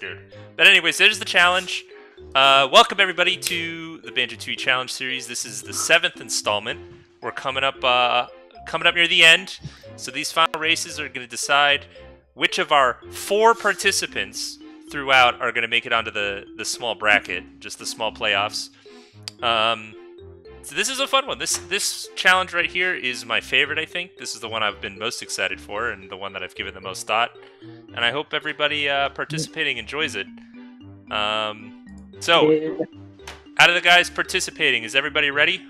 Dude. But anyways, there's the challenge. Welcome everybody to the Banjo-Tooie challenge series. This is the 7th installment. We're coming up near the end. So these final races are going to decide which of our 4 participants throughout are going to make it onto the small bracket, just the small playoffs. So this is a fun one. This challenge right here is my favorite, I think. This is the one I've been most excited for and the one that I've given the most thought. And I hope everybody participating enjoys it. So, out of the guys participating, is everybody ready?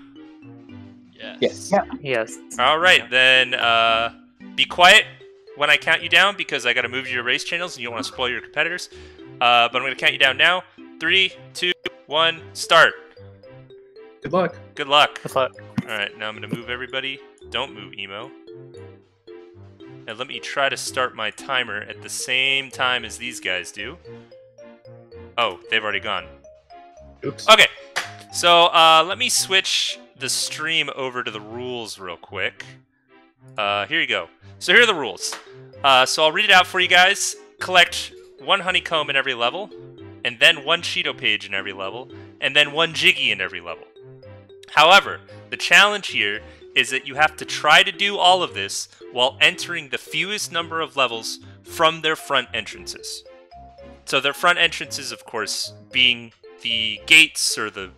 Yes. Yes. All right, then be quiet when I count you down because I got to move your race channels and you don't want to spoil your competitors. But I'm going to count you down now. 3, 2, 1, start. Good luck. Good luck. Good luck. All right, now I'm going to move everybody. Don't move, Emo. And let me try to start my timer at the same time as these guys do. Oh, they've already gone. Oops. Okay, so let me switch the stream over to the rules real quick. Here you go. So here are the rules. So I'll read it out for you guys. Collect 1 honeycomb in every level, and then 1 cheato page in every level, and then 1 jiggy in every level. However, the challenge here is that you have to try to do all of this while entering the fewest number of levels from their front entrances. So their front entrances, of course, being the gates or the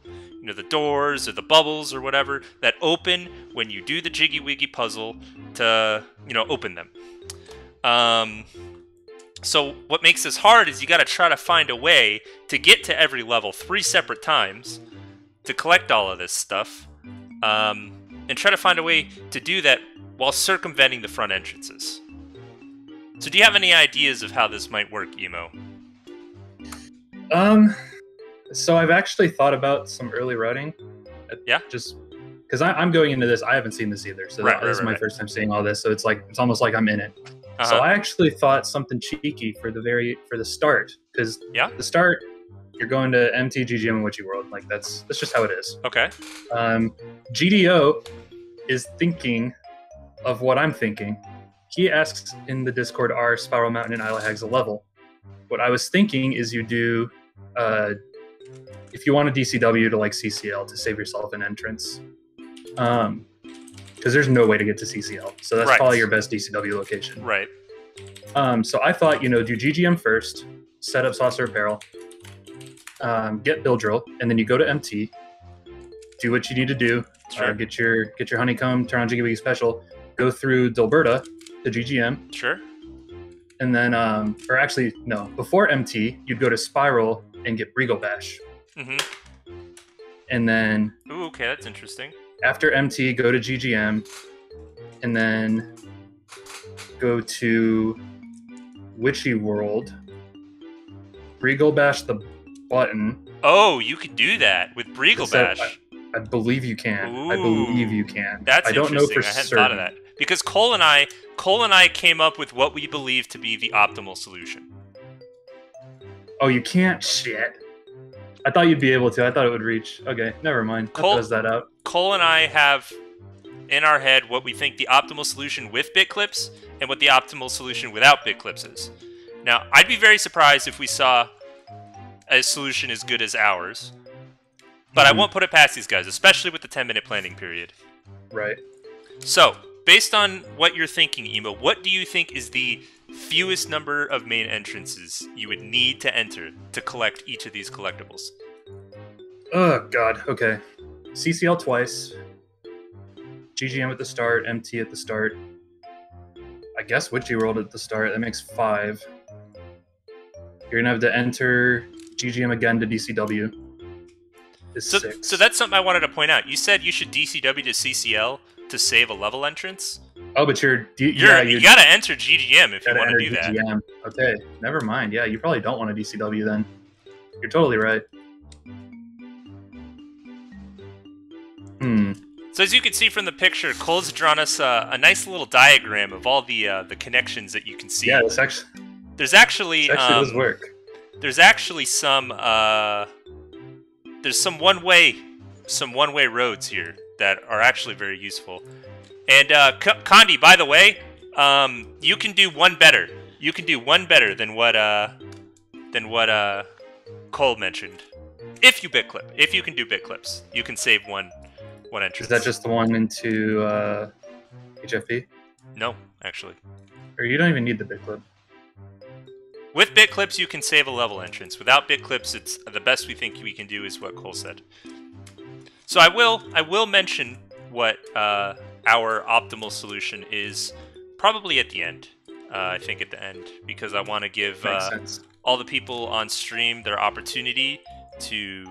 doors or the bubbles or whatever that open when you do the Jiggy Wiggy puzzle to open them. So what makes this hard is you got to try to find a way to get to every level 3 separate times to collect all of this stuff, and try to find a way to do that while circumventing the front entrances. So do you have any ideas of how this might work, Emo? So I've actually thought about some early routing. Yeah? Just because I'm going into this, I haven't seen this either. So this is my first time seeing all this. So it's almost like I'm in it. So I actually thought something cheeky for the start. Because the start, you're going to MT, GGM, and Witchy World. Like that's just how it is. Okay. GDO is thinking of what I'm thinking. He asks in the Discord, are Spiral Mountain and Isle of Hags a level? What I was thinking is you do, if you want a DCW to like CCL to save yourself an entrance, because there's no way to get to CCL, so that's probably your best DCW location. Right. So I thought, do GGM first, set up Saucer Apparel, get Bill Drill, and then you go to MT, do what you need to do, get your honeycomb, turn on Jiggy Wiggy Special, go through Dilberta to GGM. Sure. And then, or actually, no, before MT, you'd go to Spiral and get Brigo Bash. Mm-hmm. And then... Ooh, okay, that's interesting. After MT, go to GGM, and then go to Witchy World, Brigo Bash the button. Oh, you could do that with Brigo Bash. I believe you can. Ooh, I believe you can. That's I don't know for I hadn't certain. thought of that. Because Cole and I came up with what we believe to be the optimal solution. Oh, you can't? Shit. I thought you'd be able to. I thought it would reach. Okay, never mind. That does that out. Cole and I have in our head what we think the optimal solution with bit clips and what the optimal solution without bit clips is. Now, I'd be very surprised if we saw a solution as good as ours. But I won't put it past these guys, especially with the 10-minute planning period. Right. So, based on what you're thinking, Emo, what do you think is the fewest number of main entrances you would need to enter to collect each of these collectibles? Oh, God. Okay. CCL twice. GGM at the start. MT at the start. I guess Witchy World at the start. That makes 5. You're going to have to enter GGM again to DCW. So that's something I wanted to point out. You said you should DCW to CCL to save a level entrance. Oh, but you gotta enter GGM if you want to do GGM. that. Okay, never mind. Yeah, you probably don't want to DCW then. You're totally right. So as you can see from the picture, Cole's drawn us a nice little diagram of all the connections that you can see. Yeah, there's actually does work. There's actually some one-way roads here that are actually very useful. And Condi, by the way, you can do one better. You can do one better than what than what Cole mentioned. If you bit clip, if you can do bit clips, you can save one entrance. Is that just the one into HFP? No, actually. Or you don't even need the bit clip. With bit clips, you can save a level entrance. Without bit clips, it's the best we think we can do is what Cole said. So I will mention what our optimal solution is, probably at the end. I think at the end, because I want to give all the people on stream their opportunity to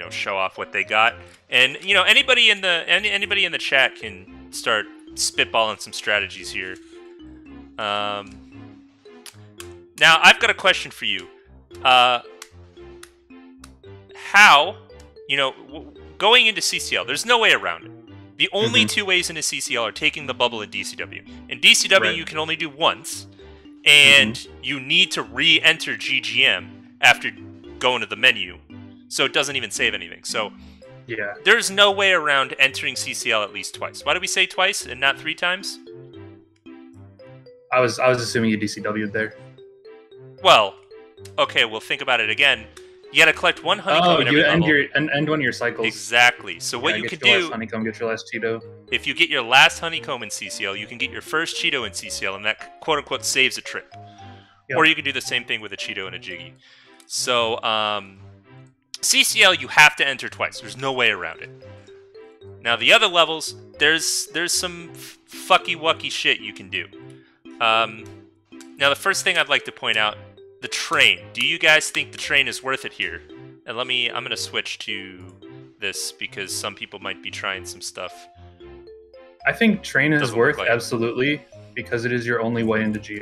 show off what they got, and anybody in the chat can start spitballing some strategies here. Now I've got a question for you. How going into CCL, there's no way around it. The only two ways into CCL are taking the bubble in DCW. In DCW, you can only do once, and you need to re-enter GGM after going to the menu, so it doesn't even save anything. So there's no way around entering CCL at least twice. Why did we say twice and not 3 times? I was assuming you DCW'd there. Well, okay, well think about it again. You gotta collect one honeycomb in every level. End one of your cycles. Exactly. So what you could do, honeycomb, get your last cheato. If you get your last honeycomb in CCL, you can get your first cheato in CCL, and that quote unquote saves a trip. Yep. Or you can do the same thing with a cheato and a jiggy. So CCL you have to enter twice. There's no way around it. Now the other levels, there's some fucky wucky shit you can do. Now the first thing I'd like to point out. The train. Do you guys think the train is worth it here? And I'm going to switch to this because some people might be trying some stuff. I think train is worth, absolutely, because it is your only way into GI.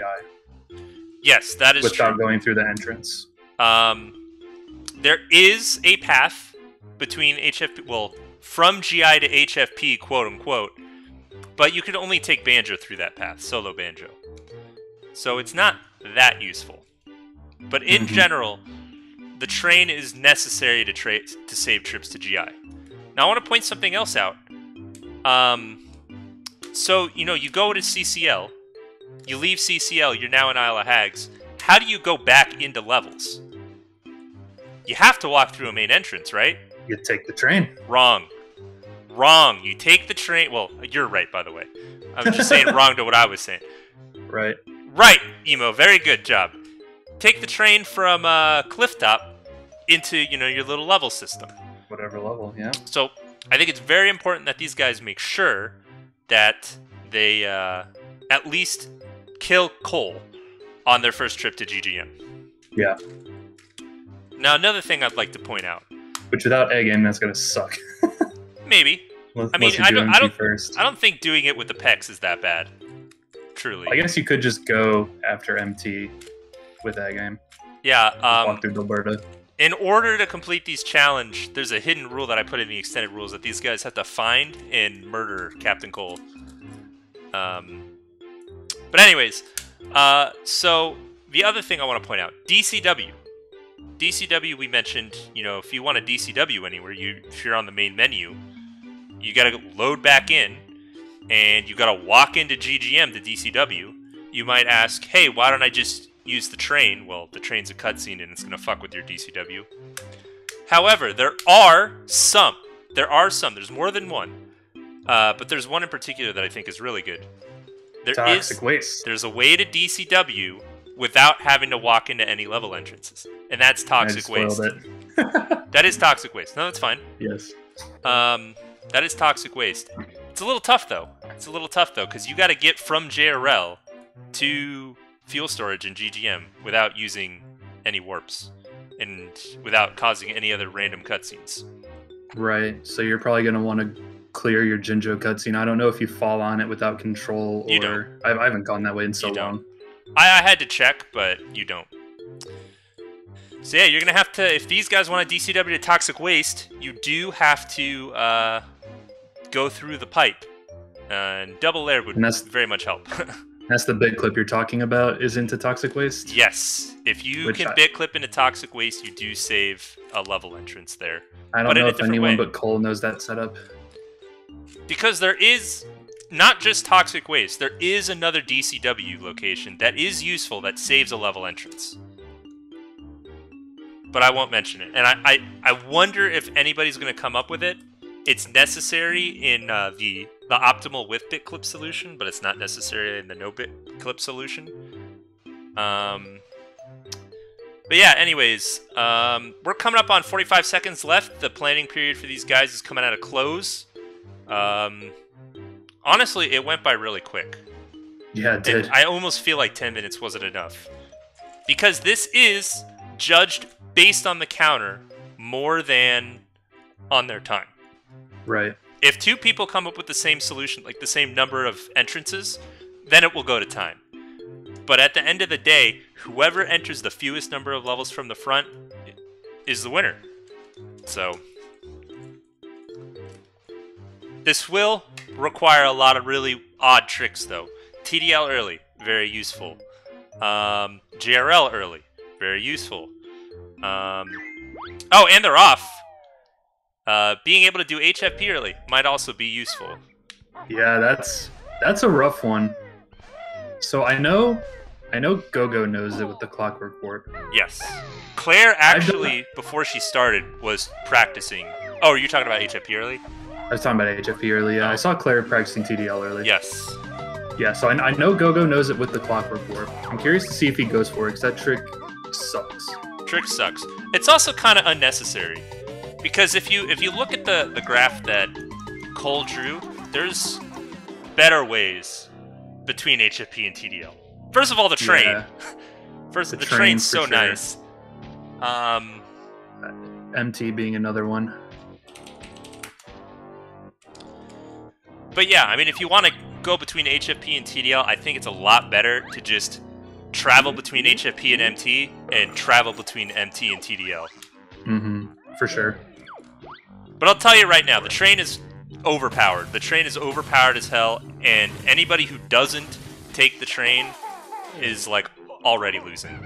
Yes, that is true. Without going through the entrance. There is a path between HFP, well, from GI to HFP, quote unquote, but you can only take Banjo through that path, solo Banjo. So it's not that useful. But in general, the train is necessary to save trips to GI. Now I want to point something else out. So, you go to CCL, you leave CCL, you're now in Isle of Hags. How do you go back into levels? You have to walk through a main entrance, right? You take the train. Wrong. Wrong. You take the train. Well, you're right, by the way. I'm just saying wrong to what I was saying. Right. Right, Emo. Very good job. Take the train from Clifftop into, your little level system. Whatever level, yeah. So, I think it's very important that these guys make sure that they at least kill Cole on their first trip to GGM. Yeah. Now, another thing I'd like to point out. Which without egg aim, that's going to suck. Maybe. I don't think doing it with the pecs is that bad. Truly. I guess you could just go after MT with that game. Yeah. Walk through Gilberta. In order to complete these challenge, there's a hidden rule that I put in the extended rules that these guys have to find and murder Captain Cole. But anyways, so the other thing I want to point out, DCW. DCW, we mentioned, if you want to DCW anywhere, if you're on the main menu, you got to load back in, and you got to walk into GGM to DCW. You might ask, hey, why don't I just use the train? Well, the train's a cutscene and it's going to fuck with your DCW. However, there are some. There's more than one. But there's one in particular that I think is really good. Toxic waste. There's a way to DCW without having to walk into any level entrances. And that's toxic waste. That is toxic waste. No, that's fine. Yes. That is toxic waste. It's a little tough, though. Because you got to get from JRL to fuel storage in GGM without using any warps and without causing any other random cutscenes. Right. So you're probably going to want to clear your Jinjo cutscene. I don't know if you fall on it without control or... You don't. I haven't gone that way in so long. I had to check, but you don't. So yeah, you're going to have to... If these guys want to DCW to Toxic Waste, you do have to go through the pipe. And double layer would very much help. That's the bit clip you're talking about is into Toxic Waste? Yes. If you can bit clip into Toxic Waste, you do save a level entrance there. I don't know if anyone but Cole knows that setup. Because there is not just Toxic Waste, there is another DCW location that is useful that saves a level entrance. but I won't mention it. And I wonder if anybody's going to come up with it. It's necessary in the optimal with bit clip solution, but it's not necessary in the no bit clip solution. But yeah, anyways, we're coming up on 45 seconds left. The planning period for these guys is coming at a close. Honestly, it went by really quick. Yeah, it did. And I almost feel like 10 minutes wasn't enough. Because this is judged based on the counter more than on their time. Right. If two people come up with the same solution, like the same number of entrances, then it will go to time. But at the end of the day, whoever enters the fewest number of levels from the front is the winner. So this will require a lot of really odd tricks, though. TDL early, very useful. JRL early, very useful. Oh, and they're off. Being able to do HFP early might also be useful. Yeah, that's a rough one. So I know Gogo knows it with the Clockwork Warp. Yes. Claire actually, before she started, was practicing. Oh, are you talking about HFP early? I was talking about HFP early, yeah. I saw Claire practicing TDL early. Yes. Yeah, so I know Gogo knows it with the Clockwork Warp. I'm curious to see if he goes for it, because that trick sucks. Trick sucks. It's also kind of unnecessary. Because if you look at the graph that Cole drew, there's better ways between HFP and TDL. First of all, the train. Yeah. The train's so sure. nice. MT being another one. But yeah, I mean, if you want to go between HFP and TDL, I think it's a lot better to just travel between HFP and MT and travel between MT and TDL. Mm-hmm. For sure. But I'll tell you right now, the train is overpowered. The train is overpowered as hell, and anybody who doesn't take the train is, like, already losing.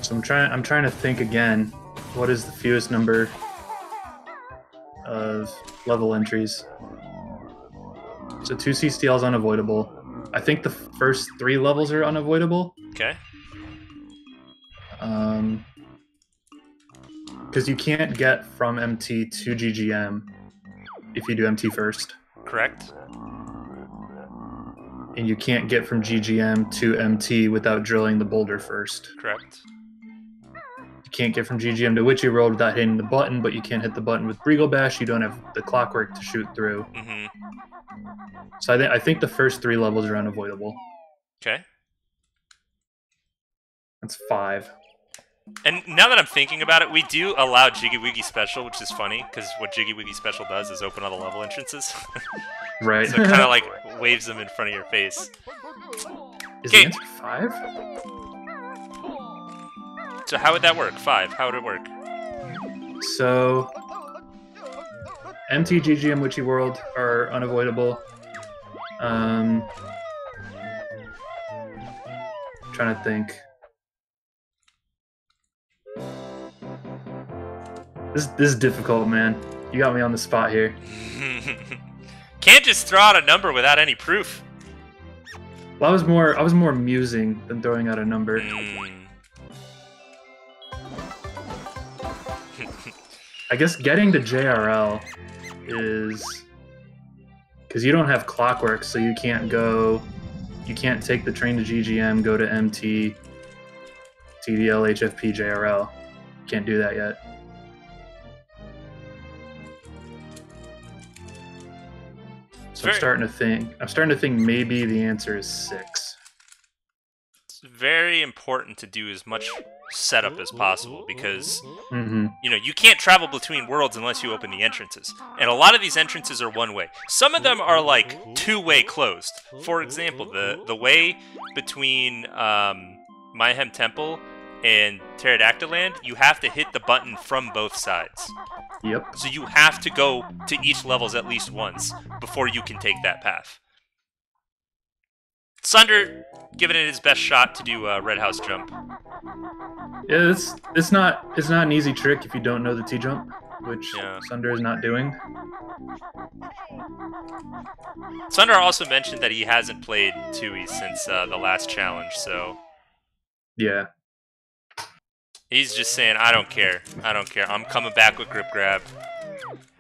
So I'm trying to think again. What is the fewest number of level entries? So 2 CSTL is unavoidable. I think the first 3 levels are unavoidable. Okay. Because you can't get from MT to GGM if you do MT first. Correct. And you can't get from GGM to MT without drilling the boulder first. Correct. You can't get from GGM to Witchy World without hitting the button, but you can't hit the button with Breagle Bash. You don't have the clockwork to shoot through. Mm-hmm. So I think the first 3 levels are unavoidable. Okay. That's 5. And now that I'm thinking about it, we do allow Jiggy Wiggy Special, which is funny, because what Jiggy Wiggy Special does is open all the level entrances. Right. So it kind of like waves them in front of your face. Is the answer 5? So how would that work? 5. How would it work? So MT, GGM, Witchy World are unavoidable. Trying to think. This is difficult, man. You got me on the spot here. Can't just throw out a number without any proof. Well, I was more musing than throwing out a number. I guess getting to JRL is because you don't have clockwork, so you can't take the train to GGM, go to MT, TDL, HFP, JRL. Can't do that yet. So I'm starting to think maybe the answer is 6. It's very important to do as much setup as possible because you can't travel between worlds unless you open the entrances. And a lot of these entrances are one-way. Some of them are like two-way closed. For example, the way between Mayhem Temple and Pterodactyland, you have to hit the button from both sides. Yep. So you have to go to each levels at least once before you can take that path. Sunder giving it his best shot to do a Red House jump. Yeah, it's not an easy trick if you don't know the T jump, which Sunder is not doing. Sunder also mentioned that he hasn't played Tooie since the last challenge, so Yeah. He's just saying, I don't care. I don't care. I'm coming back with grip grab.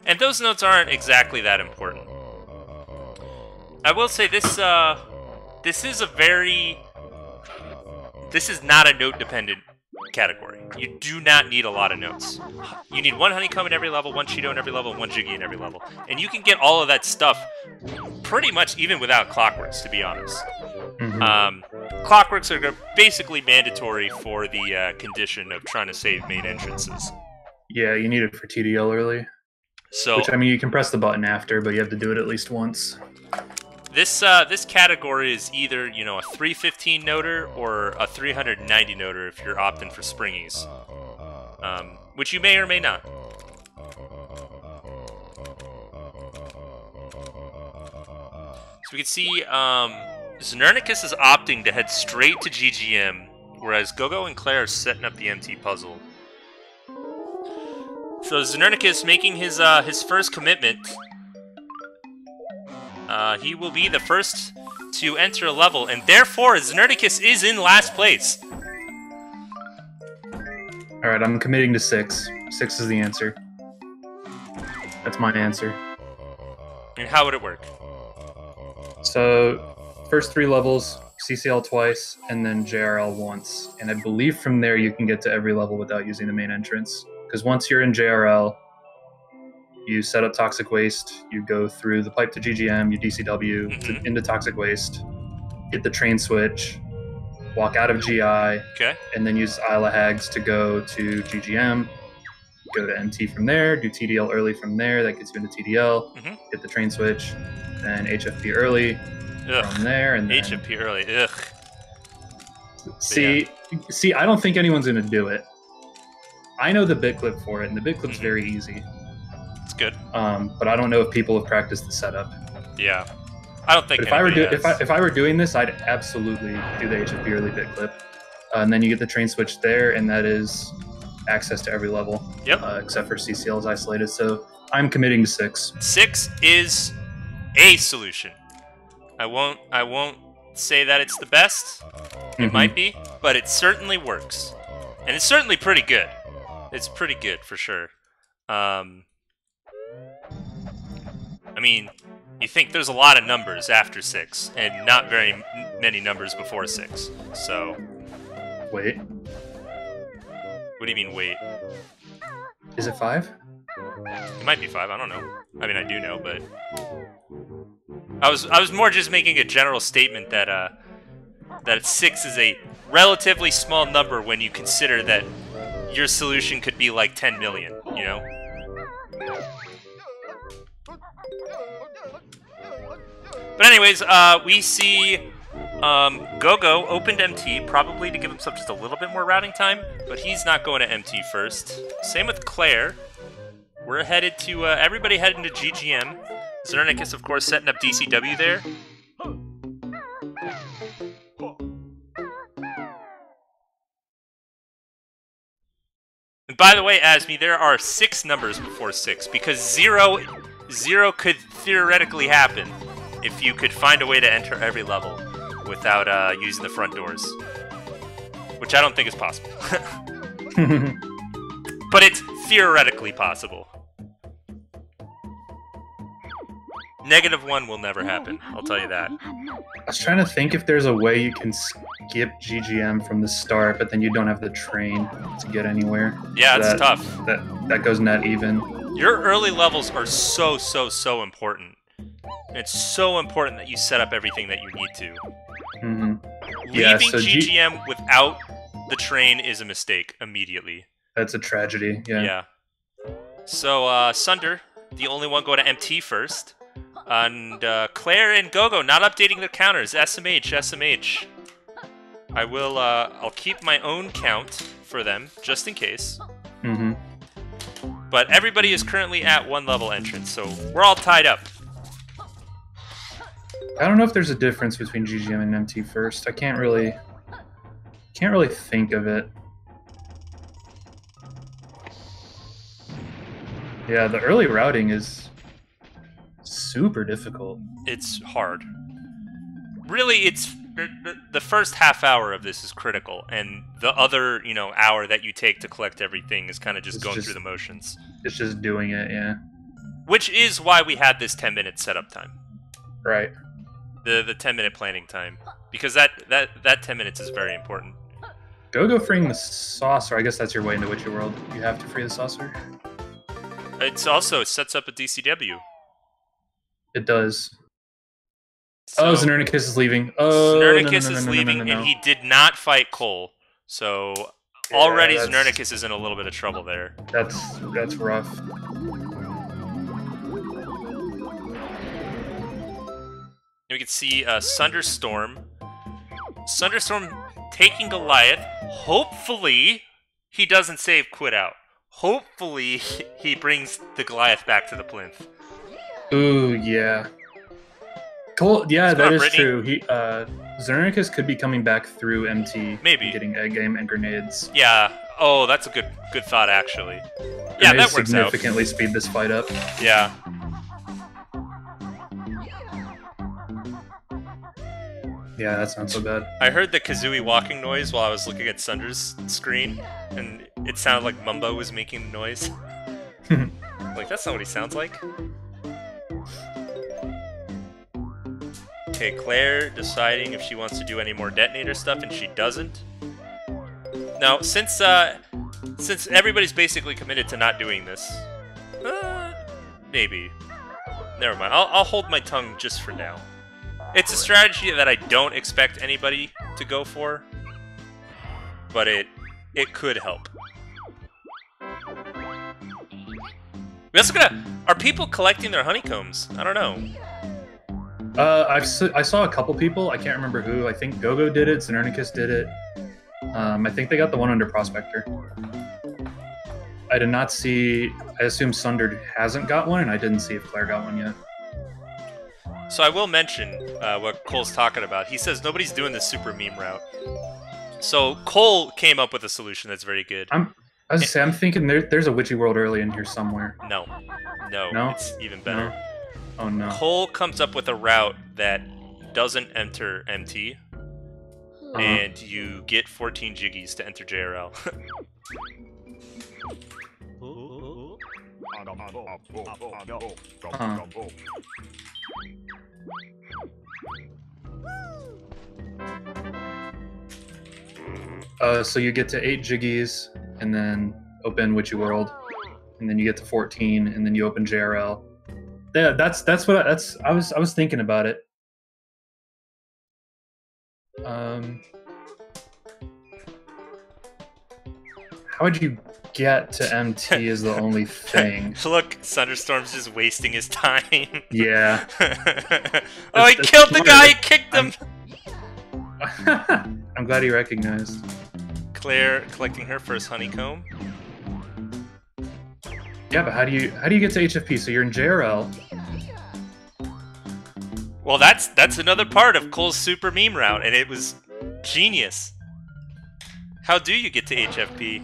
And those notes aren't exactly that important. I will say this is a very... This is not a note-dependent category. You do not need a lot of notes. You need one honeycomb in every level, one cheato in every level, and one jiggy in every level. And you can get all of that stuff pretty much even without clockworks, to be honest. Clockworks are basically mandatory for the condition of trying to save main entrances. Yeah, you need it for TDL early. So, which, I mean, you can press the button after, but you have to do it at least once. This category is either, you know, a 315 noter or a 390 noter if you're opting for springies, which you may or may not. So we can see Xernicus is opting to head straight to GGM, whereas Gogo and Claire are setting up the MT puzzle. So Xernicus making his first commitment. He will be the first to enter a level, and therefore Xernicus is in last place. Alright, I'm committing to 6. 6 is the answer. That's my answer. And how would it work? So, first 3 levels, CCL twice, and then JRL once. And I believe from there you can get to every level without using the main entrance. Because once you're in JRL, you set up Toxic Waste, you go through the pipe to GGM, you DCW into Toxic Waste, hit the train switch, walk out of GI, and then use Isla Hags to go to GGM, go to MT from there, do TDL early from there, that gets you into TDL, hit the train switch, then HFP early from there, and then... HFP early, ugh. See, I don't think anyone's going to do it. I know the bit clip for it, and the bit clip's very easy. It's good. But I don't know if people have practiced the setup. Yeah. I don't think if I were doing this, I'd absolutely do the HFP early bit clip. And then you get the train switch there, and that is access to every level. Yep. Except for CCL is isolated. So I'm committing to 6. 6 is a solution. I won't say that it's the best. It might be, but it certainly works. And it's certainly pretty good. It's pretty good for sure. I mean, you think there's a lot of numbers after 6, and not very many numbers before 6. So, wait. What do you mean, wait? Is it 5? It might be 5. I don't know. I mean, I do know, but I was more just making a general statement that that 6 is a relatively small number when you consider that your solution could be like 10 million. You know. But anyways, we see Gogo opened MT, probably to give himself just a little bit more routing time, but he's not going to MT first. Same with Claire. We're headed to, everybody heading to GGM. Xernicus, of course, setting up DCW there. And by the way, Asmi, there are 6 numbers before 6, because 0 could theoretically happen if you could find a way to enter every level without using the front doors. Which I don't think is possible. But it's theoretically possible. -1 will never happen, I'll tell you that. I was trying to think if there's a way you can skip GGM from the start, but then you don't have the train to get anywhere. Yeah, it's tough. That goes net even. Your early levels are so important. It's so important that you set up everything that you need to. Leaving GGM without the train is a mistake immediately. That's a tragedy, yeah. So, Sunder, the only one going to MT first. And Claire and Gogo not updating their counters. SMH. I'll keep my own count for them, just in case. But everybody is currently at 1 level entrance, so we're all tied up. I don't know if there's a difference between GGM and MT first. I can't really think of it. Yeah, the early routing is super difficult. It's hard. Really, the first half hour of this is critical, and the other, hour that you take to collect everything is kind of just going through the motions. It's just doing it, yeah. Which is why we had this 10-minute setup time. Right. The 10-minute planning time, because that 10 minutes is very important. Go freeing the saucer. I guess that's your way into Witchy World. You have to free the saucer. It sets up a DCW. It does. So, Xernicus is leaving. Xernicus is leaving, and he did not fight Cole. So already Xernicus is in a little bit of trouble there. That's rough. We can see Sunderstorm. Sunderstorm taking Goliath. Hopefully, he doesn't save Quit Out. Hopefully, he brings the Goliath back to the plinth. Ooh, yeah. Cole, yeah, that is Brittany. true. Xernicus could be coming back through MT. Maybe. Getting egg game and grenades. Yeah. Oh, that's a good thought, actually. Yeah, that works out. Significantly speed this fight up. Yeah. Yeah, that's not so bad. I heard the Kazooie walking noise while I was looking at Sunder's screen, and it sounded like Mumbo was making the noise. Like, that's not what he sounds like. Okay, Claire deciding if she wants to do any more detonator stuff, and she doesn't. Now, since everybody's basically committed to not doing this, maybe. Never mind. I'll hold my tongue just for now. It's a strategy that I don't expect anybody to go for, but it could help. We also are people collecting their honeycombs? I don't know. I saw a couple people. I can't remember who. I think Gogo did it. Xernicus did it. I think they got the one under Prospector. I did not see. I assume Sundered hasn't got one, and I didn't see if Claire got one yet. So I will mention what Cole's talking about. He says nobody's doing the super meme route. So Cole came up with a solution that's very good. I'm thinking there's a Witchy World early in here somewhere. No, it's even better. No? Oh no. Cole comes up with a route that doesn't enter MT, and you get 14 jiggies to enter JRL. So you get to 8 jiggies, and then open Witchy World, and then you get to 14, and then you open JRL. Yeah, that's what I was thinking about it. How would you get to MT is the only thing. Look, Sunderstorm's just wasting his time. Yeah. Oh, he killed the guy, he kicked him! I'm glad he recognized. Claire collecting her first honeycomb. Yeah, but how do you get to HFP? So you're in JRL. Well, that's another part of Cole's super meme route, and it was genius. How do you get to HFP?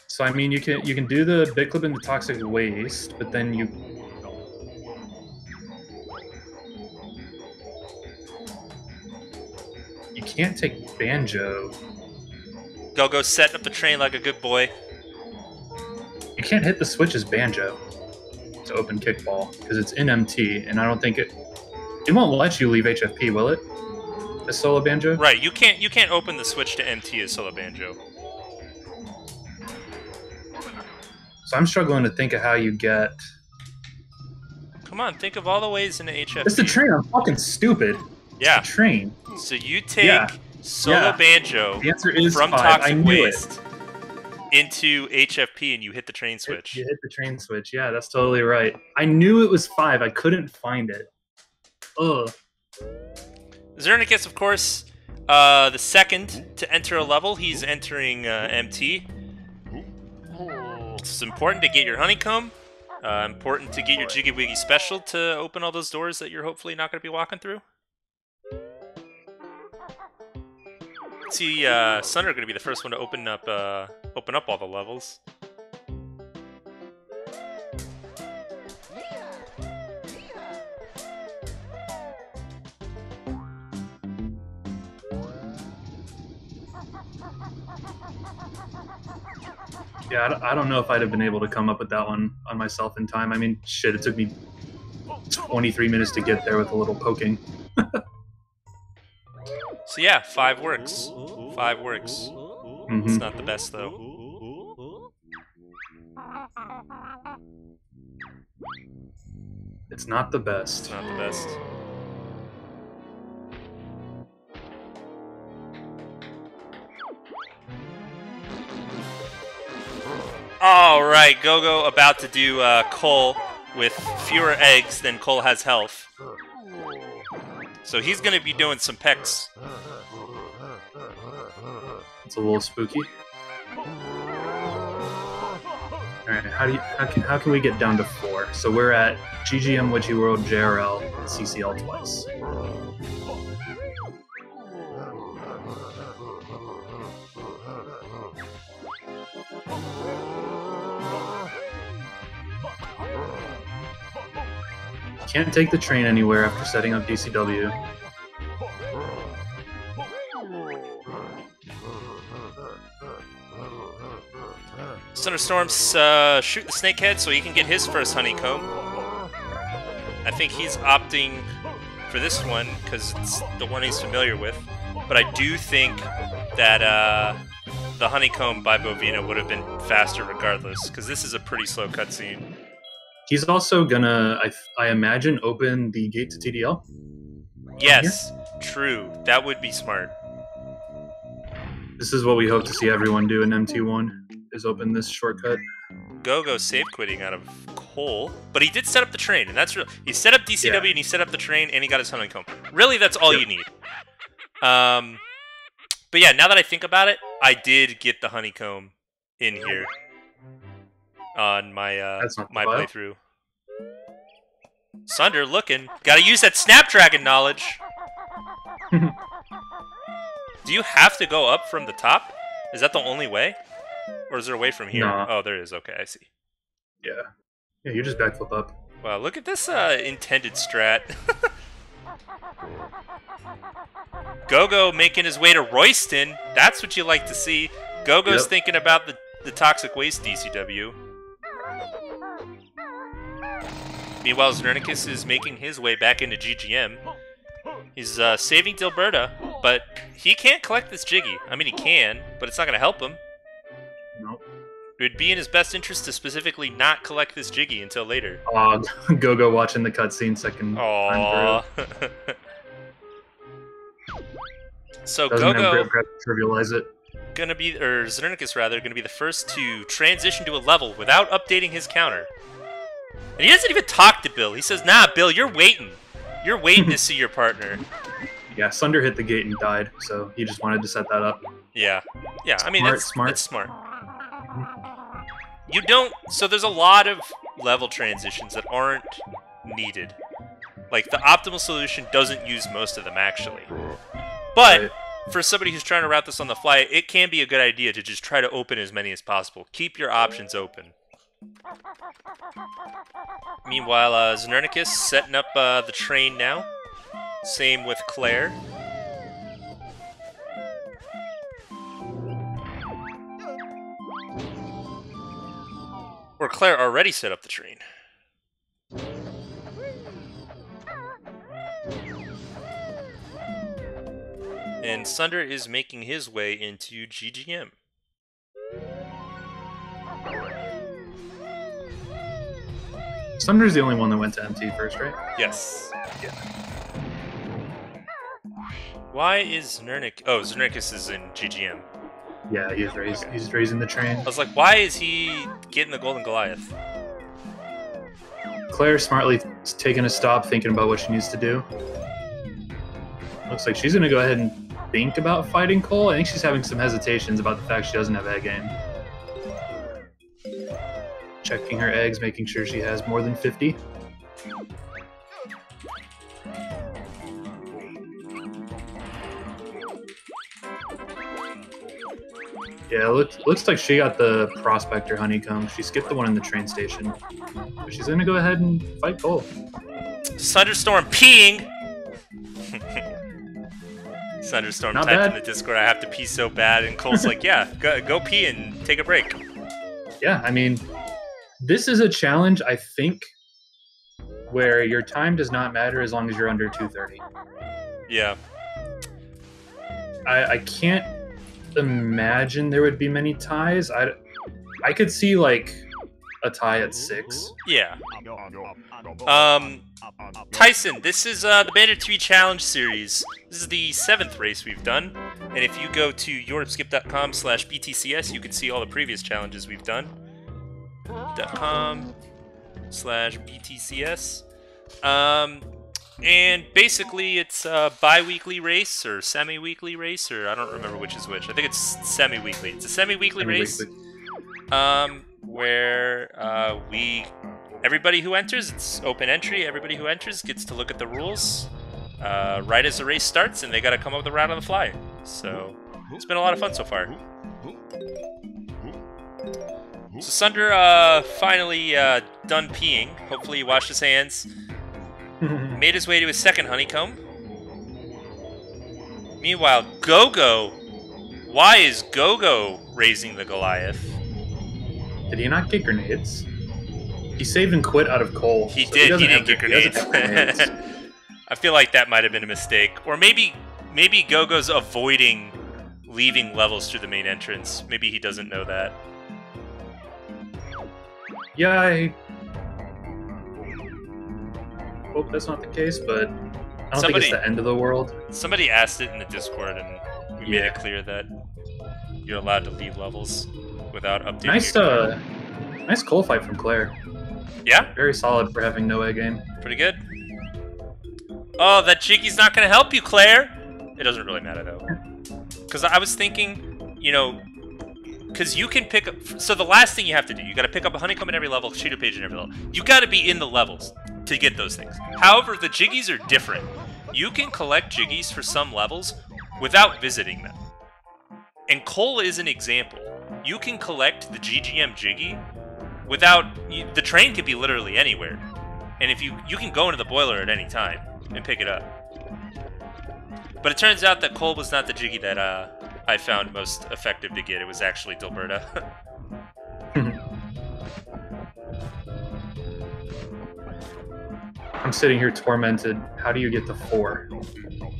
So I mean, you can do the big clip into toxic waste, but then you can't take Banjo. Go setting up the train like a good boy. You can't hit the switch as Banjo to open kickball because it's in MT, and I don't think it won't let you leave HFP, will it? As solo Banjo? Right, you can't open the switch to MT as solo Banjo. So I'm struggling to think of how you get. Come on, think of all the ways into HFP. It's the train. I'm fucking stupid. Yeah. It's the train. So you take solo Banjo the answer is from 5. toxic waste into HFP, and you hit the train switch. You hit the train switch. Yeah, that's totally right. I knew it was 5. I couldn't find it. Ugh. Xernicus, of course, the second to enter a level. He's entering MT. It's important to get your honeycomb. Important to get your Jiggy Wiggy special to open all those doors that you're hopefully not going to be walking through. Let's see, Sunder going to be the first one to open up all the levels. Yeah, I don't know if I'd have been able to come up with that one on myself in time. I mean, shit, it took me 23 minutes to get there with a little poking. So yeah, 5 works. 5 works. Mm-hmm. It's not the best though. It's not the best. It's not the best. All right, Gogo about to do Cole with fewer eggs than Cole has health. So he's going to be doing some pecs. It's a little spooky. All right, how can we get down to 4? So we're at GGM, Witchy World, JRL, and CCL twice. Can't take the train anywhere after setting up DCW. Thunderstorms shoot the snakehead so he can get his first honeycomb. I think he's opting for this one because it's the one he's familiar with. But I do think that the honeycomb by Bovina would have been faster regardless because this is a pretty slow cutscene. He's also gonna, I imagine, open the gate to TDL. Yes, true. That would be smart. This is what we hope to see everyone do in MT1, is open this shortcut. Gogo save quitting out of Cole, but he did set up the train, and that's real. He set up DCW and he set up the train, and he got his honeycomb. Really, that's all you need. But yeah, now that I think about it, I did get the honeycomb in here on my my playthrough. Sunder looking. Gotta use that Snapdragon knowledge. Do you have to go up from the top? Is that the only way? Or is there a way from here? No. Oh, there is. Okay, I see. Yeah. Yeah, you just backflip up. Wow, look at this intended strat. Gogo making his way to Royston. That's what you like to see. Gogo's thinking about the toxic waste DCW. Meanwhile, Zernicus is making his way back into GGM. He's saving Dilberta, but he can't collect this Jiggy. I mean, he can, but it's not going to help him. Nope. It would be in his best interest to specifically not collect this Jiggy until later. Gogo watching the cutscene second time through. So Doesn't Gogo trivialize it. gonna be, or Zernicus rather, gonna be the first to transition to a level without updating his counter. And he doesn't even talk to Bill. He says, "Nah, Bill, you're waiting. You're waiting to see your partner." Yeah, Sunder hit the gate and died, so he just wanted to set that up. Yeah. Yeah, I mean, that's smart. You don't... So there's a lot of level transitions that aren't needed. Like, the optimal solution doesn't use most of them, actually. But, for somebody who's trying to route this on the fly, it can be a good idea to just try to open as many as possible. Keep your options open. Meanwhile, Zernicus setting up the train now. Same with Claire. Or Claire already set up the train. And Sunder is making his way into GGM. Sunder's the only one that went to MT first, right? Yes. Yeah. Why is Zernicus... Oh, Zernicus is in GGM. Yeah, he's raising the train. I was like, why is he getting the Golden Goliath? Claire smartly taking a stop, thinking about what she needs to do. Looks like she's going to go ahead and think about fighting Cole. I think she's having some hesitations about the fact she doesn't have egg aim. Checking her eggs, making sure she has more than 50. Yeah, looks like she got the Prospector Honeycomb. She skipped the one in the train station. But she's going to go ahead and fight Cole. Thunderstorm peeing! Thunderstorm Not typed bad. in the Discord, I have to pee so bad. And Cole's like, yeah, go pee and take a break. Yeah, I mean, this is a challenge, I think, where your time does not matter as long as you're under 2:30. Yeah. I can't imagine there would be many ties. I could see like a tie at 6. Yeah. Tyson, this is the Banjo-Tooie Challenge series. This is the 7th race we've done, and if you go to europeskip.com/btcs, you can see all the previous challenges we've done. .com/btcs. And basically it's a bi-weekly race or semi-weekly race, or I don't remember which is which. I think it's semi-weekly. It's a semi-weekly race. Where everybody who enters, it's open entry, everybody who enters gets to look at the rules right as the race starts, and they gotta come up with a route on the fly. So it's been a lot of fun so far. So Sunder finally done peeing. Hopefully he washed his hands. Made his way to his second honeycomb. Meanwhile, Go-Go. Why is Go-Go raising the Goliath? Did he not get grenades? He saved and quit out of coal. He so did. He didn't get grenades. grenades. I feel like that might have been a mistake. Or maybe Go-Go's avoiding leaving levels through the main entrance. Maybe he doesn't know that. Yeah, I hope that's not the case, but I don't think it's the end of the world. Somebody asked it in the Discord, and we made it clear that you're allowed to leave levels without updating. Nice coal fight from Claire. Yeah? Very solid for having no A game. Pretty good. Oh, that Jiggy's not going to help you, Claire! It doesn't really matter, though. Because I was thinking, you know, because you can pick up... So the last thing you have to do, you got to pick up a honeycomb in every level, cheato page in every level. You got to be in the levels to get those things. However, the Jiggies are different. You can collect Jiggies for some levels without visiting them. And coal is an example. You can collect the GGM Jiggy without... The train could be literally anywhere. And if you can go into the boiler at any time and pick it up. But it turns out that coal was not the Jiggy that I found most effective to get. It was actually Dilberta. I'm sitting here tormented. How do you get to 4?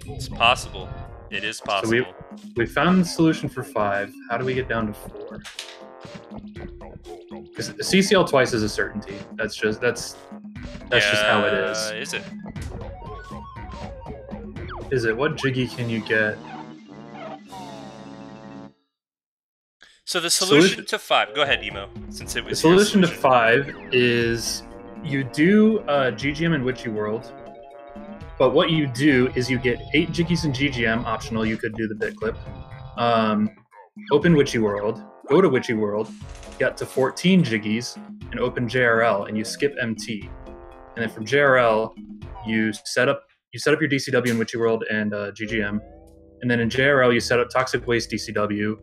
It's possible. It is possible. So we found the solution for 5. How do we get down to 4? Because CCL twice is a certainty. That's just how it is. Is it? Is it? What Jiggy can you get? So the solution to 5. Go ahead, Emo. Since it was the solution to 5 is you do GGM and Witchy World, but what you do is you get 8 Jiggies in GGM, optional. You could do the bit clip. Open Witchy World, go to Witchy World, get to 14 Jiggies, and open JRL, and you skip MT. And then from JRL, you set up your DCW in Witchy World and GGM. And then in JRL, you set up Toxic Waste DCW,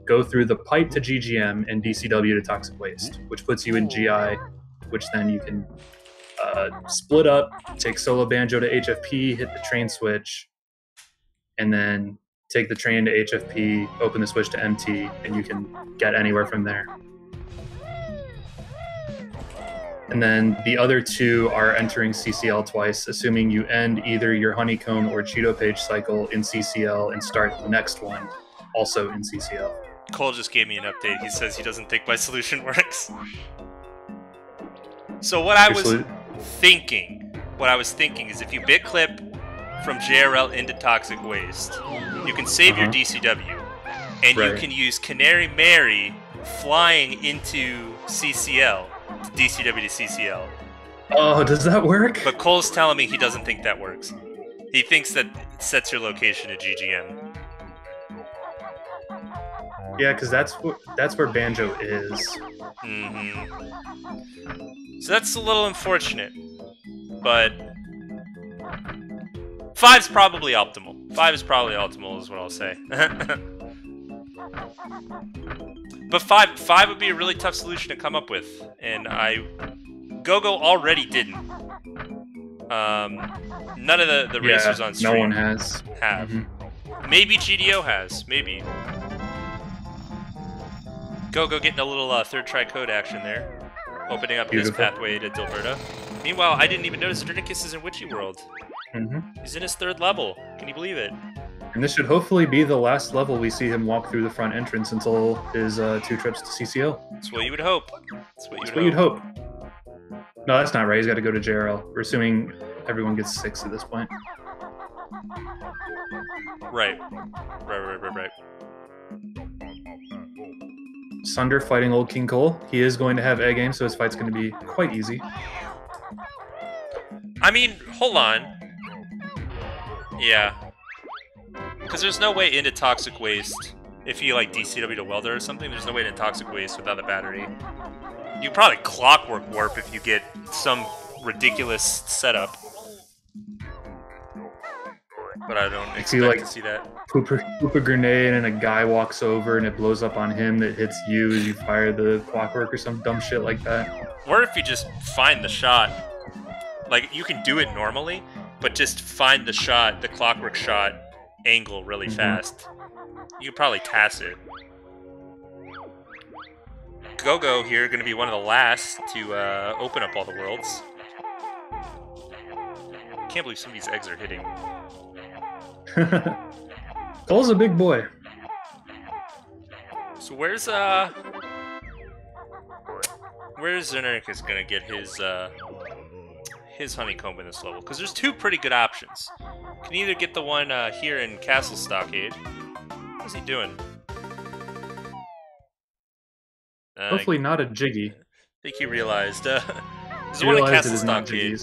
go through the pipe to GGM and DCW to Toxic Waste, which puts you in GI, which then you can split up, take solo Banjo to HFP, hit the train switch, and then take the train to HFP, open the switch to MT, and you can get anywhere from there. And then the other 2 are entering CCL twice, assuming you end either your honeycomb or cheato page cycle in CCL and start the next one also in CCL. Cole just gave me an update. He says he doesn't think my solution works. So what I was thinking is if you bit clip from JRL into Toxic Waste, you can save your DCW, and you can use Canary Mary flying into CCL. DCW to CCL. Oh, does that work? But Cole's telling me he doesn't think that works. He thinks that it sets your location to GGM. Yeah, because that's where Banjo is. So that's a little unfortunate, but 5's probably optimal. 5 is probably optimal, is what I'll say. But 5 would be a really tough solution to come up with, and Go-Go already didn't. None of the racers on stream no one have. Maybe GDO has, maybe. Go getting a little third try code action there. Opening up Beautiful. his pathway to Dilberta. Meanwhile, I didn't even notice Drenicus is in Witchy World. He's in his 3rd level. Can you believe it? And this should hopefully be the last level we see him walk through the front entrance until his 2 trips to CCL. That's what you would hope. That's what you'd hope. No, that's not right. He's got to go to JRL. We're assuming everyone gets 6 at this point. Right. Sunder fighting old King Cole. He is going to have egg aim, so his fight's going to be quite easy. I mean, hold on. Yeah. Because there's no way into Toxic Waste. If you, like, DCW to Welder or something, there's no way into Toxic Waste without the battery. You probably Clockwork Warp if you get some ridiculous setup. But I don't expect to see that. Poop a grenade and a guy walks over and it blows up on him that hits you as you fire the clockwork or some dumb shit like that. Or if you just find the shot. Like, you can do it normally, but just find the shot, the clockwork shot, angle really fast. You could probably TAS it. Go-Go here, going to be one of the last to open up all the worlds. Can't believe some of these eggs are hitting. Cole's a big boy. So where's Xernicus gonna get his honeycomb in this level? Because there's 2 pretty good options. Can either get the one here in Castle Stockade. What's he doing? Hopefully not a jiggy. I think he realized. There's one in Castle Stockade.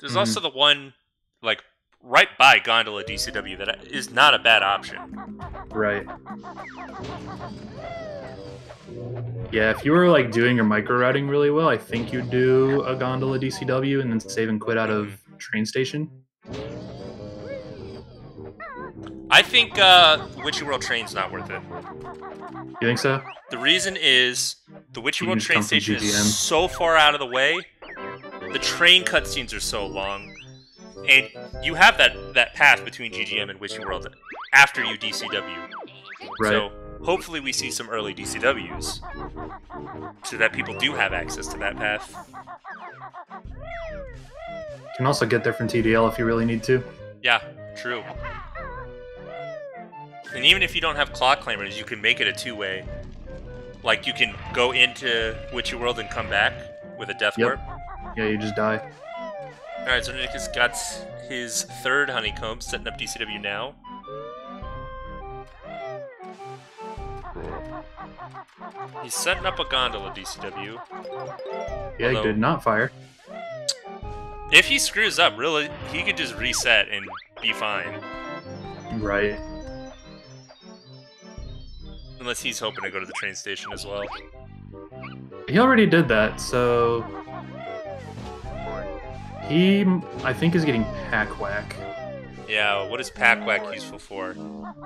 There's also the one like right by Gondola DCW that is not a bad option. Right. Yeah, if you were like doing your micro routing really well, I think you'd do a Gondola DCW and then save and quit out of train station. I think Witchy World Train's not worth it. You think so? The reason is the Witchy World Train station is so far out of the way. The train cutscenes are so long. And you have that path between GGM and Witchy World after you DCW. Right. So hopefully we see some early DCWs so that people do have access to that path. You can also get there from TDL if you really need to. Yeah, true. And even if you don't have Clock Claimers, you can make it a 2-way. Like, you can go into Witchy World and come back with a Death Warp. Yeah, you just die. Alright, so Nick has got his 3rd honeycomb, setting up DCW now. He's setting up a Gondola DCW. Yeah, he did not fire. If he screws up, really, he could just reset and be fine. Right. Unless he's hoping to go to the train station as well. He already did that, so... He, I think, is getting Pack Whack. Yeah, what is Pack Whack useful for?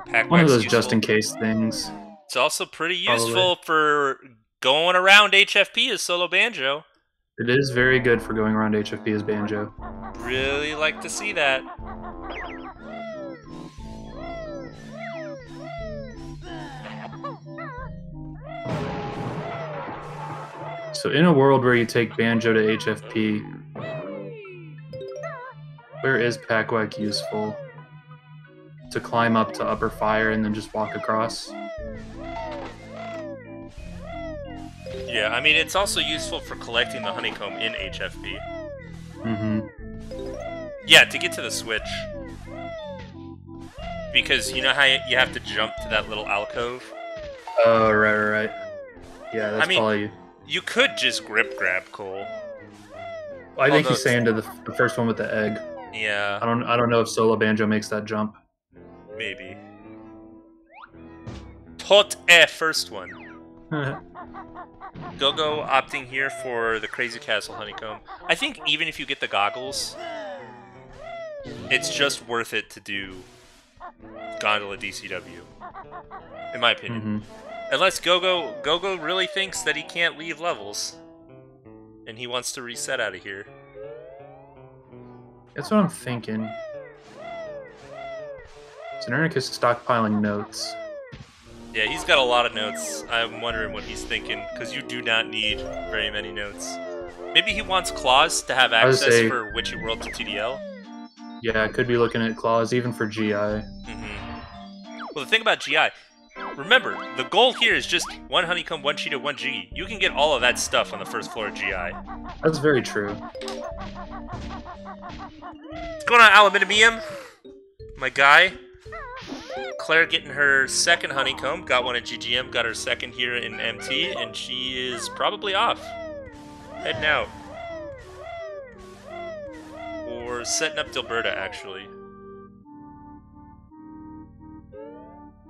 Pack One of those useful. just-in-case things. It's also pretty useful for going around HFP as solo Banjo. It is very good for going around HFP as Banjo. Really like to see that. So in a world where you take Banjo to HFP, where is Pack Whack useful? To climb up to upper fire and then just walk across? Yeah, I mean, it's also useful for collecting the honeycomb in HFP. Yeah, to get to the switch. Because you know how you have to jump to that little alcove? Oh, right. Yeah, that's probably... You could just grip grab Cole. Well, I think he's saying to the first one with the egg. Yeah. I don't know if solo Banjo makes that jump. Maybe. Tot first one. Go opting here for the Crazy Castle honeycomb. I think even if you get the goggles, it's just worth it to do Gondola DCW. In my opinion. Unless Go-Go really thinks that he can't leave levels. And he wants to reset out of here. That's what I'm thinking. Xernicus is stockpiling notes. Yeah, he's got a lot of notes. I'm wondering what he's thinking, because you do not need very many notes. Maybe he wants claws to have access for Witchy World to TDL. Yeah, I could be looking at claws even for GI. Well, the thing about GI, remember, the goal here is just one honeycomb, one cheato, one jiggy. You can get all of that stuff on the first floor of GI. That's very true. What's going on, Aluminium? My guy. Claire getting her second honeycomb, got one at GGM, got her second here in MT, and she is probably off. Heading out. Or setting up Dilberta, actually.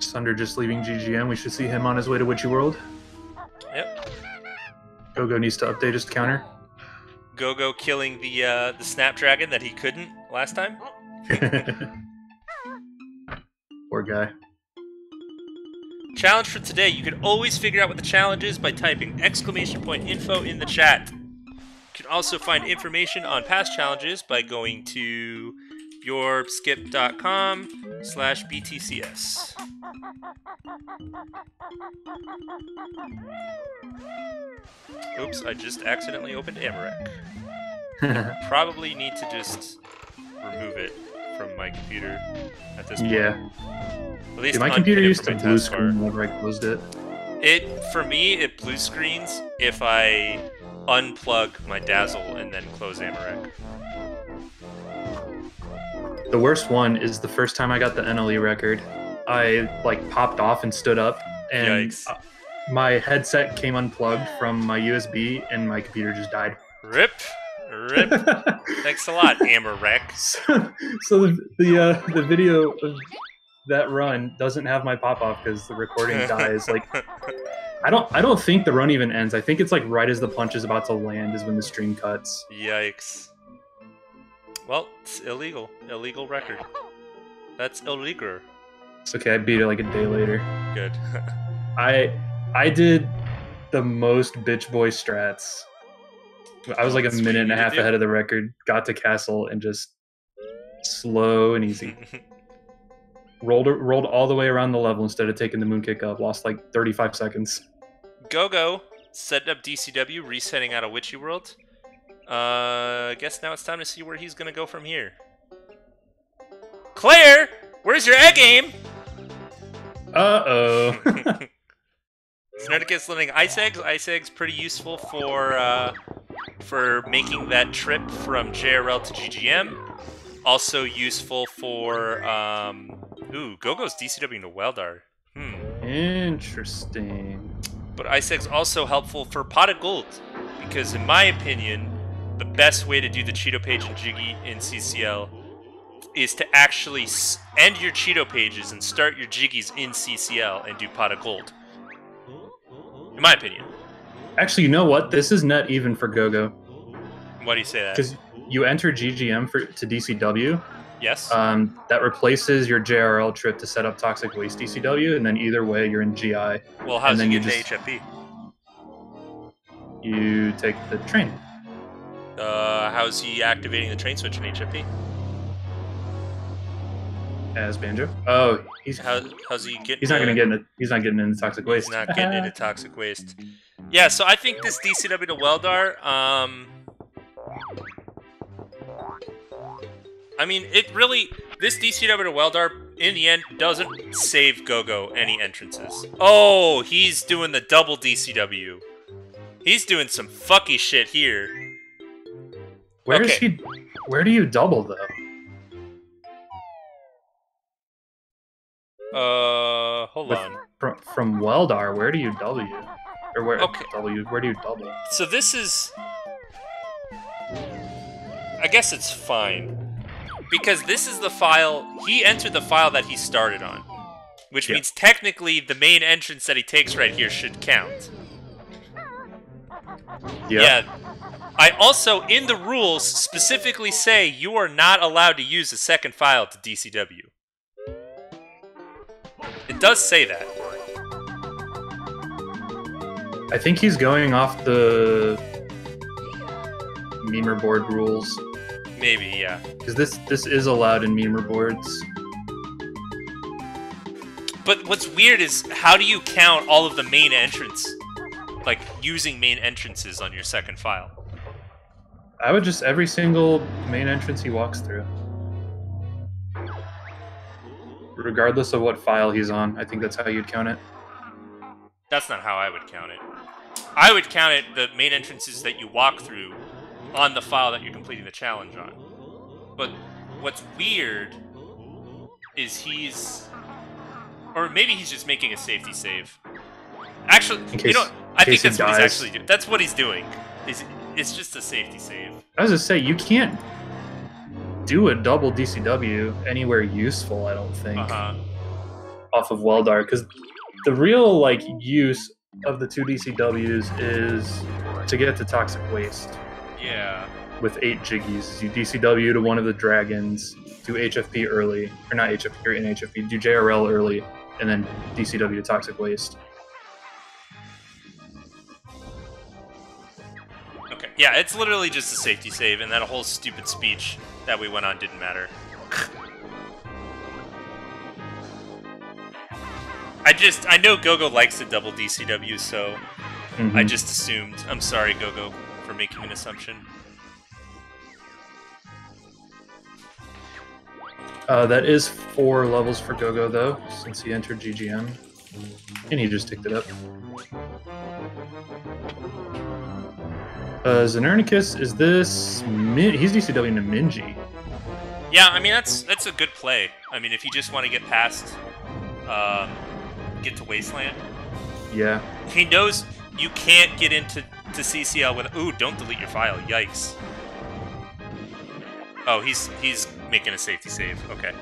Sunder just leaving GGM. We should see him on his way to Witchy World. Yep. Gogo needs to update his counter. Gogo killing the Snapdragon that he couldn't last time. Poor guy. Challenge for today. You can always figure out what the challenge is by typing !info in the chat. You can also find information on past challenges by going to yourskip.com/btcs. Oops, I just accidentally opened Amarek. Probably need to just remove it from my computer at this point. Yeah. At least my computer used to blue screen whenever I closed it. For me, it blue screens if I unplug my Dazzle and then close Amarek. The worst one is the first time I got the NLE record. I popped off and stood up, and my headset came unplugged from my USB, and my computer just died. Rip. Thanks a lot, Amarek. So the video of that run doesn't have my pop off because the recording dies. I don't think the run even ends. I think it's right as the punch is about to land is when the stream cuts. Yikes. Well, it's illegal. Illegal record. That's illegal. It's okay. I beat it a day later. Good. I did the most bitch boy strats. I was a minute and a half ahead of the record. Got to castle and just slow and easy. rolled all the way around the level instead of taking the moon kick up. Lost 35 seconds. Gogo setting up DCW, resetting out of Witchy World. I guess now it's time to see where he's gonna go from here. Claire, where's your egg aim? Uh-oh. Snoticus learning ice eggs. Ice eggs pretty useful for making that trip from JRL to GGM. Also useful for Gogo's DCW to Weldar. Interesting. But ice eggs also helpful for pot of gold, because in my opinion, the best way to do the Cheato page and Jiggy in CCL is to actually end your Cheato pages and start your Jiggies in CCL and do pot of gold. In my opinion. Actually, you know what? This is not even for Gogo. Why do you say that? Because you enter GGM to DCW. Yes. That replaces your JRL trip to set up Toxic Waste DCW, and then either way, you're in GI. Well, how's he get to HFP? You take the train. How's he activating the train switch in HFP? As Banjo. Oh, how's he getting? He's not gonna get in. He's not getting into Toxic Waste. He's not getting into Toxic Waste. Yeah, so I think this DCW to Weldar. I mean, this DCW to Weldar in the end doesn't save Gogo any entrances. Oh, he's doing the double DCW. He's doing some fucky shit here. Where do you double though? Hold on. From Weldar, where do you W? Or where where do you double? So this is, I guess it's fine. Because this is the file, he entered the file that he started on. Which means technically the main entrance that he takes right here should count. Yeah. I also, in the rules, specifically say you are not allowed to use a second file to DCW. It does say that. I think he's going off the memer board rules. Maybe, yeah. Because this is allowed in memer boards. But what's weird is how do you count all of the main entrance, like using main entrances on your second file? I would just every single main entrance he walks through, regardless of what file he's on. I think that's how you'd count it. That's not how I would count it. I would count it the main entrances that you walk through on the file that you're completing the challenge on. But what's weird is or maybe he's just making a safety save. Actually, I think that's what he's actually doing. That's what he's doing. It's just a safety save. I was gonna say, you can't do a double DCW anywhere useful, I don't think, off of Weldar, because the real use of the 2 DCWs is to get to Toxic Waste. Yeah. With 8 jiggies. You DCW to one of the dragons, do HFP early, or not HFP, or in HFP, do JRL early, and then DCW to Toxic Waste. Okay. Yeah, it's literally just a safety save, and that whole stupid speech that we went on didn't matter. I know Gogo likes the double DCW, so I just assumed. I'm sorry, Gogo, for making an assumption. That is 4 levels for Gogo, though, since he entered GGM. And he just ticked it up. Xenernicus, is this... He's DCW to Minji. Yeah, I mean, that's a good play. I mean, if you just want to get past... get to Wasteland. Yeah. He knows you can't get into CCL with... Ooh, don't delete your file. Yikes. Oh, he's making a safety save. Okay.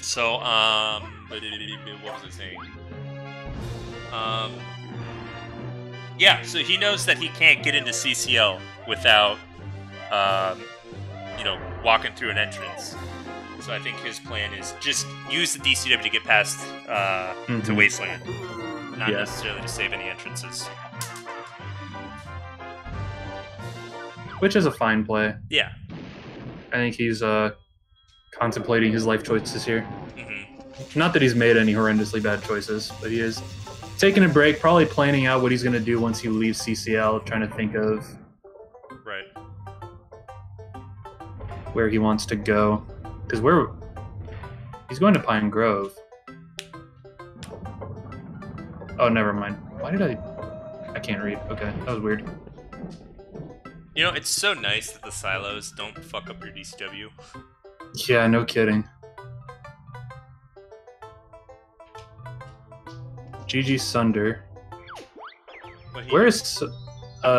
So, what was I saying? Yeah, so he knows that he can't get into CCL without, walking through an entrance. So I think his plan is just use the DCW to get past to Wasteland, not necessarily to save any entrances. Which is a fine play. Yeah. I think he's contemplating his life choices here. Not that he's made any horrendously bad choices, but he is taking a break, probably planning out what he's going to do once he leaves CCL, trying to think of where he wants to go. Because he's going to Pine Grove. Oh, never mind. Why did I can't read. Okay, that was weird. You know, it's so nice that the silos don't fuck up your DCW. Yeah, no kidding. GG Sunder. Where is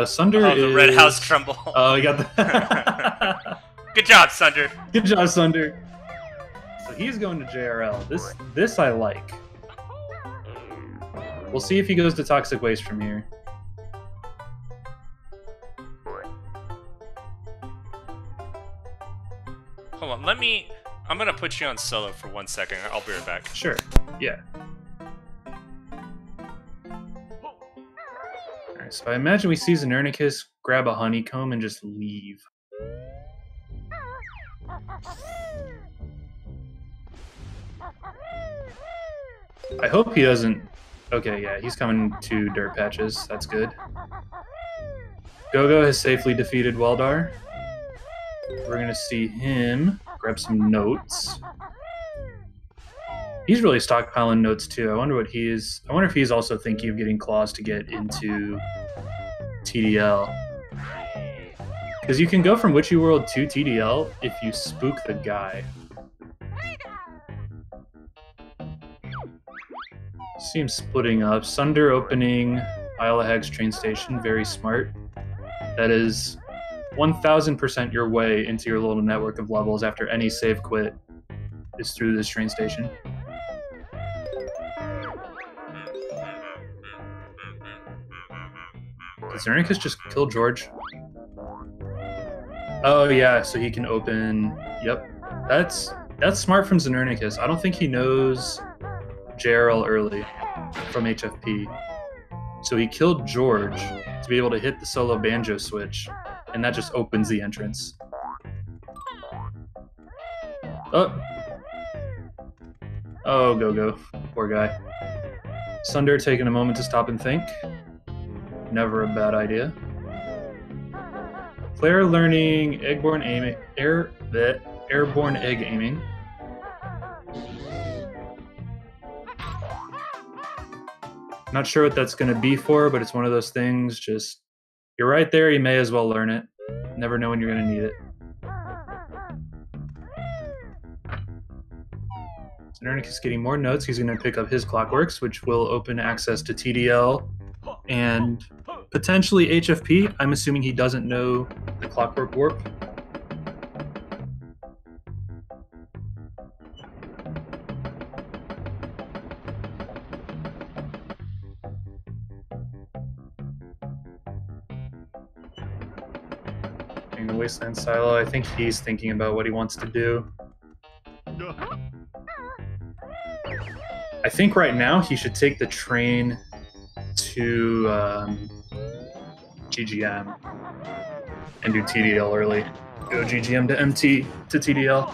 Sunder? Oh, the Red House Trumbull. Oh, you got the... Good job, Sunder. Good job, Sunder. So he's going to JRL. This I like. We'll see if he goes to Toxic Waste from here. Hold on, I'm gonna put you on solo for 1 second. I'll be right back. Sure. Yeah. Alright, so I imagine we see Xenernicus grab a honeycomb and just leave. I hope he doesn't... Okay, yeah, he's coming to Dirt Patches. That's good. Gogo has safely defeated Weldar. We're gonna see him grab some notes. He's really stockpiling notes too. I wonder if he's also thinking of getting claws to get into TDL. Because you can go from Witchy World to TDL if you spook the guy. Seems splitting up. Sunder opening Isle of Hags train station. Very smart. That is 1000% your way into your little network of levels after any save quit is through this train station. Did Xenernicus just kill George? Oh yeah, so he can open... Yep. That's smart from Xenernicus. I don't think he knows JRL early from HFP. So he killed George to be able to hit the solo banjo switch, and that just opens the entrance. Oh. Oh, Go-Go. Poor guy. Sunder taking a moment to stop and think. Never a bad idea. Claire learning airborne egg aiming. Not sure what that's going to be for, but it's one of those things. Just, you're right there, you may as well learn it. Never know when you're going to need it. Nernick is getting more notes. He's going to pick up his Clockworks, which will open access to TDL and potentially HFP. I'm assuming he doesn't know the Clockwork Warp. In the Wasteland Silo, I think he's thinking about what he wants to do. I think right now he should take the train to GGM and do TDL early. Go GGM to MT to TDL.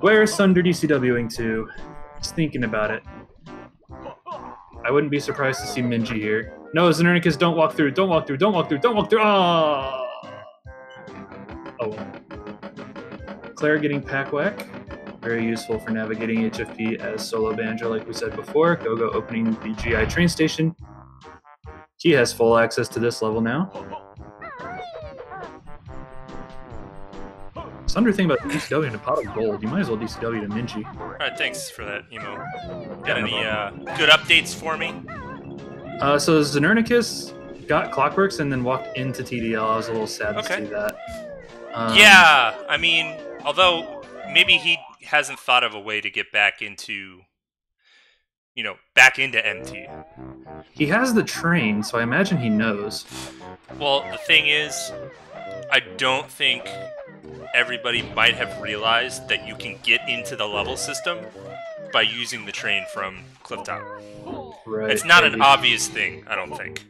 Where's Sunder DCWing to? Just thinking about it. I wouldn't be surprised to see Minji here. No, Xenernicus, don't walk through, don't walk through, don't walk through, don't walk through! Oh! Oh well. Claire getting pack whack. Very useful for navigating HFP as solo Banjo, like we said before. Go-Go opening the GI train station. He has full access to this level now. Sunder thing about DCW and a pot of gold. You might as well DCW to Minji. Alright, thanks for that, Emo. Got any good updates for me? So Xenernicus got Clockworks and then walked into TDL. I was a little sad to see that. Yeah, I mean, although maybe he hasn't thought of a way to get back into, back into MT. He has the train, so I imagine he knows. Well, the thing is, I don't think everybody might have realized that you can get into the level system by using the train from Clifftop. Right. It's not an obvious thing, I don't think.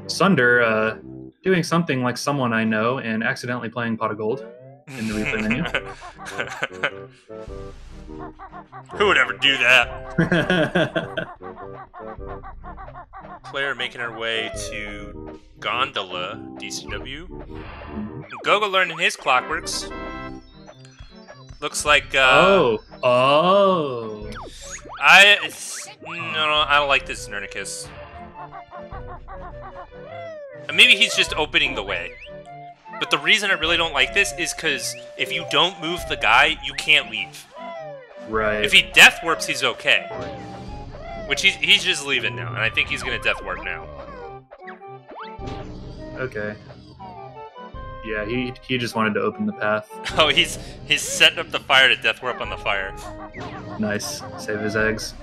Sunder doing something like someone I know and accidentally playing Pot of Gold in the replay menu. Who would ever do that? Claire making her way to Gondola DCW. Go-Go learning his Clockworks. Looks like Oh. I don't like this Nernicus. Maybe he's just opening the way. But the reason I really don't like this is because if you don't move the guy, you can't leave. Right. If he death warps, he's okay. Which he's just leaving now, and I think he's gonna death warp now. Okay. Yeah, he just wanted to open the path. Oh, he's setting up the fire to death warp on the fire. Nice. Save his eggs.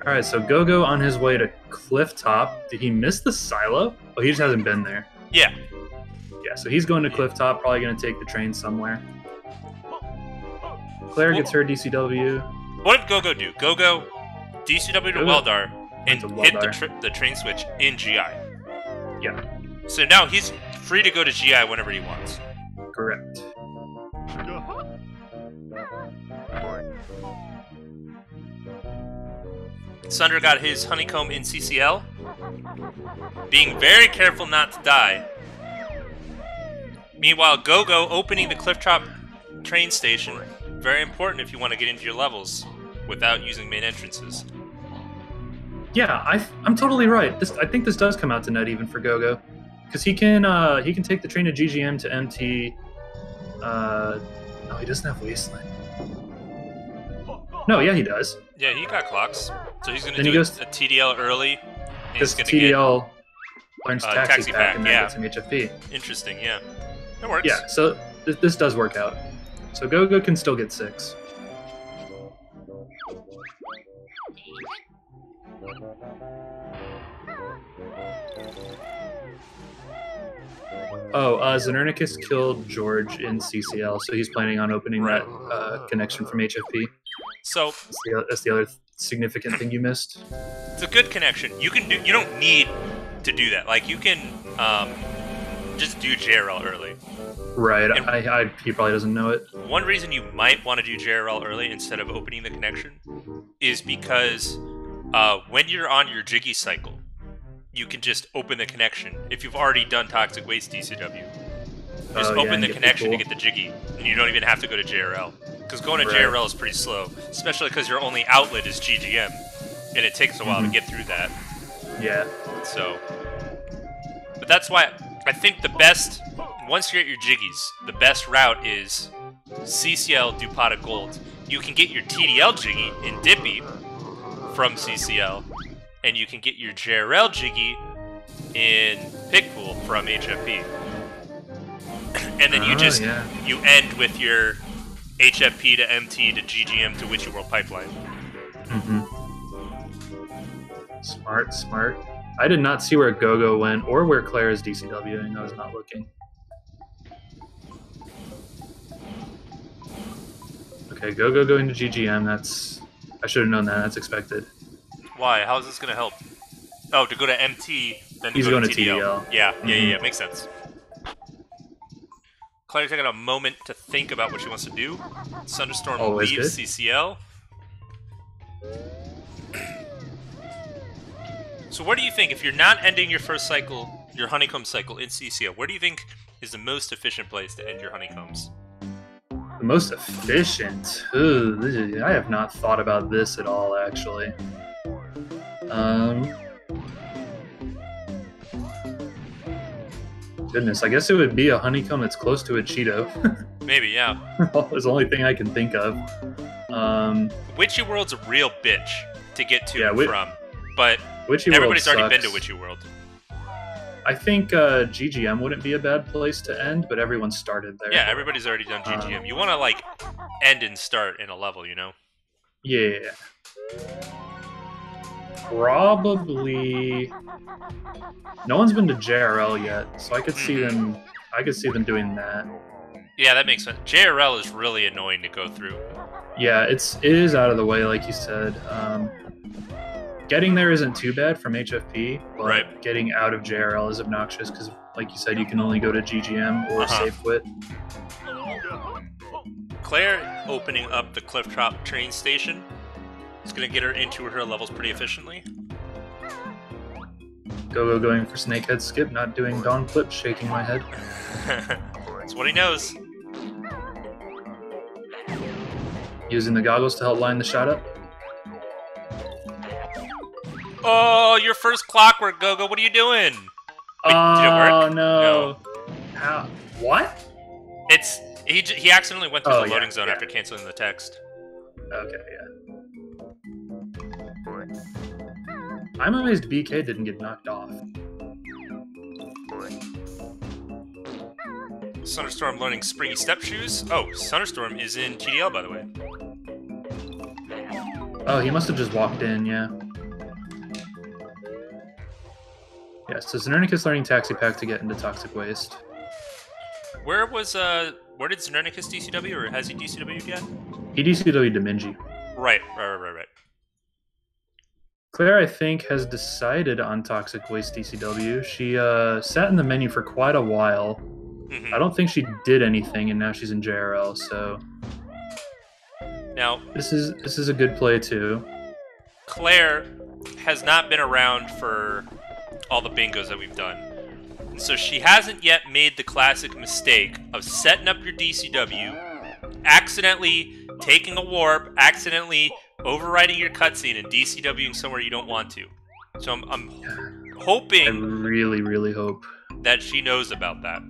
Alright, so Go-Go on his way to Clifftop. Did he miss the silo? Oh, he just hasn't been there. Yeah. Yeah, so he's going to Clifftop, probably going to take the train somewhere. Claire gets her DCW. What did Go-Go do? Go-Go DCW to Weldar and hit the train switch in GI. Yeah. So now he's free to go to GI whenever he wants. Correct. Sunder got his honeycomb in CCL. Being very careful not to die. Meanwhile, Go-Go opening the Clifftop train station. Very important if you want to get into your levels without using main entrances. Yeah, I'm totally right. I think this does come out to net even for Go-Go. Because he can take the train to GGM to MT. No, he doesn't have Wasteland. No, yeah, he does. Yeah, he got clocks. So he's going to do a TDL early. Because TDL learns Taxi Pack and then gets some HFP. Interesting, yeah. That works. Yeah, so this does work out. So Go-Go can still get 6. Oh, Xenernicus killed George in CCL, so he's planning on opening that connection from HFP. So that's the other significant thing you missed. It's a good connection. You don't need to do that. Like you can just do JRL early. Right. And He probably doesn't know it. one reason you might want to do JRL early instead of opening the connection is because when you're on your jiggy cycle, you can just open the connection. If you've already done Toxic Waste DCW, just open the connection to get the jiggy, and you don't even have to go to JRL. Because going to JRL is pretty slow, especially because your only outlet is GGM, and it takes a while to get through that. Yeah. So, but that's why I think the best, once you get your jiggies, the best route is CCL, do Pot of Gold. You can get your TDL jiggy in Dippy from CCL, and you can get your JRL jiggy in Pickpool from HFP. And then you end with your HFP to MT to GGM to Witchy World pipeline. Smart. I did not see where Gogo went or where Claire is DCWing. I was not looking. Okay, Gogo going to GGM. I should have known that. That's expected. Why? How is this going to help? Oh, to go to MT, then he's going to TDL. Yeah. Makes sense. Claire taking a moment to think about what she wants to do. Thunderstorm leaves CCL. So where do you think, if you're not ending your first cycle, your honeycomb cycle in CCL, where do you think is the most efficient place to end your honeycombs? The most efficient? Ooh, I have not thought about this at all, actually. Goodness, I guess it would be a honeycomb that's close to a Cheato. Maybe, yeah. It's the only thing I can think of. Witchy World's a real bitch to get to and from, but Witchy everybody's World already sucks. been to Witchy World. I think GGM wouldn't be a bad place to end, but everyone started there. Yeah, everybody's already done GGM. You want to, like, end and start in a level, you know? Yeah. Probably. No one's been to JRL yet, so I could see them. I could see them doing that. Yeah, that makes sense. JRL is really annoying to go through. Yeah, it is out of the way, like you said. Getting there isn't too bad from HFP, but getting out of JRL is obnoxious because, like you said, you can only go to GGM or Safe Quit. Claire opening up the Clifftop train station is going to get her into her levels pretty efficiently. Gogo going for Snakehead skip, not doing Dawn Flip, shaking my head. That's what he knows. Using the goggles to help line the shot up. Oh, your first clockwork, Gogo. What are you doing? Wait, did it work? Oh, no. How? What? He accidentally went through the loading zone after canceling the text. Okay, yeah. I'm amazed BK didn't get knocked off. Thunderstorm learning springy step shoes. Oh, Thunderstorm is in TDL, by the way. Oh, he must have just walked in, yeah. Yeah, so Xernicus learning Taxi Pack to get into Toxic Waste. Where did Xernicus DCW, or has he DCW'd yet? He DCW'd Minji. Right. Claire, I think, has decided on Toxic Waste DCW. She sat in the menu for quite a while. I don't think she did anything, and now she's in JRL, so... Now... This is a good play, too. Claire has not been around for all the bingos that we've done. And so she hasn't yet made the classic mistake of setting up your DCW, accidentally taking a warp, accidentally overriding your cutscene and DCWing somewhere you don't want to. So I'm hoping... I really, really hope. ...that she knows about that.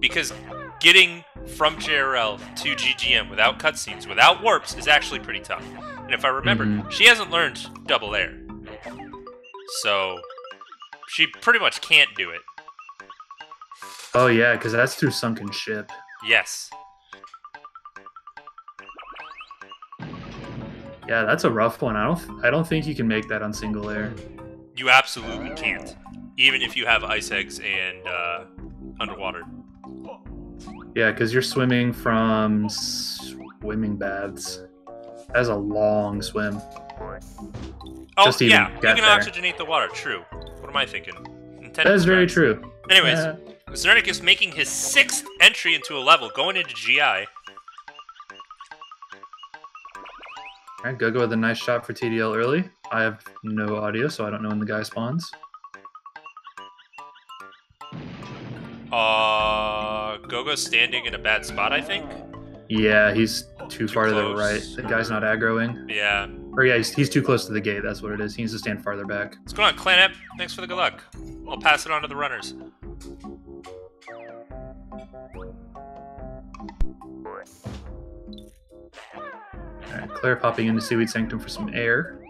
Because getting from JRL to GGM without cutscenes, without warps, is actually pretty tough. And if I remember, she hasn't learned double air. So she pretty much can't do it. Oh yeah, because that's through Sunken Ship. Yes. Yeah, that's a rough one. I don't think you can make that on single air. You absolutely can't. Even if you have ice eggs and underwater. Yeah, because you're swimming from swimming baths. That's a long swim. Oh, yeah, you can oxygenate the water, true. What am I thinking? That is very true. Anyways, Zernick is making his 6th entry into a level, going into GI. Alright, Go-Go with a nice shot for TDL early. I have no audio, so I don't know when the guy spawns. Go-Go's standing in a bad spot, I think. Yeah, he's too far to the close. right. The guy's not aggroing. Yeah. Or yeah, he's too close to the gate. That's what it is. He needs to stand farther back. What's going on, Clanep? Thanks for the good luck. I'll pass it on to the runners. Alright, Claire popping into Seaweed Sanctum for some air.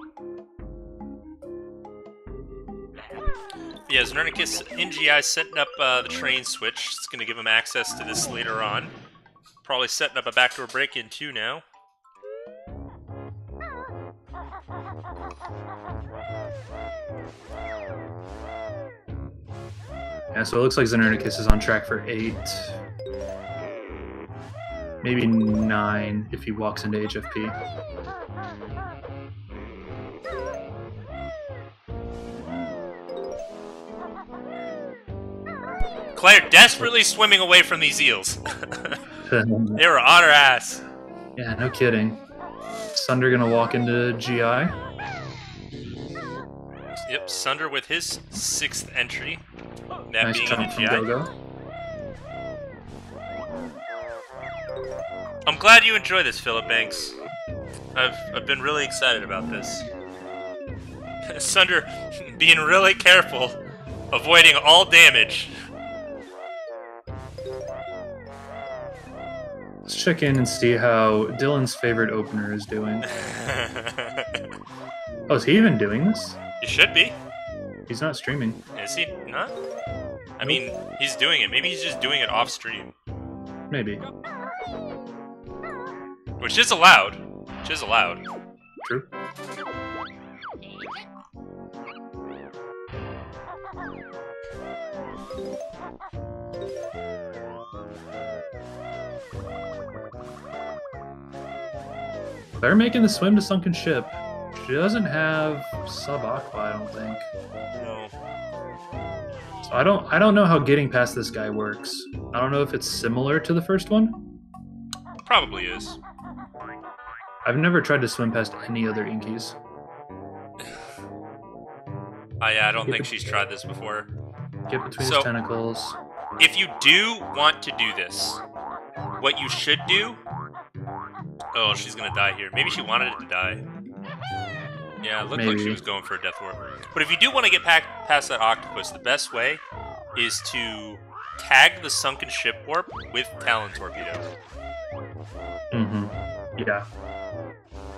Yeah, Zernicus in GI setting up the train switch. It's going to give him access to this later on. Probably setting up a backdoor break-in too now. Yeah, so it looks like Xenernicus is on track for 8. Maybe 9 if he walks into HFP. Claire desperately swimming away from these eels. They were on her ass. Yeah, no kidding. Sunder gonna walk into GI. Yep, Sunder with his 6th entry. That Nice being jump into from GI. Go-Go. I'm glad you enjoy this, Philip Banks. I've been really excited about this. Sunder being really careful, avoiding all damage. Let's check in and see how Dylan's favorite opener is doing. Oh, is he even doing this? He should be. He's not streaming. Is he not? I mean, he's doing it. Maybe he's just doing it off stream. Maybe. Which is allowed. Which is allowed. True. They're making the swim to Sunken Ship. She doesn't have sub-aqua, I don't think. No. So I don't know how getting past this guy works. I don't know if it's similar to the first one. Probably is. I've never tried to swim past any other Inkies. Yeah, I don't think she's tried this before. Get between So- his tentacles. If you do want to do this, what you should do... Oh, she's gonna die here. Maybe she wanted it to die. Yeah, it looked like she Maybe. was going for a death warp. But if you do want to get past that octopus, the best way is to tag the sunken ship warp with Talon Torpedo. Mm-hmm. Yeah.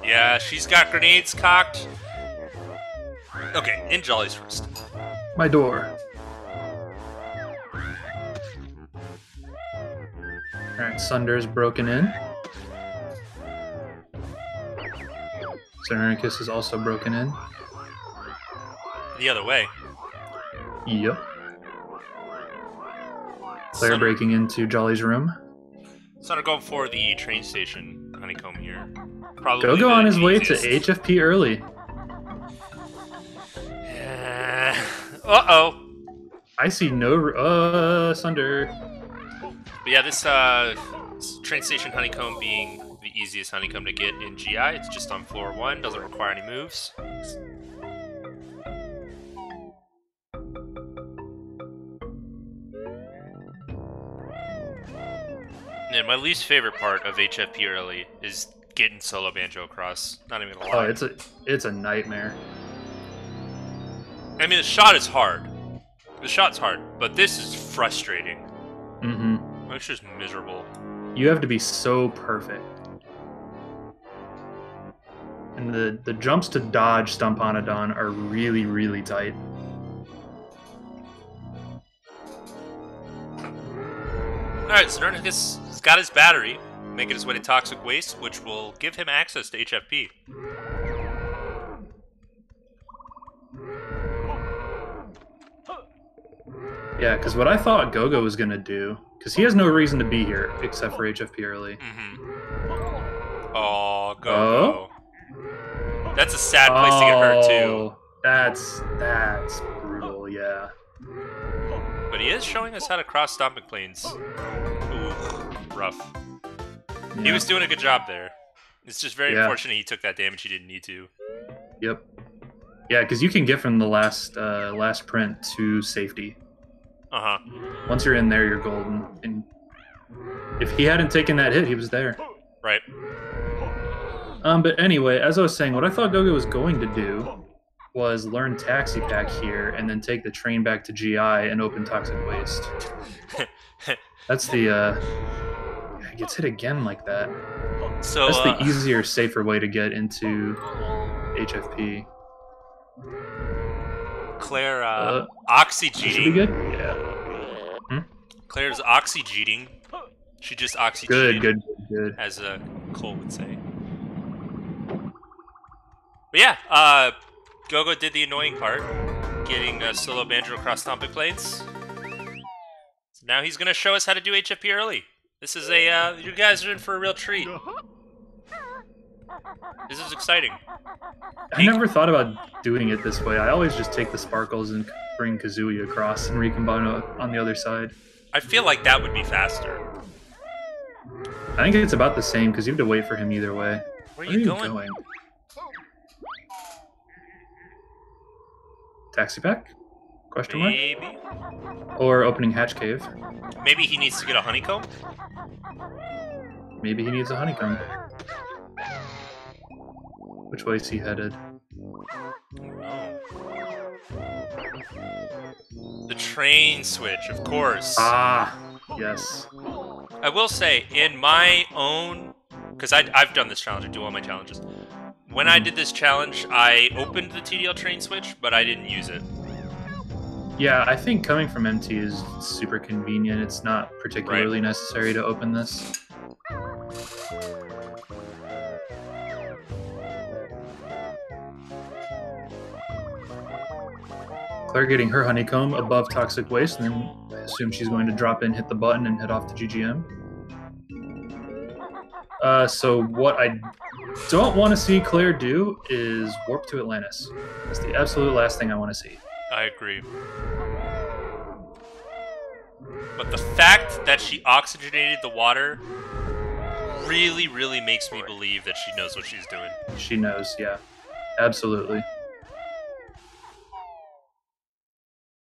Yeah, she's got grenades cocked. Okay, in Jolly's first. My door. Alright, Sunder's broken in. Xenernicus is also broken in. The other way. Yep. Claire Sunder- breaking into Jolly's room. Sunder going for the train station honeycomb here. Probably Go-Go the on his way to easiest. HFP early. Uh-oh. I see no... Sunder. But yeah, this train station honeycomb being the easiest honeycomb to get in GI. It's just on floor 1, doesn't require any moves. And my least favorite part of HFP early is getting solo banjo across. Not even gonna Oh, lie. it's a nightmare. I mean, the shot is hard. The shot's hard, but this is frustrating. Mm-hmm. It's just miserable. You have to be so perfect. And the jumps to dodge Stumponodon are really, really tight. Alright, so Nernicus has got his battery, making his way to Toxic Waste, which will give him access to HFP. Yeah, because what I thought Go-Go was going to do, because he has no reason to be here except for HFP early. Mm-hmm. Oh, Go-Go. That's a sad place to get hurt, too. That's brutal, yeah. but he is showing us how to cross stomping planes. Ooh, rough. Yeah. He was doing a good job there. It's just very unfortunate he took that damage he didn't need to. Yep. Yeah, because you can get from the last print to safety. Uh-huh. Once you're in there, you're golden. And if he hadn't taken that hit, he was there. Right. But anyway, as I was saying, what I thought Gogo was going to do was learn Taxi Pack here and then take the train back to GI and open Toxic Waste. That's the... He gets hit again like that. So, that's the easier, safer way to get into HFP. Claire, oxy-cheating. Should be good? Yeah. Hmm? Claire's oxy-cheating. She just oxy-cheated. Good. As Cole would say. But yeah, Gogo did the annoying part, getting a solo Banjo across stomping planes. So now he's going to show us how to do HFP early. This is a, you guys are in for a real treat. This is exciting. I never thought about doing it this way. I always just take the sparkles and bring Kazooie across and recombine on the other side. I feel like that would be faster. I think it's about the same because you have to wait for him either way. Where are you going? Taxi Pack? Question mark? Maybe. Or opening Hatch Cave. Maybe he needs to get a honeycomb? Maybe he needs a honeycomb. Which way is he headed? The train switch, of course. Ah, yes. I will say, in my own... Because I've done this challenge, I do all my challenges. When I did this challenge, I opened the TDL train switch, but I didn't use it. Yeah, I think coming from MT is super convenient. It's not particularly necessary to open this. Claire getting her honeycomb above Toxic Waste, and then I assume she's going to drop in, hit the button, and head off to GGM. So what I don't want to see Claire do is warp to Atlantis. That's the absolute last thing I want to see. I agree. But the fact that she oxygenated the water really, really makes me believe that she knows what she's doing. She knows, yeah. Absolutely.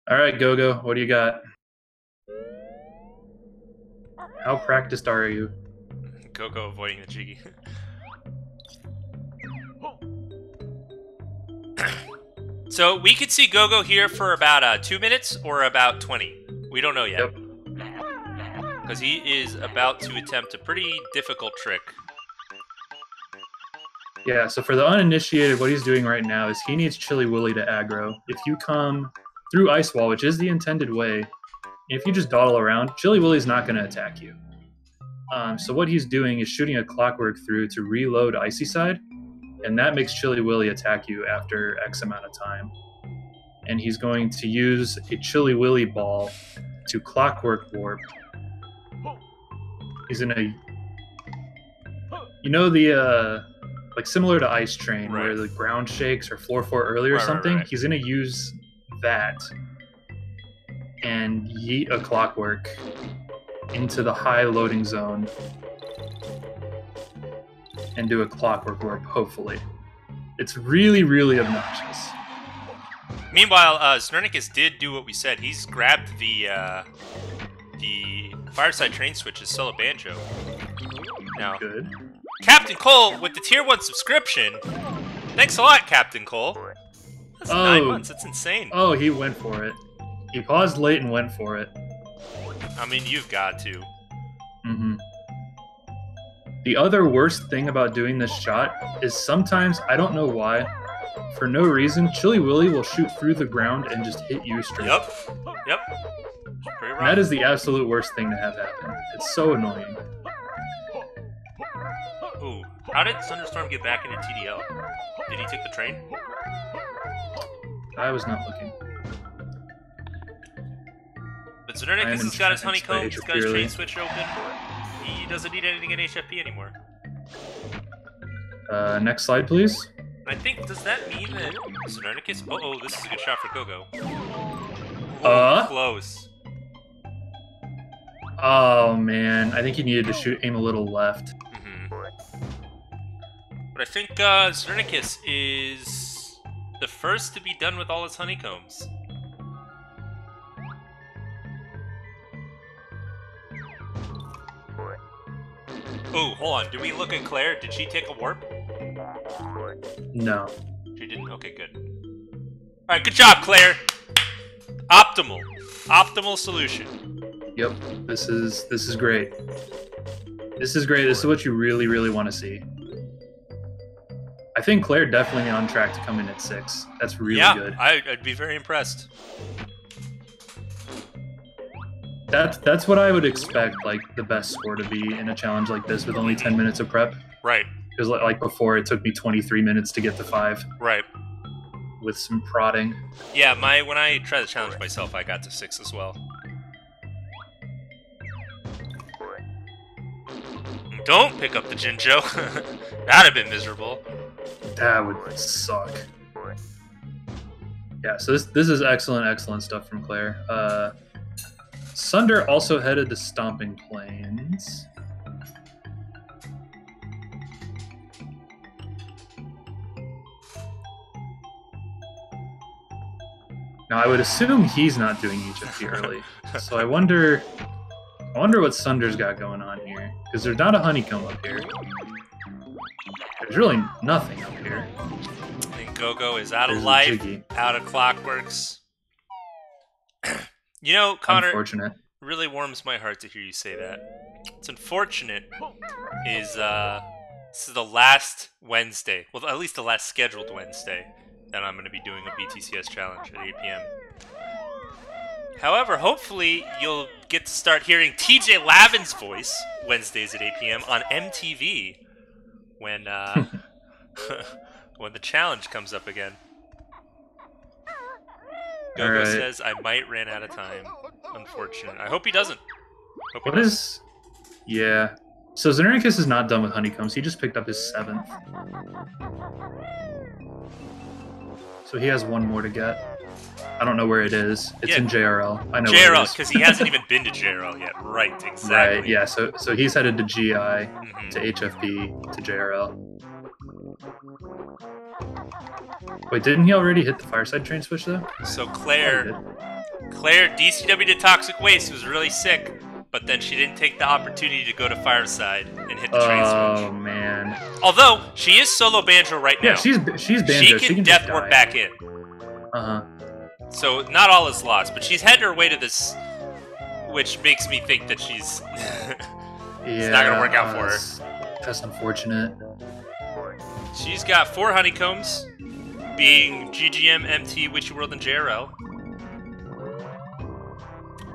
All right, Gogo, what do you got? How practiced are you? Gogo avoiding the jiggy. So we could see Gogo here for about 2 minutes or about 20. We don't know yet. Yep. Because he is about to attempt a pretty difficult trick. Yeah, so for the uninitiated, what he's doing right now is he needs Chili Willy to aggro. If you come through Ice Wall, which is the intended way, if you just dawdle around, Chili Willy's not going to attack you. So what he's doing is shooting a Clockwork through to reload Icy Side, and that makes Chili Willy attack you after X amount of time. And he's going to use a Chili Willy ball to Clockwork Warp. He's in a... You know the... like similar to Ice Train, where the ground shakes or floor 4 early or something? Right. He's going to use that and yeet a Clockwork into the high loading zone and do a Clockwork Warp, hopefully. It's really, really obnoxious. Meanwhile, Znernicus did do what we said. He's grabbed the Fireside Train Switch's solo Banjo. Now, good. Captain Cole with the Tier 1 subscription. Thanks a lot, Captain Cole. That's 9 months. That's insane. Oh, he went for it. He paused late and went for it. I mean, you've got to. Mm-hmm. The other worst thing about doing this shot is sometimes, I don't know why, for no reason, Chili Willy will shoot through the ground and just hit you straight. Yep. Pretty right. That is the absolute worst thing to have happen. It's so annoying. Ooh, how did Thunderstorm get back into TDL? Did he take the train? I was not looking. But Znernicus has got his honeycomb, he's got his train switch open. He doesn't need anything in HFP anymore. Next slide, please. I think, does that mean that Znernicus... Oh, this is a good shot for Gogo. Close. Oh man, I think he needed to aim a little left. But I think Zernicus is the first to be done with all his honeycombs. Oh, hold on. Did we look at Claire? Did she take a warp? No. She didn't? Okay, good. Alright, good job, Claire! Optimal. Optimal solution. Yep. This is great. This is great. This is what you really, really want to see. I think Claire definitely on track to come in at 6. That's really good. I'd be very impressed. That's what I would expect, like, the best score to be in a challenge like this with only 10 minutes of prep. Right. Because, like, before, it took me 23 minutes to get to 5. Right. With some prodding. Yeah, when I tried to challenge myself, I got to 6 as well. Don't pick up the Jinjo. That'd have been miserable. That would suck. Yeah, so this is excellent stuff from Claire. Sunder also headed the Stomping Plains. Now, I would assume he's not doing HFP early. So I wonder what Sunder's got going on here. Because there's not a honeycomb up here. There's really nothing up here. I think Go-Go is out of There's life, out of Clockworks. You know, Connor, unfortunate. Really warms my heart to hear you say that. What's unfortunate is this is the last Wednesday, well, at least the last scheduled Wednesday, that I'm going to be doing a BTCS challenge at 8 p.m. However, hopefully you'll get to start hearing TJ Lavin's voice Wednesdays at 8 p.m. on MTV when when the challenge comes up again. Gogo says, I might ran out of time. Unfortunate. I hope he doesn't. Yeah. So Xenericus is not done with honeycombs. He just picked up his 7th. So he has one more to get. I don't know where it is. It's in JRL. I know JRL, because he hasn't even been to JRL yet. Right, exactly. Right, yeah. So he's headed to GI, to HFP, to JRL. Wait, didn't he already hit the Fireside train switch, though? So Claire DCW to Toxic Waste was really sick, but then she didn't take the opportunity to go to Fireside and hit the train switch. Oh, man. Although, she is solo Banjo right now. Yeah, she's Banjo. She can death warp back in. Uh-huh. So, not all is lost, but she's heading her way to this, which makes me think that she's it's not going to work out for her. That's unfortunate. She's got 4 honeycombs, being GGM, MT, Witchy World, and JRL.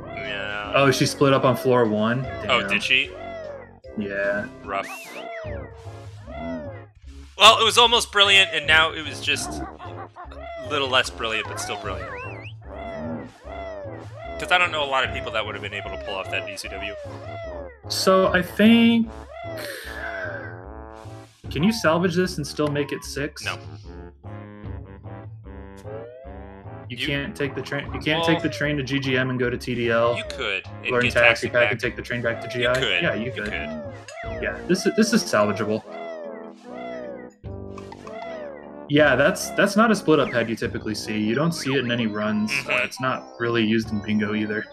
Yeah. Oh, she split up on floor 1? Damn. Oh, did she? Yeah. Rough. Well, it was almost brilliant, and now it was just a little less brilliant, but still brilliant. Because I don't know a lot of people that would have been able to pull off that DCW. So I think... Can you salvage this and still make it 6? No. You can't take the train. You can't take the train to GGM and go to TDL. You could. Learn taxi pack and take the train back to GI. You could. Yeah, you could. Yeah, this is salvageable. Yeah, that's not a split up head you typically see. You don't see it in any runs. It's not really used in bingo either.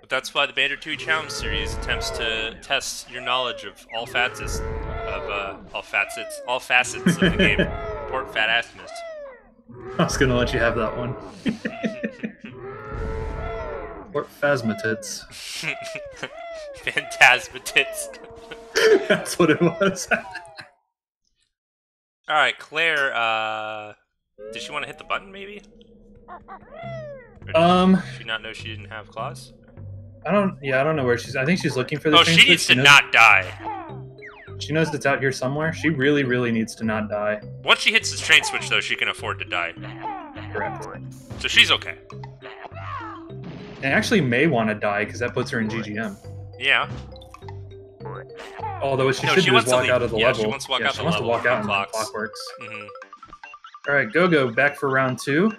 But that's why the Banjo-Tooie Challenge Series attempts to test your knowledge of all facets of the game. Port fat assness. I was gonna let you have that one. Port phasmatits. Phantasmatits. That's what it was. Alright, Claire, did she want to hit the button, maybe? Did she not know she didn't have claws? I don't know where she's... I think she's looking for the train she needs to not die. She knows it's out here somewhere. She really, really needs to not die. Once she hits this train switch, though, she can afford to die. Correct. So she's okay. And actually may want to die, because that puts her in GGM. Yeah. Although what she should do is walk out of the level. She wants to walk out she wants to walk out and Clockworks. Alright, Go-Go, back for round 2.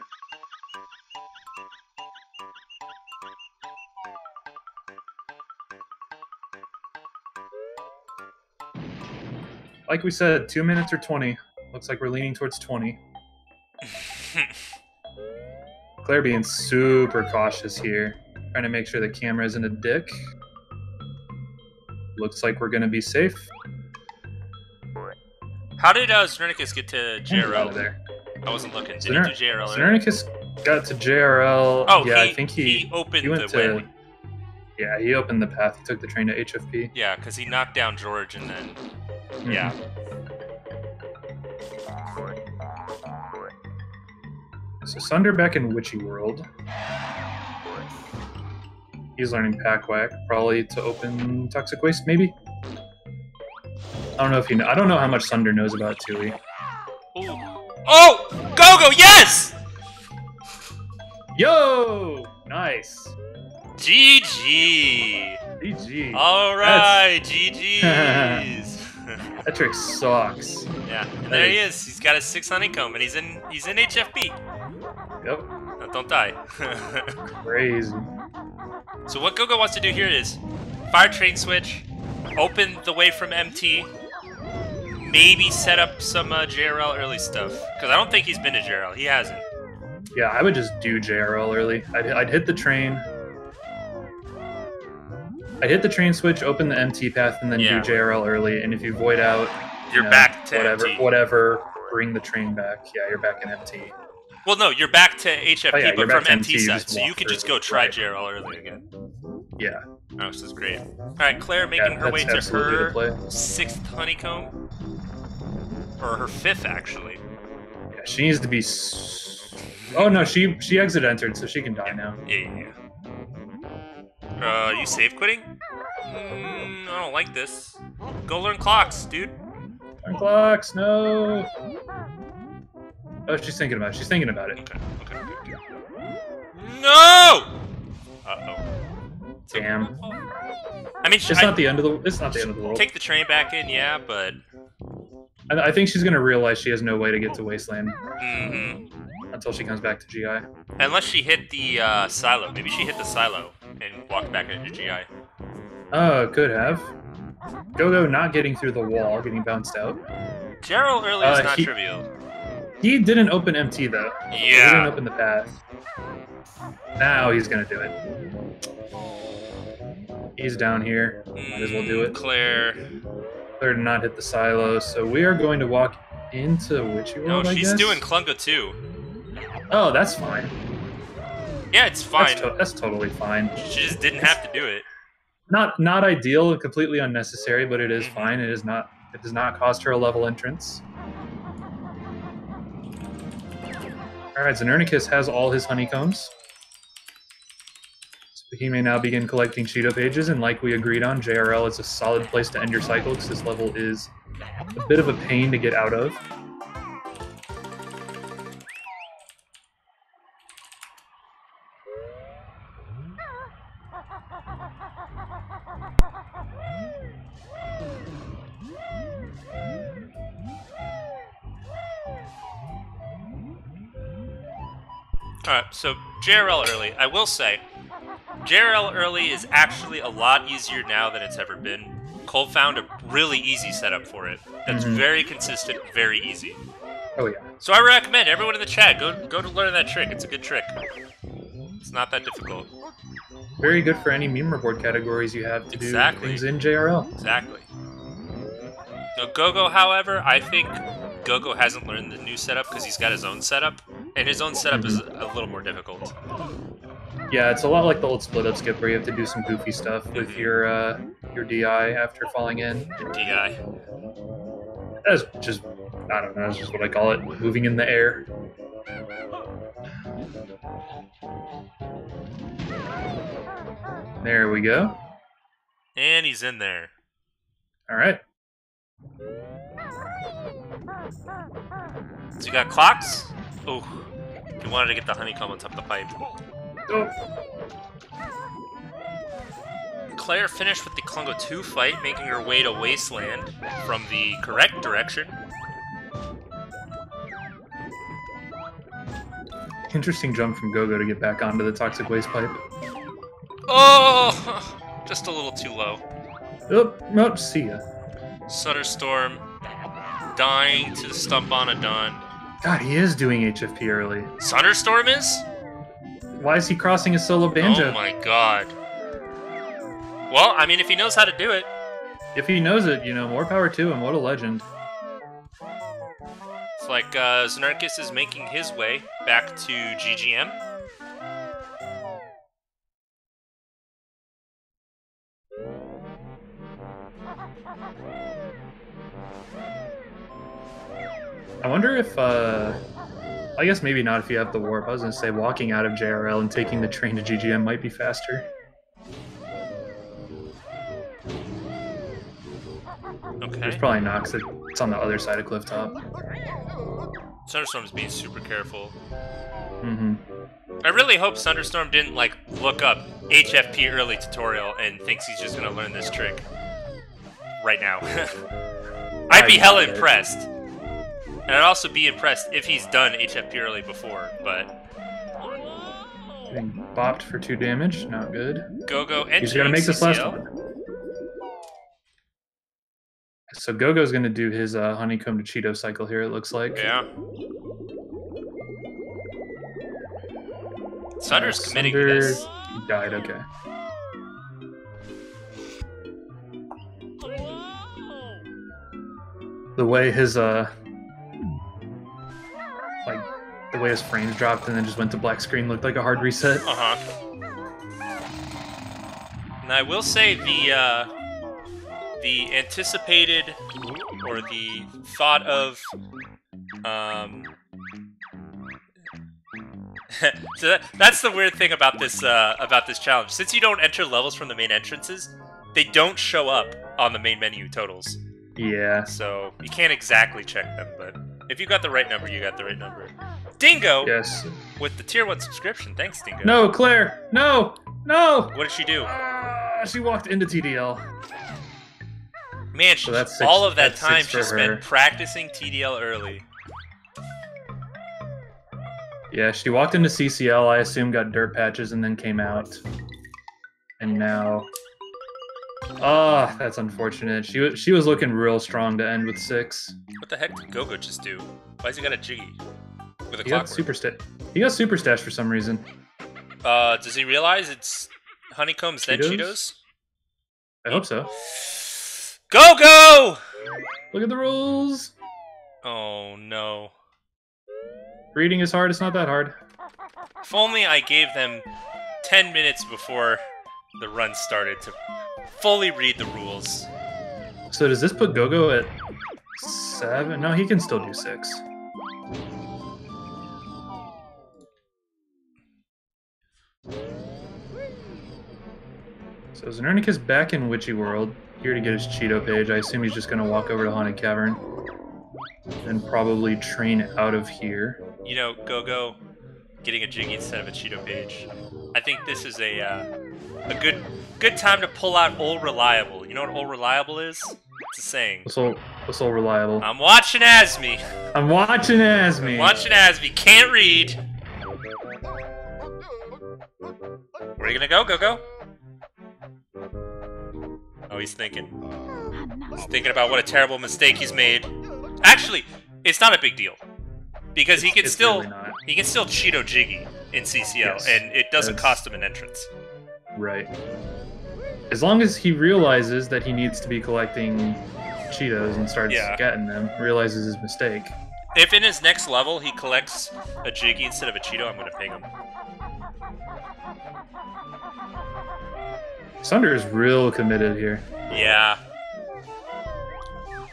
like we said, 2 minutes or 20. Looks like we're leaning towards 20. Claire being super cautious here. Trying to make sure the camera isn't a dick. Looks like we're going to be safe. How did Zernicus get to Out of JRL? there. I wasn't looking. Did he do JRL? Zernicus got to JRL. Oh, yeah, I think he opened went the way. Yeah, he opened the path. He took the train to HFP. Yeah, because he knocked down George and then... Yeah. So Sunder back in Witchy World. He's learning Pack Whack, probably to open Toxic Waste, maybe? I don't know if you know. I don't know how much Sunder knows about Tooie. Ooh. Oh! Go-Go, yes! Yo! Nice. GG! GG. Alright, GG's. That trick sucks. Yeah, and there he is. He's got his 6 honeycomb, and he's in HFP. Yep. No, don't die. Crazy. So what Go-Go wants to do here is fire train switch, open the way from MT, maybe set up some JRL early stuff. Because I don't think he's been to JRL. He hasn't. Yeah, I would just do JRL early. I'd hit the train. I'd hit the train switch, open the MT path, and then do JRL early. And if you void out, you're back to MT. Whatever, bring the train back. Yeah, you're back in MT. Well, no, you're back to HFP, but from MT side, so you can through. just go try JRL early again. Yeah. Oh, this is great. All right, Claire making her way to her 6th honeycomb. Or her 5th, actually. Yeah, she needs to be... Oh, no, she exit entered, so she can die now. Yeah. You save quitting? I don't like this. Go learn clocks, dude. Learn clocks, no! Oh, she's thinking about it. She's thinking about it. Okay. No! Uh-oh. Damn. I mean, it's not the end of the world. Take the train back in, yeah, but I think she's gonna realize she has no way to get to Wasteland until she comes back to GI. Unless she hit the silo. Maybe she hit the silo and walked back into GI. Oh, could have. Go-Go not getting through the wall, getting bounced out. Gerald early is not trivial. He didn't open MT though. Yeah. He didn't open the path. Now he's gonna do it. He's down here. Might as well do it. Claire did not hit the silo, so we are going to walk into Witchy World, No, I she's guess? doing Klunga too. Oh, that's fine. Yeah, it's fine. That's totally fine. She just didn't have to do it. Not ideal, completely unnecessary, but it is fine. It does not cost her a level entrance. Alright, Zenernicus has all his honeycombs. So he may now begin collecting Cheato pages, and like we agreed on, JRL is a solid place to end your cycle, because this level is a bit of a pain to get out of. Alright, so JRL early. I will say, JRL early is actually a lot easier now than it's ever been. Cole found a really easy setup for it. That's very consistent, very easy. Oh yeah. So I recommend everyone in the chat, go to learn that trick. It's a good trick. It's not that difficult. Very good for any meme reward categories you have to do things in JRL. Exactly. Now, Go-Go, however, I think Go-Go hasn't learned the new setup because he's got his own setup, and his own setup is a little more difficult. Yeah, it's a lot like the old split up skip where you have to do some goofy stuff with your DI after falling in. DI. That's just, I don't know, that's just what I call it, moving in the air. There we go. And he's in there. All right. So you got clocks? Oh, he wanted to get the honeycomb on top of the pipe. Oh. Claire finished with the Klunga 2 fight, making her way to Wasteland from the correct direction. Interesting jump from Go-Go to get back onto the toxic waste pipe. Oh, just a little too low. Oh, nope, see ya. Sutterstorm. dying to stump on a dun. God, he is doing HFP early. Thunderstorm is? Why is he crossing his solo banjo? Oh my god. Well, I mean, if he knows how to do it. If he knows it, you know, more power to him. What a legend. It's like Xenarchus is making his way back to GGM. I wonder if, I guess maybe not if you have the warp. I was going to say walking out of JRL and taking the train to GGM might be faster. Okay. It's probably not, because it's on the other side of Clifftop. Thunderstorm's being super careful. Mm-hmm. I really hope Thunderstorm didn't, like, look up HFP early tutorial and thinks he's just gonna learn this trick right now. I'd be hella impressed. And I'd also be impressed if he's done HFP early before, but... Getting bopped for 2 damage, not good. Go-Go entering He's gonna make this last one. So Go-Go's gonna do his honeycomb to Cheato cycle here, it looks like. Yeah. Sunder's committing to this. He died, okay. The way his like the way his frames dropped and then just went to black screen looked like a hard reset. Uh-huh. And I will say the anticipated or the thought of so that's the weird thing about this challenge. Since you don't enter levels from the main entrances, they don't show up on the main menu totals. Yeah. So you can't exactly check them, but if you got the right number, you got the right number. Dingo! Yes. With the tier 1 subscription. Thanks, Dingo. No, Claire! No! No! What did she do? She walked into TDL. Man, So that's six- all of that that's time six she for spent her. practicing TDL early. Yeah, she walked into CCL, I assume got dirt patches, and then came out. And now... Ah, that's unfortunate. She was looking real strong to end with 6. What the heck did Go-Go just do? Why's he got a jiggy? With a He got clockwork? He got super stash for some reason. Does he realize it's honeycombs then Cheetos? I hope so. Go-Go! Look at the rules! Oh, no. Reading is hard, it's not that hard. If only I gave them 10 minutes before the run started to fully read the rules. So does this put Go-Go at 7? No, he can still do 6. So Xenarchus back in Witchy World, here to get his Cheato page. I assume he's just going to walk over to Haunted Cavern and probably train out of here. You know, Go-Go getting a jiggy instead of a Cheeto page. I think this is a good time to pull out Old Reliable. You know what Old Reliable is? It's a saying. What's all reliable? I'm watching Asmi. I'm watching Asmi. Watching Asmi. Can't read. Where are you gonna go, Go-Go? Oh, he's thinking. He's thinking about what a terrible mistake he's made. Actually, it's not a big deal. Because he can still Cheato Jiggy in CCL, Yes, and it doesn't cost him an entrance. Right. As long as he realizes that he needs to be collecting Cheetos and starts getting them, realizes his mistake. If in his next level he collects a Jiggy instead of a Cheeto, I'm gonna ping him. Sunder is real committed here. Yeah.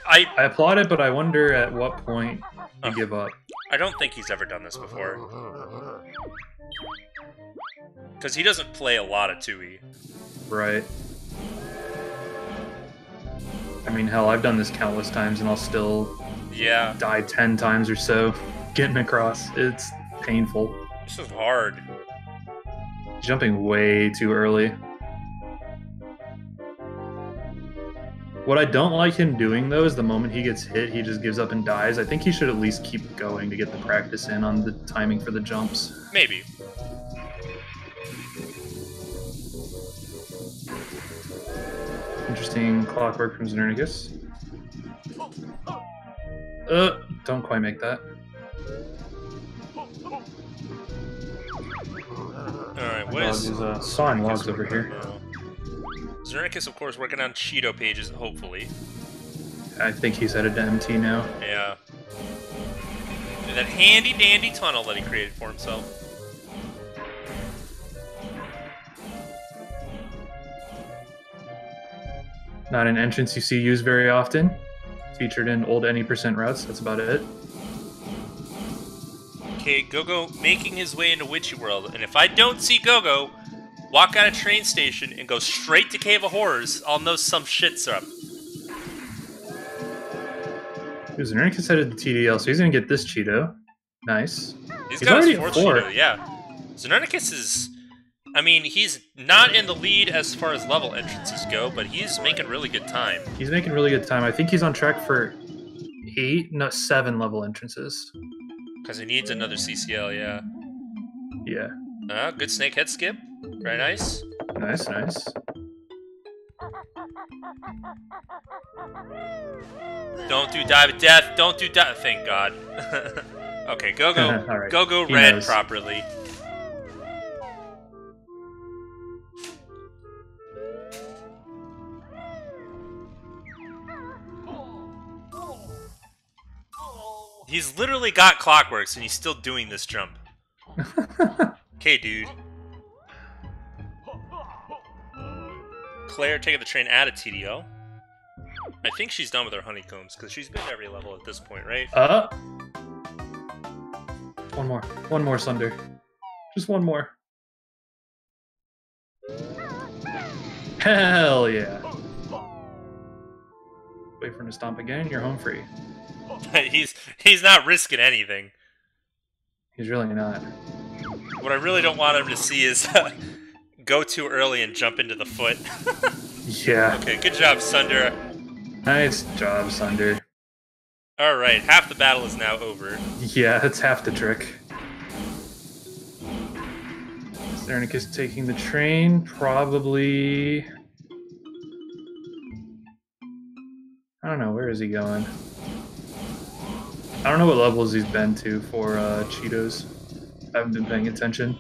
I applaud it, but I wonder at what point you give up. I don't think he's ever done this before. Because he doesn't play a lot of Tooie. Right. I mean, hell, I've done this countless times and I'll still die 10 times or so getting across. It's painful. This is hard. Jumping way too early. What I don't like him doing, though, is the moment he gets hit, he just gives up and dies. I think he should at least keep going to get the practice in on the timing for the jumps. Maybe. Interesting clockwork from Xenarchus. Don't quite make that. Alright, what is... sawing logs over here. Zernicus, of course, working on Cheato pages, hopefully. I think he's headed to MT now. Yeah. And that handy-dandy tunnel that he created for himself. Not an entrance you see used very often. Featured in old any % routes, that's about it. Okay, Go-Go making his way into Witchy World, and if I don't see Go-Go walk out of train station and go straight to Cave of Horrors, I'll know some shit's up. Zernicus headed to TDL, so he's gonna get this Cheato. Nice. He's got his fourth Cheato, yeah. Zernicus is... I mean, he's not in the lead as far as level entrances go, but he's making really good time. He's making really good time. I think he's on track for 7 level entrances. Because he needs another CCL, yeah. Yeah. Good snake head skip. Very nice. Nice, nice. Don't do dive of death. Don't do dive. Thank God. Okay, Go-Go. Right. Go-Go red properly. He's literally got clockworks and he's still doing this jump. Okay, dude. Claire taking the train out of TDO. I think she's done with her honeycombs because she's been every level at this point, right? One more Sunder. Just one more. Hell yeah. Wait for him to stomp again, you're home free. He's not risking anything. He's really not. What I really don't want him to see is go too early and jump into the foot. Yeah. Okay, good job, Sunder. Nice job, Sunder. Alright, half the battle is now over. Yeah, that's half the trick. Zernicus taking the train, probably... I don't know, where is he going? I don't know what levels he's been to for Cheetos. I haven't been paying attention.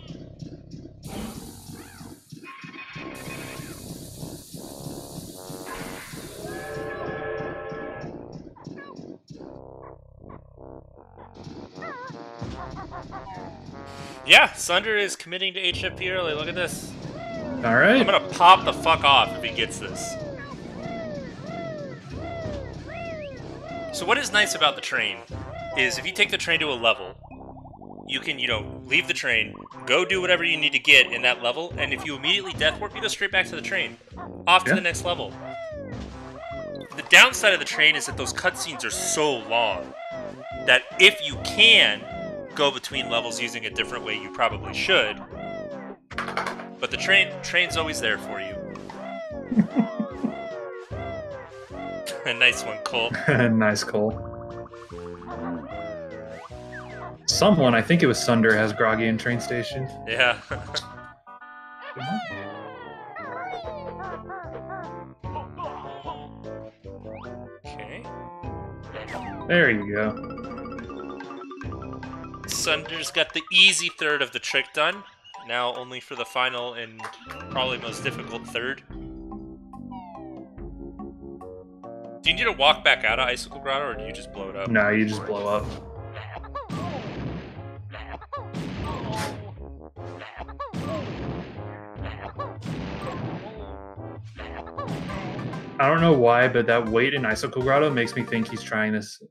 Yeah, Sunder is committing to HFP early. Look at this. Alright. I'm gonna pop the fuck off if he gets this. So what is nice about the train is if you take the train to a level, you can, leave the train, go do whatever you need to get in that level, and if you immediately death warp, you go straight back to the train. Off to the next level. The downside of the train is that those cutscenes are so long that if you can go between levels using a different way, you probably should. But the train's always there for you. Nice one, Cole. Nice, Cole. Someone, I think it was Sunder, has Groggy in train station. Yeah. Okay. There you go. Sunder's got the easy third of the trick done. Now only for the final and probably most difficult third. Do you need to walk back out of Icicle Grotto, or do you just blow it up? No, you just blow up. I don't know why, but that wait in Icicle Grotto makes me think he's trying this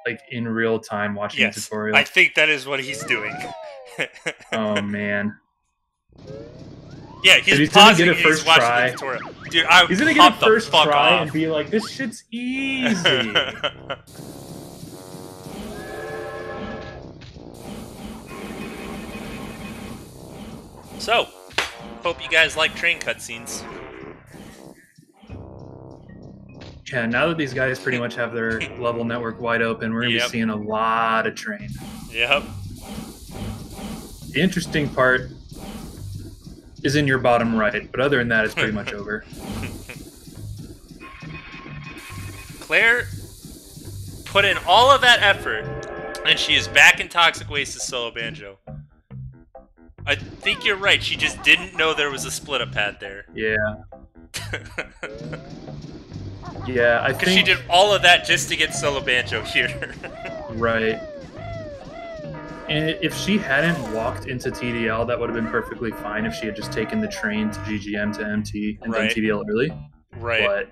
like in real time watching the tutorial. I think that is what he's doing. Oh man. Yeah, he's gonna get pausing a first try. Dude, he's gonna get a first try and be like, "This shit's easy." So, hope you guys like train cutscenes. Yeah, now that these guys pretty much have their level network wide open, we're gonna be seeing a lot of train. Yep. The interesting part is in your bottom right, but other than that, it's pretty much over. Claire put in all of that effort, and she is back in Toxic Waste as Solo Banjo. I think you're right. She just didn't know there was a split-up pad there. Yeah. Yeah, I think... Because she did all of that just to get Solo Banjo here. Right. And if she hadn't walked into TDL, that would have been perfectly fine if she had just taken the train to GGM to MT and done TDL early. Right. But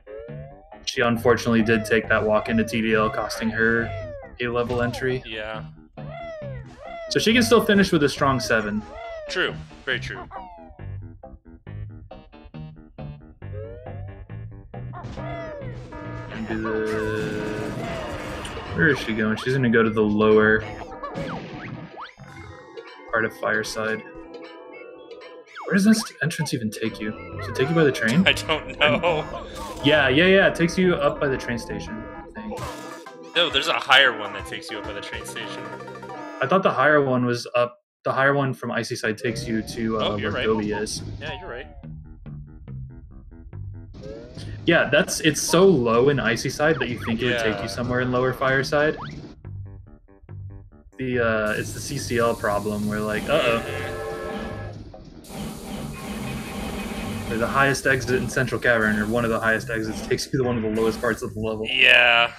she unfortunately did take that walk into TDL, costing her A-level entry. Yeah. So she can still finish with a strong 7. True. Very true. And do the... Where is she going? She's going to go to the lower part of Fireside. Where does this entrance even take you? Does it take you by the train? I don't know. Yeah. It takes you up by the train station, I think. No, there's a higher one that takes you up by the train station. I thought the higher one was up. The higher one from Icy Side takes you to where Gobi is. Yeah, you're right. Yeah, it's so low in Icy Side that you think it would take you somewhere in lower Fireside. It's the CCL problem where like, the highest exit in Central Cavern, or one of the highest exits, takes you to one of the lowest parts of the level. Yeah.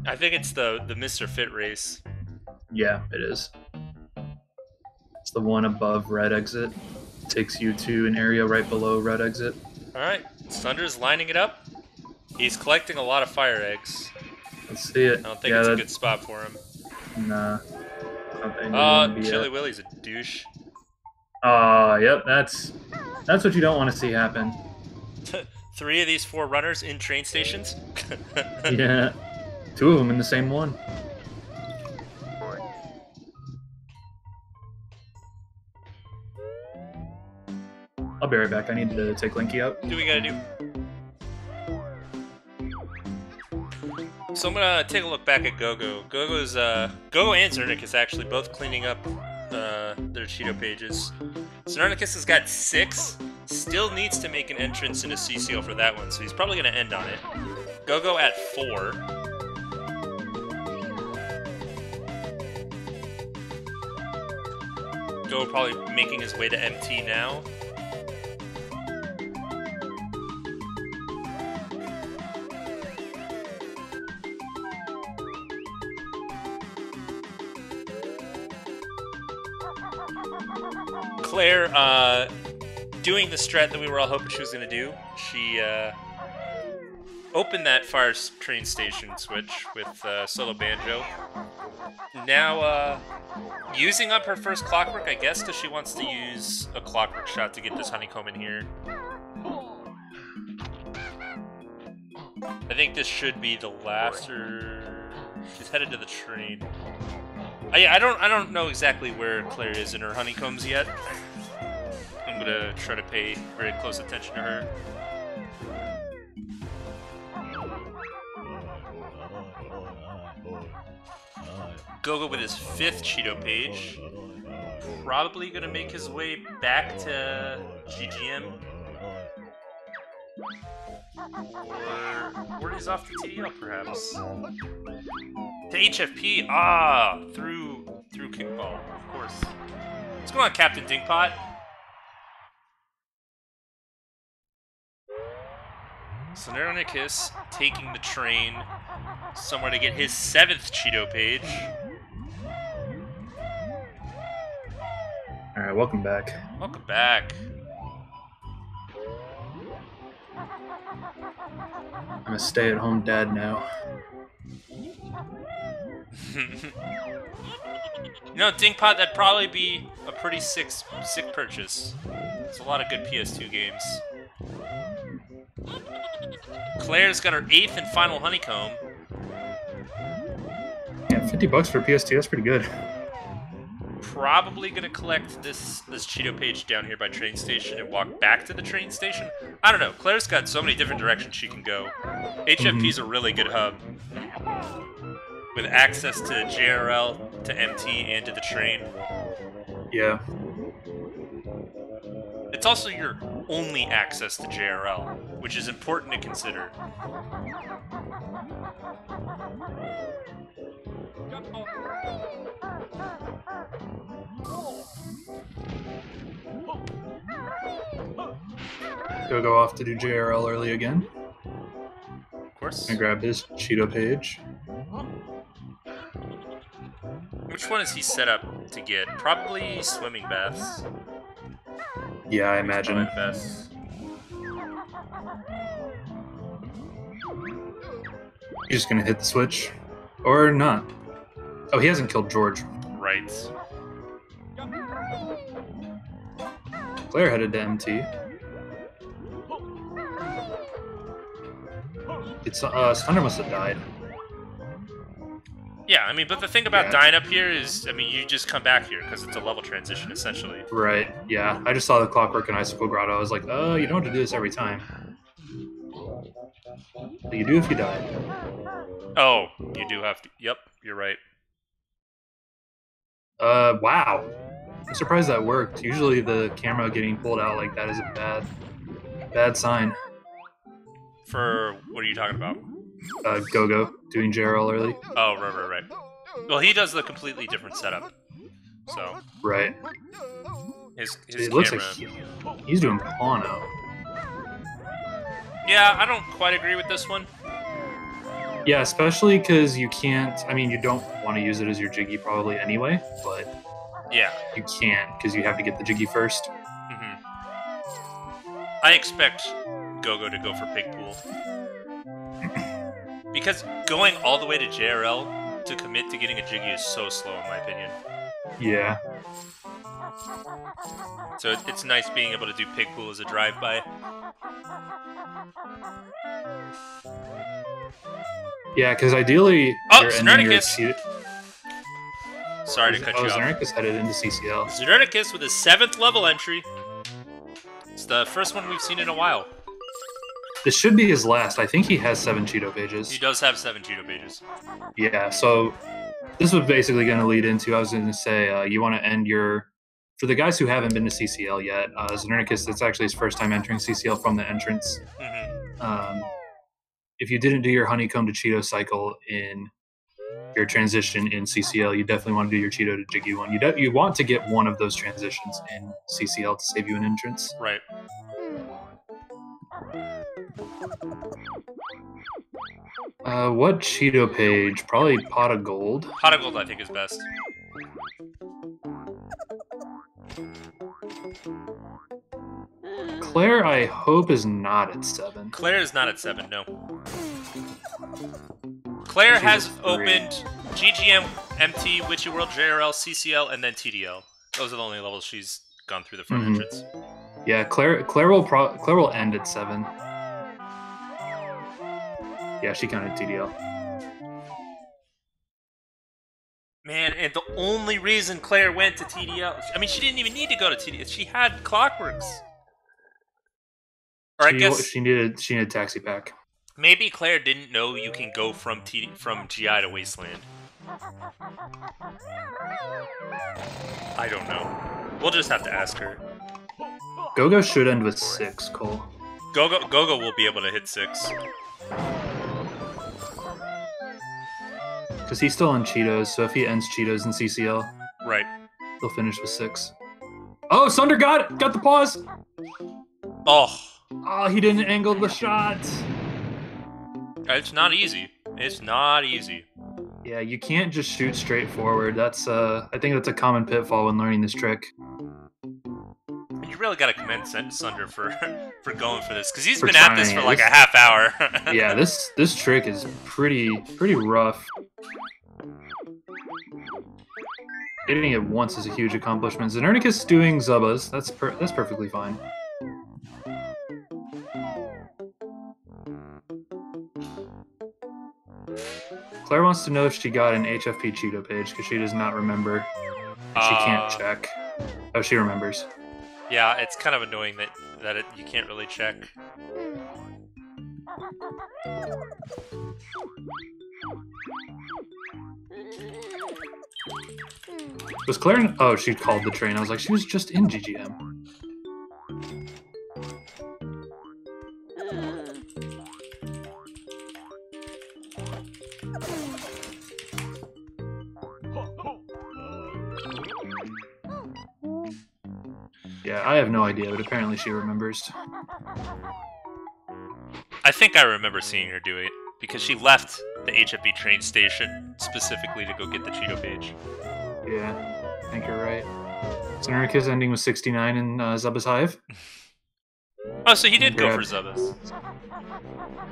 I think it's the Mr. Fit race. Yeah, it is. It's the one above Red Exit. It takes you to an area right below Red Exit. Alright, Thunder's lining it up. He's collecting a lot of fire eggs. Let's see it. I don't think it's a good spot for him. Nah. I don't think Chili Willy's a douche. Yep, that's what you don't want to see happen. 3 of these 4 runners in train stations? Yeah. 2 of them in the same one. I'll be right back. I need to take Linky out. What do we gotta do? So I'm gonna take a look back at Gogo. Gogo and Zernicus actually both cleaning up their Cheato pages. Zernicus has got 6. Still needs to make an entrance into CCO for that one, so he's probably gonna end on it. Gogo at 4. Gogo probably making his way to MT now. Claire, doing the strat that we were all hoping she was going to do. She opened that fire train station switch with Solo Banjo. Now, using up her first Clockwork, I guess, because she wants to use a Clockwork shot to get this honeycomb in here. I think this should be the last, or she's headed to the train. I don't know exactly where Claire is in her honeycombs yet. I'm gonna try to pay very close attention to her. Gogo with his 5th Cheato page. Probably gonna make his way back to GGM. Or he's off to TDL, perhaps. To HFP, through kickball, of course. What's going on, Captain Dingpot? So Neuronicus taking the train somewhere to get his 7th Cheato page. Alright, welcome back. Welcome back. I'm a stay-at-home dad now. You know, Dingpot, that'd probably be a pretty sick purchase. It's a lot of good PS2 games. Claire's got her 8th and final honeycomb. Yeah, $50 for PS2, that's pretty good. Probably gonna collect this Cheato page down here by train station and walk back to the train station. I don't know. Claire's got so many different directions she can go. HFP's a really good hub with access to JRL, to MT, and to the train. Yeah. It's also your only access to JRL, which is important to consider. Go off to do JRL early again. Of course. And grab his Cheeto page. Which one is he set up to get? Probably swimming baths. Yeah, I imagine. Probably the best. He's just gonna hit the switch. Or not. Oh, he hasn't killed George. Right. Claire headed to MT. It's Thunder must have died. Yeah, I mean, but the thing about dying up here is, I mean, you just come back here because it's a level transition, essentially. Right, yeah. I just saw the Clockwork and Icicle Grotto. I was like, oh, you don't have to do this every time. But you do if you die. Oh, you do have to. Yep, you're right. Wow. I'm surprised that worked. Usually the camera getting pulled out like that is a bad sign. For, what are you talking about? Go doing JRL early. Oh, right. Well, he does the completely different setup. So. Right. His It camera. looks like he's doing Pawno. Yeah, I don't quite agree with this one. Yeah, especially because you can't. I mean, you don't want to use it as your Jiggy probably anyway, but yeah, you can't because you have to get the Jiggy first. I expect Go-Go to go for Pig Pool. Because going all the way to JRL to commit to getting a Jiggy is so slow, in my opinion. Yeah. So it's nice being able to do Pig Pool as a drive-by. Yeah, because ideally, oh, you're ending your Zernicus! Sorry to cut you off. Zernicus headed into CCL. Zernicus with his 7th level entry. It's the first one we've seen in a while. This should be his last. I think he has 7 Cheeto pages. He does have 7 Cheeto pages. Yeah, so this was basically going to lead into, I was going to say, you want to end your... For the guys who haven't been to CCL yet, Zernicus, it's actually his first time entering CCL from the entrance. If you didn't do your honeycomb to Cheeto cycle in your transition in CCL, you definitely want to do your Cheeto to Jiggy one. You want to get one of those transitions in CCL to save you an entrance. Right. What Cheeto page? Probably Pot of Gold. Pot of Gold, I think, is best. Claire, I hope, is not at 7. Claire is not at 7, no. Claire has opened GGM, MT, Witchy World, JRL, CCL, and then TDL. Those are the only levels she's gone through the front entrance. Yeah, Claire will end at 7. Yeah, she counted TDL. Man, and the only reason Claire went to TDL... I mean, she didn't even need to go to TDL. She had Clockworks. Or I guess... She needed Taxi Pack. Maybe Claire didn't know you can go from GI to Wasteland. I don't know. We'll just have to ask her. Go-Go should end with 6, Cole. Go-Go will be able to hit 6. Because he's still on Cheetos, so if he ends Cheetos in CCL, right, he'll finish with 6. Oh, Sunder got the pause! Oh, he didn't angle the shot! It's not easy. It's not easy. Yeah, you can't just shoot straight forward. That's I think that's a common pitfall when learning this trick. You really gotta commend Sunder for going for this, because he's been trying. at this for like a half hour. Yeah, this trick is pretty rough. Hitting it once is a huge accomplishment. Zernicus doing Zubas, that's perfectly fine. Claire wants to know if she got an HFP Cheeto page, because she does not remember. She can't check. Oh, she remembers. Yeah, it's kind of annoying that you can't really check. Was Claire oh, she called the train. I was like, she was just in GGM. Yeah, I have no idea, but apparently she remembers. I think I remember seeing her do it, because she left the HFB train station specifically to go get the Cheeto page. Yeah, I think you're right. So Nurki's ending with 69 in Zubba's Hive. Oh, so he did go for Zubba's.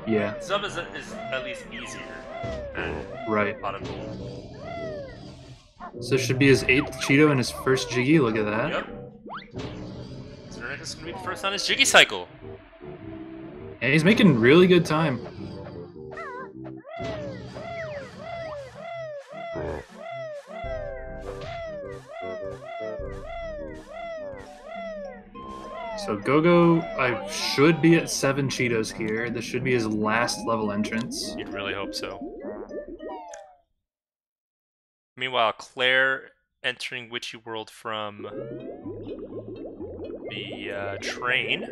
Yeah. Zubba's is at least easier. Right. A lot of gold. So it should be his 8th Cheeto and his first Jiggy. Look at that. Yep. So Nurki's going to be the first on his Jiggy cycle. And he's making really good time. So Gogo, I should be at 7 Cheetos here. This should be his last level entrance. You'd really hope so. Meanwhile, Claire entering Witchy World from the train.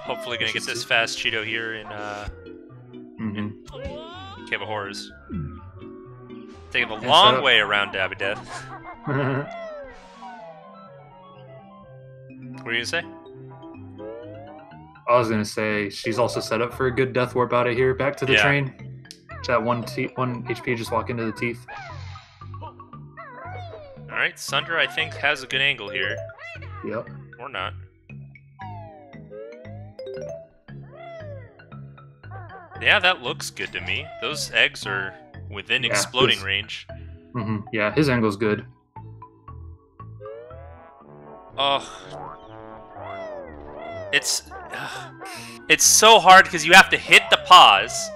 Hopefully gonna get this fast Cheeto here in Cave of Horrors. Taking a long way around Abideth. What were you gonna say? I was gonna say she's also set up for a good death warp out of here. Back to the train. That one HP just walk into the teeth. Alright, Sunder I think has a good angle here. Yep. Or not. Yeah, that looks good to me. Those eggs are within exploding range. Yeah, his angle's good. Oh. It's so hard because you have to hit the pause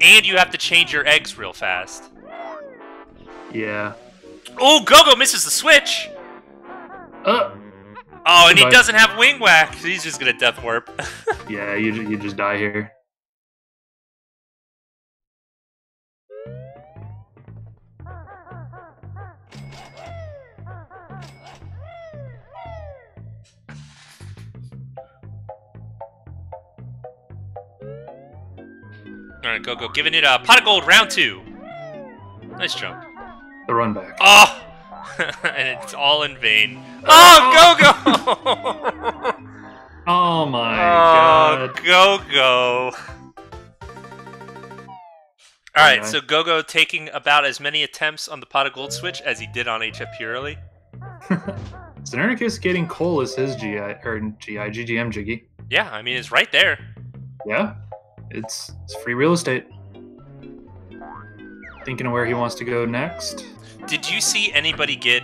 and you have to change your eggs real fast. Yeah. Oh, Gogo misses the switch! Oh, and he doesn't have wing whack, so he's just gonna death warp. Yeah, you just die here. Alright, Gogo, giving it a pot of gold, round 2. Nice jump. The run back. Oh! And it's all in vain. Oh, Gogo! Oh my god. Gogo. Alright, so Gogo taking about as many attempts on the pot of gold switch as he did on HFP early. Zenernicus getting Cole as his GGM Jiggy. Yeah, I mean, it's right there. Yeah. It's free real estate. Thinking of where he wants to go next. Did you see anybody get...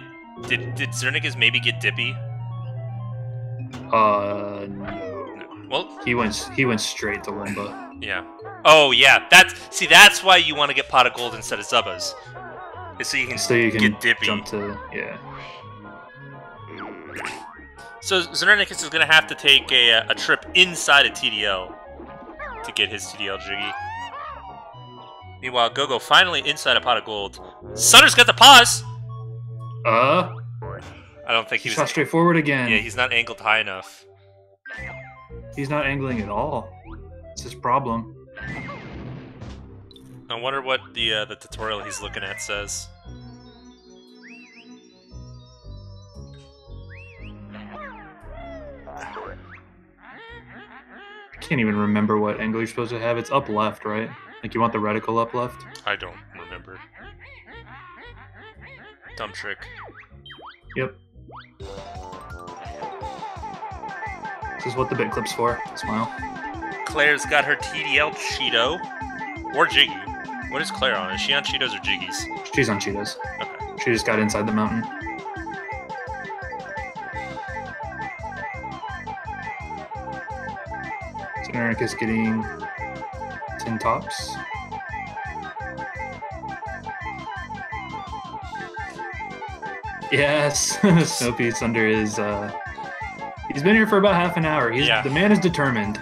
Did Zernicus maybe get Dippy? No. Well, he went straight to Limba. Yeah. Oh yeah, that's why you want to get pot of gold instead of Zubba's. Is so you can get Dippy. Jump to So Zernicus is gonna have to take a trip inside a TDL to get his TDL Jiggy. Meanwhile, Gogo finally inside a pot of gold. Sutter's got the pause! I don't think he was... Shot straight forward again. Yeah, he's not angled high enough. He's not angling at all. It's his problem. I wonder what the tutorial he's looking at says. I can't even remember what angle you're supposed to have. It's up left, right? Like you want the reticle up left? I don't remember. Dumb trick. Yep. This is what the bit clip's for. Smile. Claire's got her TDL Cheeto. Or Jiggy. What is Claire on? Is she on Cheetos or Jiggies? She's on Cheetos. Okay. She just got inside the mountain. So Eric is getting 10 tops. Yes, Snoopy's under his. He's been here for about half an hour. The man is determined.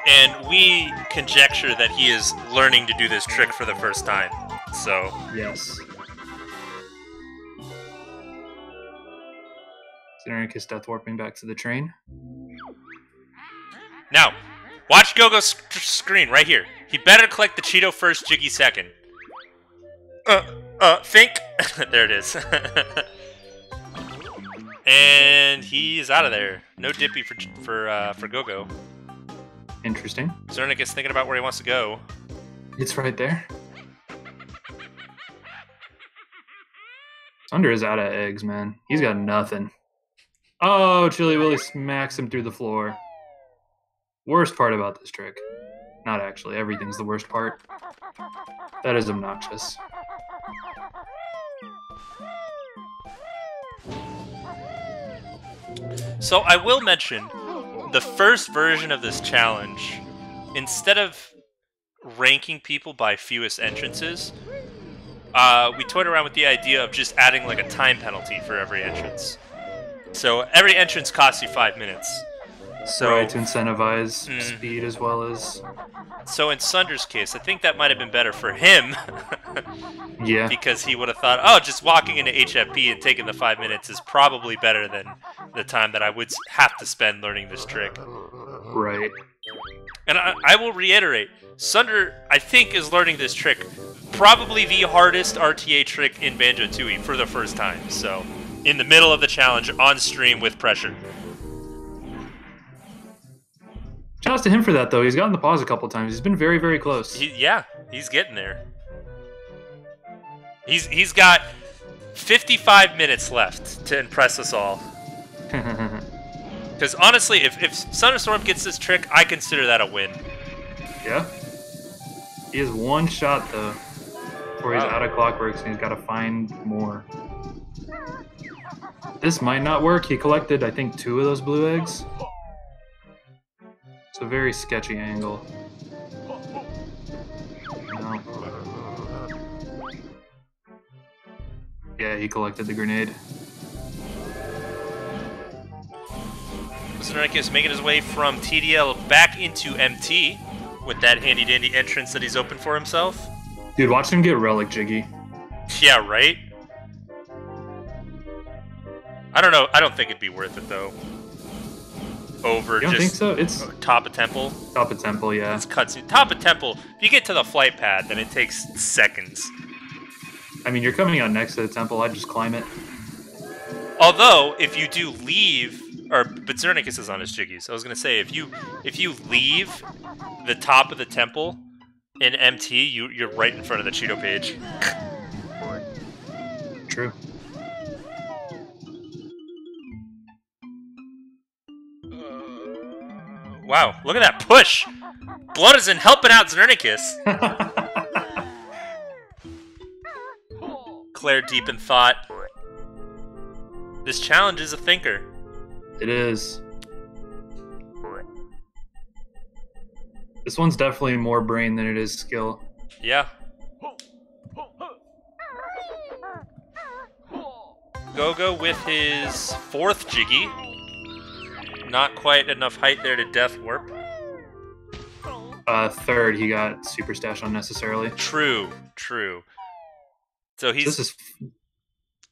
And we conjecture that he is learning to do this trick for the first time. So yes. Eric is death warping back to the train. Now, watch Gogo's screen right here. He better collect the Cheeto first, Jiggy second. Think. There it is. And he's out of there. No Dippy for Go-Go. Interesting. Zernik is thinking about where he wants to go. It's right there. Sunder is out of eggs, man. He's got nothing. Oh, Chili Willy smacks him through the floor. Worst part about this trick. Not actually. Everything's the worst part. That is obnoxious. So I will mention, the first version of this challenge, instead of ranking people by fewest entrances, we toyed around with the idea of just adding like a time penalty for every entrance. So every entrance costs you 5 minutes. So, right, to incentivize speed as well as... So in Sunder's case, I think that might have been better for him. Yeah. Because he would have thought, oh, just walking into HFP and taking the 5 minutes is probably better than the time that I would have to spend learning this trick. Right. And I will reiterate, Sunder, I think, is learning this trick probably the hardest RTA trick in Banjo-Tooie for the first time. So, in the middle of the challenge, on stream with pressure. Shouts to him for that, though. He's gotten the pause a couple times. He's been very, very close. Yeah, he's getting there. He's got 55 minutes left to impress us all. Because honestly, if Thunderstorm gets this trick, I consider that a win. Yeah. He has one shot, though, before he's out of Clockworks, and he's got to find more. This might not work. He collected, I think, 2 of those blue eggs. It's a very sketchy angle. No. Yeah, he collected the grenade. Zernik is making his way from TDL back into MT with that handy-dandy entrance that he's opened for himself. Dude, watch him get Relic Jiggy. Yeah, right? I don't know. I don't think it'd be worth it, though. Over you don't just think so? It's top of temple. Top of temple, yeah. It's cutscene. Top of temple. If you get to the flight pad, then it takes seconds. I mean, you're coming out next to the temple. I'd just climb it. Although, if you do leave, but Zernicus is on his jiggies. I was gonna say, if you leave the top of the temple in MT, you're right in front of the Cheato page. True. Wow, look at that push! Blood isn't helping out Zernicus. Claire deep in thought. This challenge is a thinker. It is. This one's definitely more brain than it is skill. Yeah. Go-Go with his 4th jiggy. Not quite enough height there to death warp. 3rd, he got super stash unnecessarily. True. So he's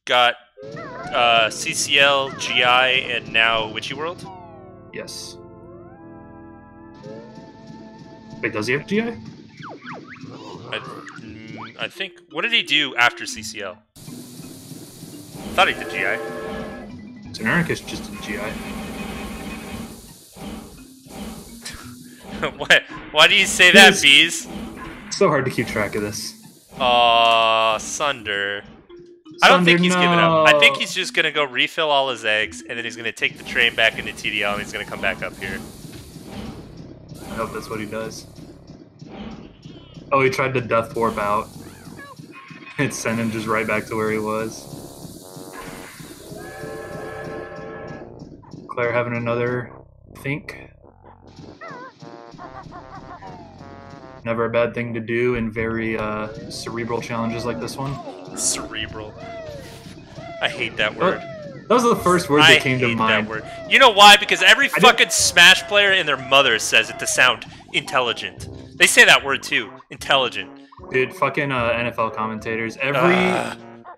got CCL, GI, and now Witchy World? Yes. Wait, does he have GI? I think... What did he do after CCL? I thought he did GI. Zernicus just did GI. What? Why do you say that, Bees? It's so hard to keep track of this. Aw, Sunder. I don't think he's giving up. I think he's just going to go refill all his eggs, and then he's going to take the train back into TDL, and he's going to come back up here. I hope that's what he does. Oh, he tried to death warp out. It sent him just right back to where he was. Claire having another think. Never a bad thing to do in very cerebral challenges like this one. Cerebral. I hate that word. That was the first word that came to mind. That word. You know why? Because every fucking Smash player and their mother says it to sound intelligent. They say that word too. Intelligent. Dude, fucking NFL commentators.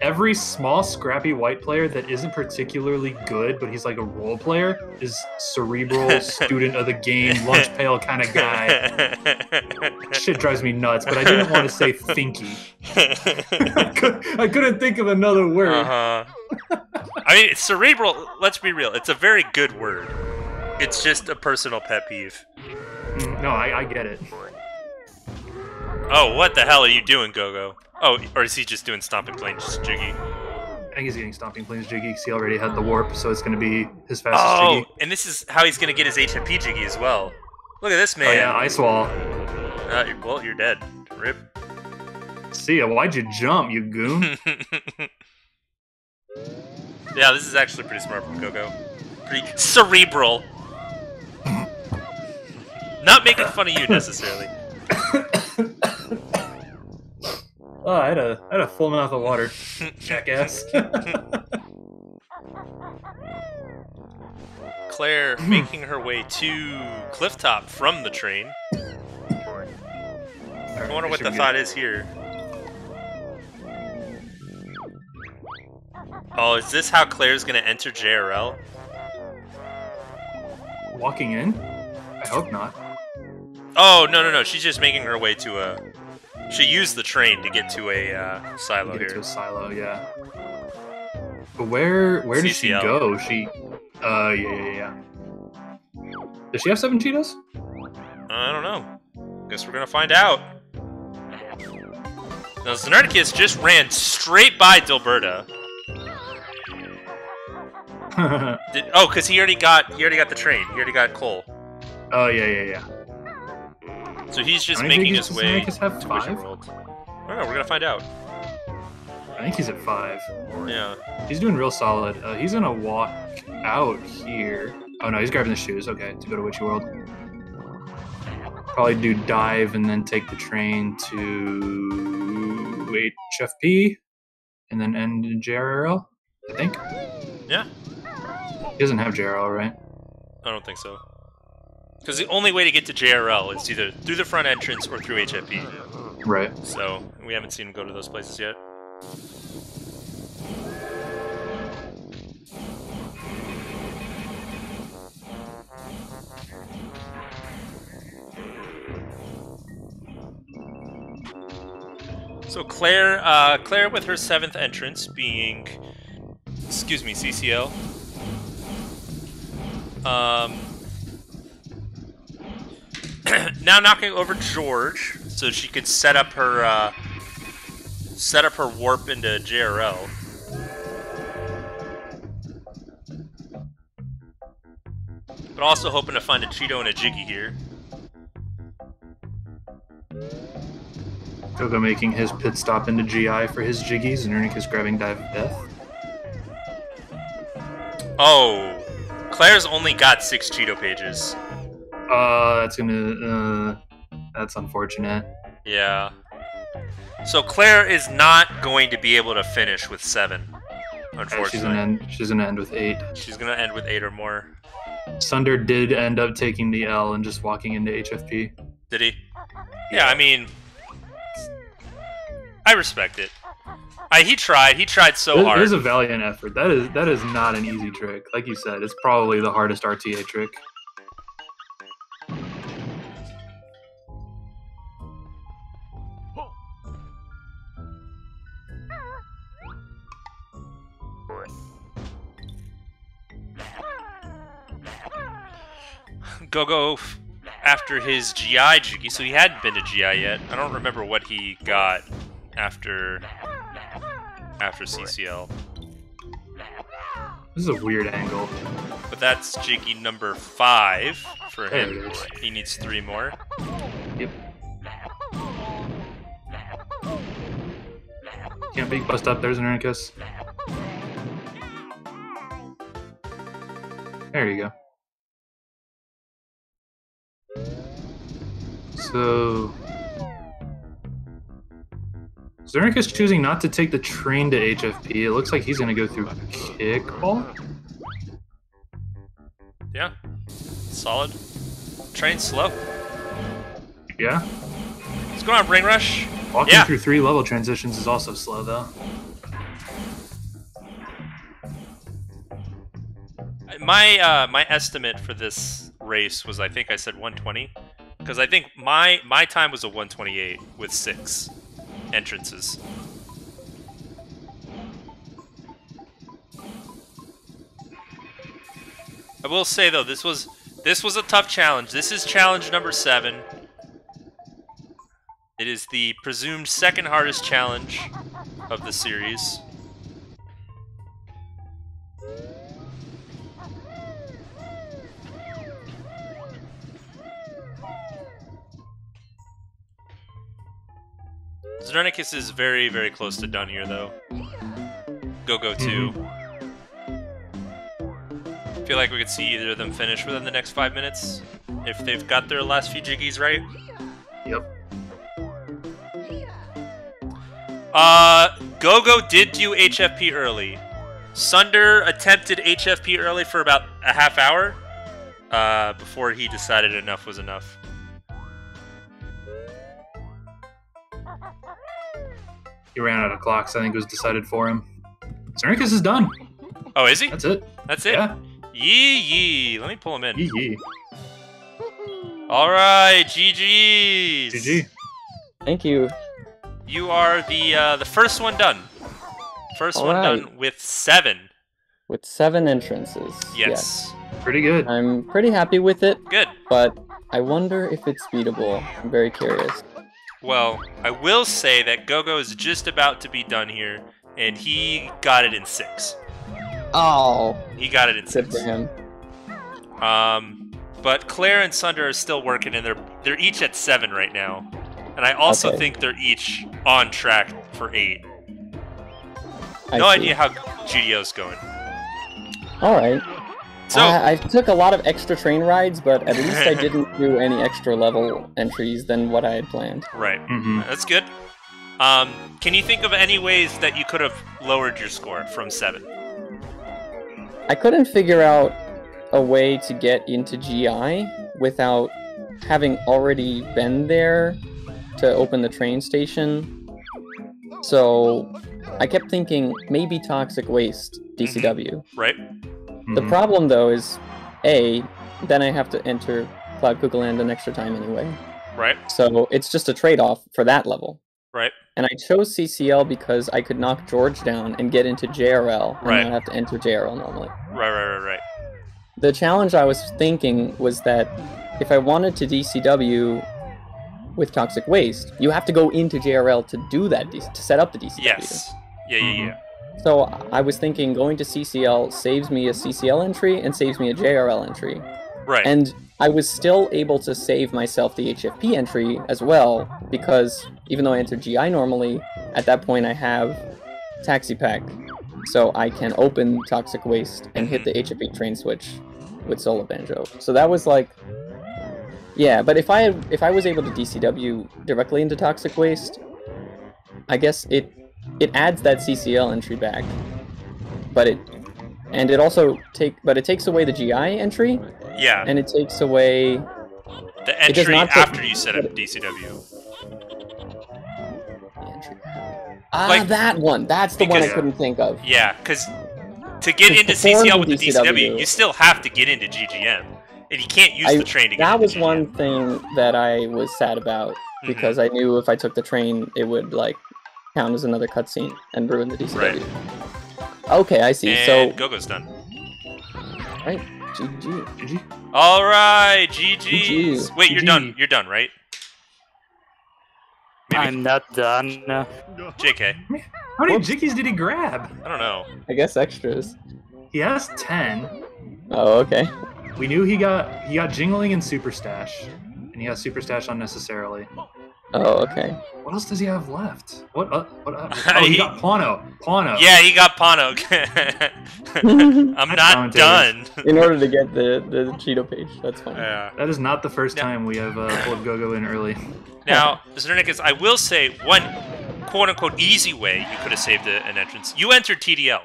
every small, scrappy white player that isn't particularly good, but he's like a role player, is cerebral, student of the game, lunch pail kind of guy. Shit drives me nuts, but I didn't want to say thinky. I couldn't think of another word. I mean, cerebral, let's be real, it's a very good word. It's just a personal pet peeve. No, I get it. Oh, what the hell are you doing, Go-Go? Oh, or is he just doing Stomping Plains Jiggy? I think he's getting Stomping Plains Jiggy because he already had the warp, so it's going to be his fastest Jiggy. Oh, and this is how he's going to get his HMP Jiggy as well. Look at this man. Oh yeah, Ice Wall. Well, you're dead. Rip. See ya, why'd you jump, you goon? Yeah, this is actually pretty smart from Go-Go. Pretty cerebral. Not making fun of you, necessarily. Oh, I had a full mouth of water. Jackass. Claire making her way to Clifftop from the train. I wonder what the thought is here. Oh, is this how Claire's gonna enter JRL? Walking in? I hope not. Oh, no. She's just making her way to a... She used the train to get to a silo here. To a silo, yeah. But where did she go? She... yeah. Does she have 7 Cheetos? I don't know. Guess we're gonna find out. Now, Xenarticus just ran straight by Dilberta. Because he already got the train. He already got coal. Oh, yeah. So he's just making his way to Wishing World. I don't know, we're gonna find out. I think he's at 5. Yeah. He's doing real solid. He's gonna walk out here. Oh no, he's grabbing the shoes. Okay, to go to Witchy World. Probably do dive and then take the train to HFP and then end in JRL, I think. Yeah. He doesn't have JRL, right? I don't think so. Because the only way to get to JRL is either through the front entrance or through HFP. Right. So, we haven't seen him go to those places yet. So Claire with her 7th entrance being, excuse me, CCL. Now knocking over George, so she can set up her warp into JRL. But also hoping to find a Cheato and a Jiggy here. Kogo making his pit stop into GI for his Jiggies, and Ernick is grabbing Dive of Death. Oh, Claire's only got 6 Cheato pages. That's unfortunate. Yeah. So Claire is not going to be able to finish with 7, unfortunately. She's gonna end with 8. She's gonna end with 8 or more. Sunder did end up taking the L and just walking into HFP. Did he? Yeah, I mean, I respect it. He tried so hard. It is a valiant effort. That is not an easy trick. Like you said, it's probably the hardest RTA trick. Go after his GI Jiggy, so he hadn't been to GI yet. I don't remember what he got after CCL. This is a weird angle. But that's Jiggy number 5 for There him. it is. He needs 3 more. Yep. Can't be bust up. There's an Ernicus. There you go. So Zernicus choosing not to take the train to HFP. It looks like he's going to go through kickball. Yeah. Solid. Train's slow. Yeah. What's going on, Ring Rush? Walking through 3 level transitions is also slow, though. My estimate for this race was, I think I said 120, because I think my time was a 128 with 6 entrances. I will say though, this was a tough challenge. This is challenge number 7. It is the presumed second hardest challenge of the series. Zernicus is very, very close to done here, though. Go-Go too. I feel like we could see either of them finish within the next 5 minutes if they've got their last few jiggies right. Yep. Go-Go did do HFP early. Sunder attempted HFP early for about a half hour before he decided enough was enough. He ran out of clocks. I think it was decided for him. Zernicus is done. Oh, is he? That's it. That's it? Yeah. Yee. Let me pull him in. Yee. Alright, GG's. GG. Thank you. You are the first one done. First one done with 7. With 7 entrances. Yes. Pretty good. I'm pretty happy with it. Good. But I wonder if it's beatable. I'm very curious. Well, I will say that Go-Go is just about to be done here, and he got it in 6. Oh. He got it in 6. Good for him. But Claire and Sunder are still working, and they're each at 7 right now. And I also think they're each on track for 8. No idea how GDO's going. Alright. So I took a lot of extra train rides, but at least I didn't do any extra level entries than what I had planned. Right. That's good. Can you think of any ways that you could have lowered your score from 7? I couldn't figure out a way to get into GI without having already been there to open the train station. So I kept thinking maybe toxic waste DCW. Right. The problem though is A, then I have to enter Cloud Cuckoo Land an extra time anyway. Right. So it's just a trade-off for that level. Right. And I chose CCL because I could knock George down and get into JRL and not have to enter JRL normally. Right. The challenge I was thinking was that if I wanted to DCW with toxic waste, you have to go into JRL to do that, to set up the DCW. Yes. Yeah. So I was thinking going to CCL saves me a CCL entry and saves me a JRL entry. Right. And I was still able to save myself the HFP entry as well, because even though I entered GI normally, at that point I have Taxi Pack, so I can open Toxic Waste and hit the HFP train switch with Solo Banjo. So that was like, yeah. But if I was able to DCW directly into Toxic Waste, I guess it adds that CCL entry back, but it takes away the GI entry. Yeah. And it takes away the entry after you set up DCW. That one. That's the one I couldn't think of. Yeah, because to get into CCL with the DCW, you still have to get into GGM, and you can't use the train to get into That was GGM. one thing that I was sad about, because I knew if I took the train, it would like count as another cutscene and ruin the DCW. Right. Okay, I see. And so Go-Go's done. Right. GG. All right, GG's. GG. Wait, you're done. You're done, right? Maybe. I'm not done. JK. How many jiggies did he grab? I don't know. I guess extras. He has 10. Oh, okay. We knew he got Jingling and Super Stash, and he has Super Stash unnecessarily. Oh, okay. What else does he have left? What? Oh, he got Pano. Yeah, he got Pano. I'm not done. In order to get the Cheeto page, that's fine. Yeah. That is not the first time we have pulled Go-Go in early. Now, Zernicus, I will say one quote-unquote easy way you could have saved an entrance. You entered TDL.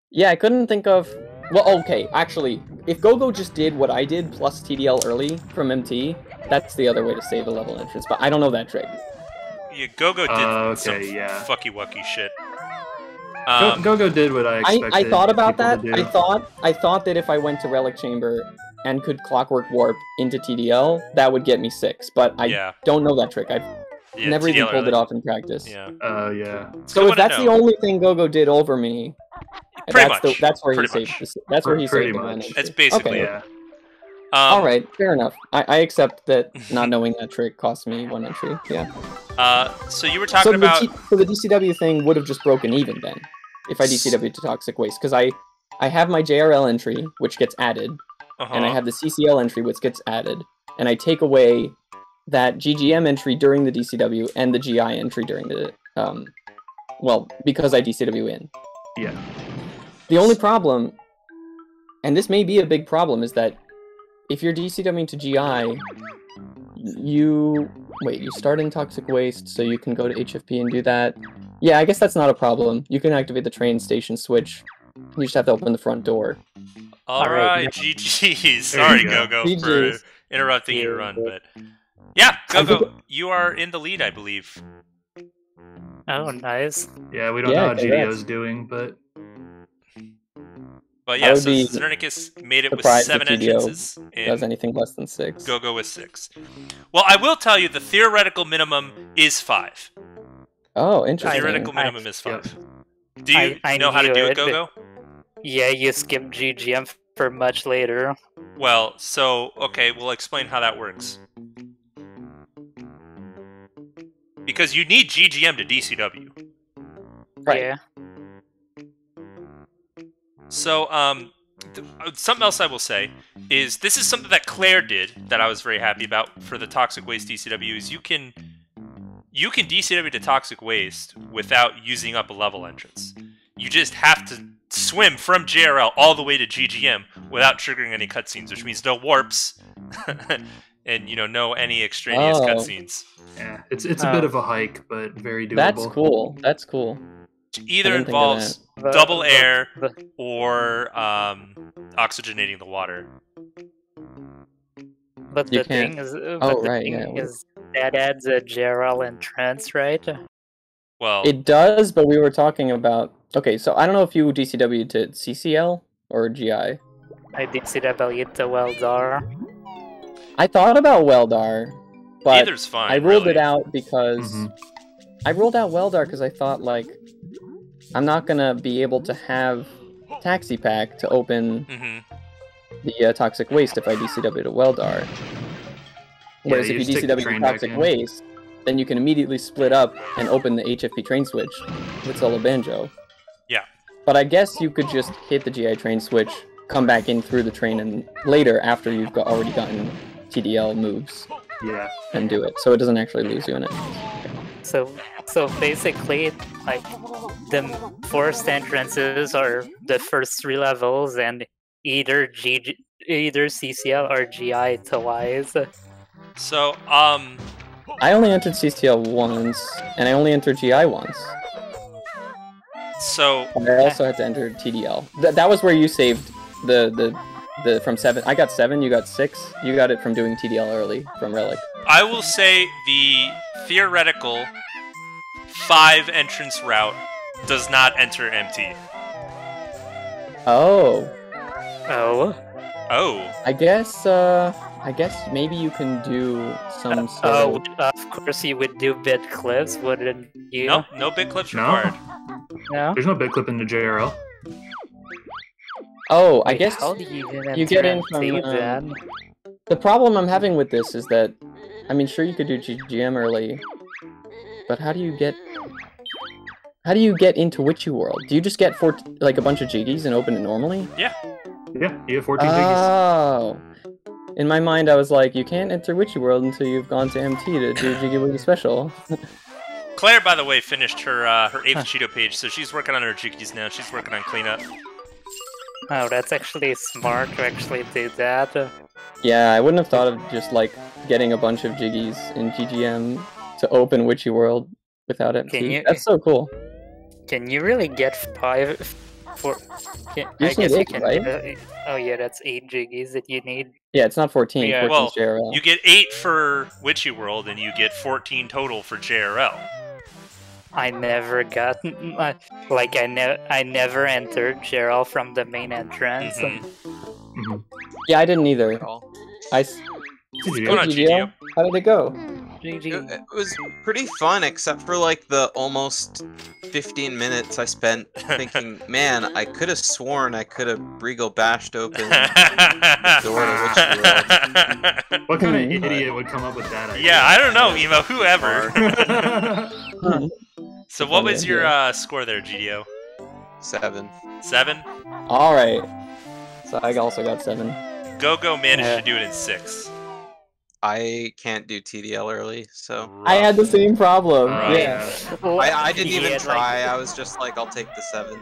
Yeah, I couldn't think of... Well, okay, actually, if Go-Go just did what I did plus TDL early from MT, that's the other way to save a level entrance, but I don't know that trick. Yeah, Go-Go did some yeah. fucky-wucky shit. Go-Go did what I expected. I thought about that. people to do. I thought that if I went to Relic Chamber and could Clockwork Warp into TDL, that would get me 6. But I don't know that trick. I've never even pulled it off in practice. Yeah. Yeah. So if that's the only thing Go-Go did over me, Pretty that's much. That's where Pretty he much. saved. That's where he Pretty saved the much. one entry. That's basically Okay. it. Yeah. All right, fair enough. I accept that not knowing that trick cost me 1 entry. Yeah. So you were talking about... So the DCW thing would have just broken even then, if I DCW to Toxic Waste, because I have my JRL entry, which gets added, and I have the CCL entry, which gets added, and I take away that GGM entry during the DCW and the GI entry during the... well, because I DCW in. Yeah. The only problem, and this may be a big problem, is that if you're DCWing to GI, you start in Toxic Waste, so you can go to HFP and do that. Yeah, I guess that's not a problem. You can activate the train station switch. You just have to open the front door. Alright, GG's. Sorry, Go-Go, for interrupting your run, but... Yeah, Go-Go, you are in the lead, I believe. Oh, nice. Yeah, we don't know how GDO's doing, but... But yeah, so Zernicus made it with 7 entrances. Does anything less than 6. Go-Go with 6. Well, I will tell you, the theoretical minimum is 5. Oh, interesting. The theoretical minimum is 5. Do you know how to do it, Go-Go? Yeah, you skip GGM for much later. Well, so, okay, we'll explain how that works. Because you need GGM to DCW. Right. Yeah. So, something else I will say is this is something that Claire did that I was very happy about for the Toxic Waste DCW is you can DCW to Toxic Waste without using up a level entrance. You just have to swim from JRL all the way to GGM without triggering any cutscenes, which means no warps and no any extraneous cutscenes. Yeah, it's a bit of a hike, but very doable. That's cool. That's cool. Either involves double air or oxygenating the water. But the thing is, that adds a JRL entrance, right? Well, it does, but we were talking about... Okay, so I don't know if you DCW to CCL or GI. I DCW to Weldar. I thought about Weldar, but either's fine, I ruled it out because... I ruled out Weldar because I thought, like, I'm not gonna be able to have Taxi Pack to open the Toxic Waste if I DCW to Weldar. Whereas if you DCW to Toxic Waste, then you can immediately split up and open the HFP train switch with Solo Banjo. Yeah. But I guess you could just hit the GI train switch, come back in through the train, and later, after you've already gotten TDL moves, and do it. So it doesn't actually lose you in it. So basically, like, the forced entrances are the first 3 levels, and either CCL or GI to Wise. So, I only entered CCL once, and I only entered GI once. So... And I also had to enter TDL. That was where you saved the from 7. I got 7, you got 6. You got it from doing TDL early, from Relic. I will say the theoretical 5 entrance route does not enter MT. Oh. Oh. Oh. I guess maybe you can do some sort of course you would do bit clips, wouldn't you? Nope, no bit clips required. No? There's no bit clip in the JRL. Oh, I guess how do you get in from... the problem I'm having with this is that, I mean, sure you could do GGM early, but how do you get into Witchy World? Do you just get a bunch of jiggies and open it normally? Yeah. Yeah, you have 14 jiggies. Oh. In my mind, I was like, you can't enter Witchy World until you've gone to MT to do Jiggy Wiggy Special. Claire, by the way, finished her 8th Cheeto page, so she's working on her jiggies now. She's working on cleanup. Oh, that's actually smart to actually do that. Yeah, I wouldn't have thought of just, like, getting a bunch of jiggies in GGM to open Witchy World without MT. That's so cool. Can you really get 5... I guess you can, right? Oh yeah, that's 8 jiggies that you need. Yeah, it's not 14. Yeah, 14's well, JRL. You get 8 for Witchy World, and you get 14 total for JRL. I never got like I never entered Gerald from the main entrance. Mhm. Yeah, I didn't either. What's going on, GTO? How did it go? GG. It was pretty fun, except for like the almost 15 minutes I spent thinking, man, I could have sworn I could have Brigo bashed open the door to Witch World. What kind of idiot would come up with that idea? Yeah, I don't know, Emo. Whoever. Hmm. So what was your score there, GTO? 7. 7? All right. So I also got 7. Go managed to do it in 6. I can't do TDL early, so I had the same problem. Right. Yeah. I didn't even Yeah, try. I was just like, I'll take the 7.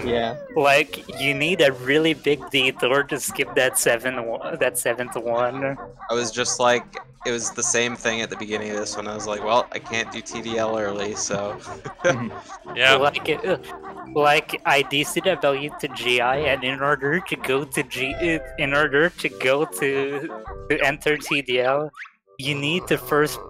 Yeah. Like you need a really big detour to skip that 7th one. I was just like, it was the same thing at the beginning of this one. I was like, well, I can't do TDL early, so. Yeah. Like I DCW to GI, and in order to go to enter TDL, you need to first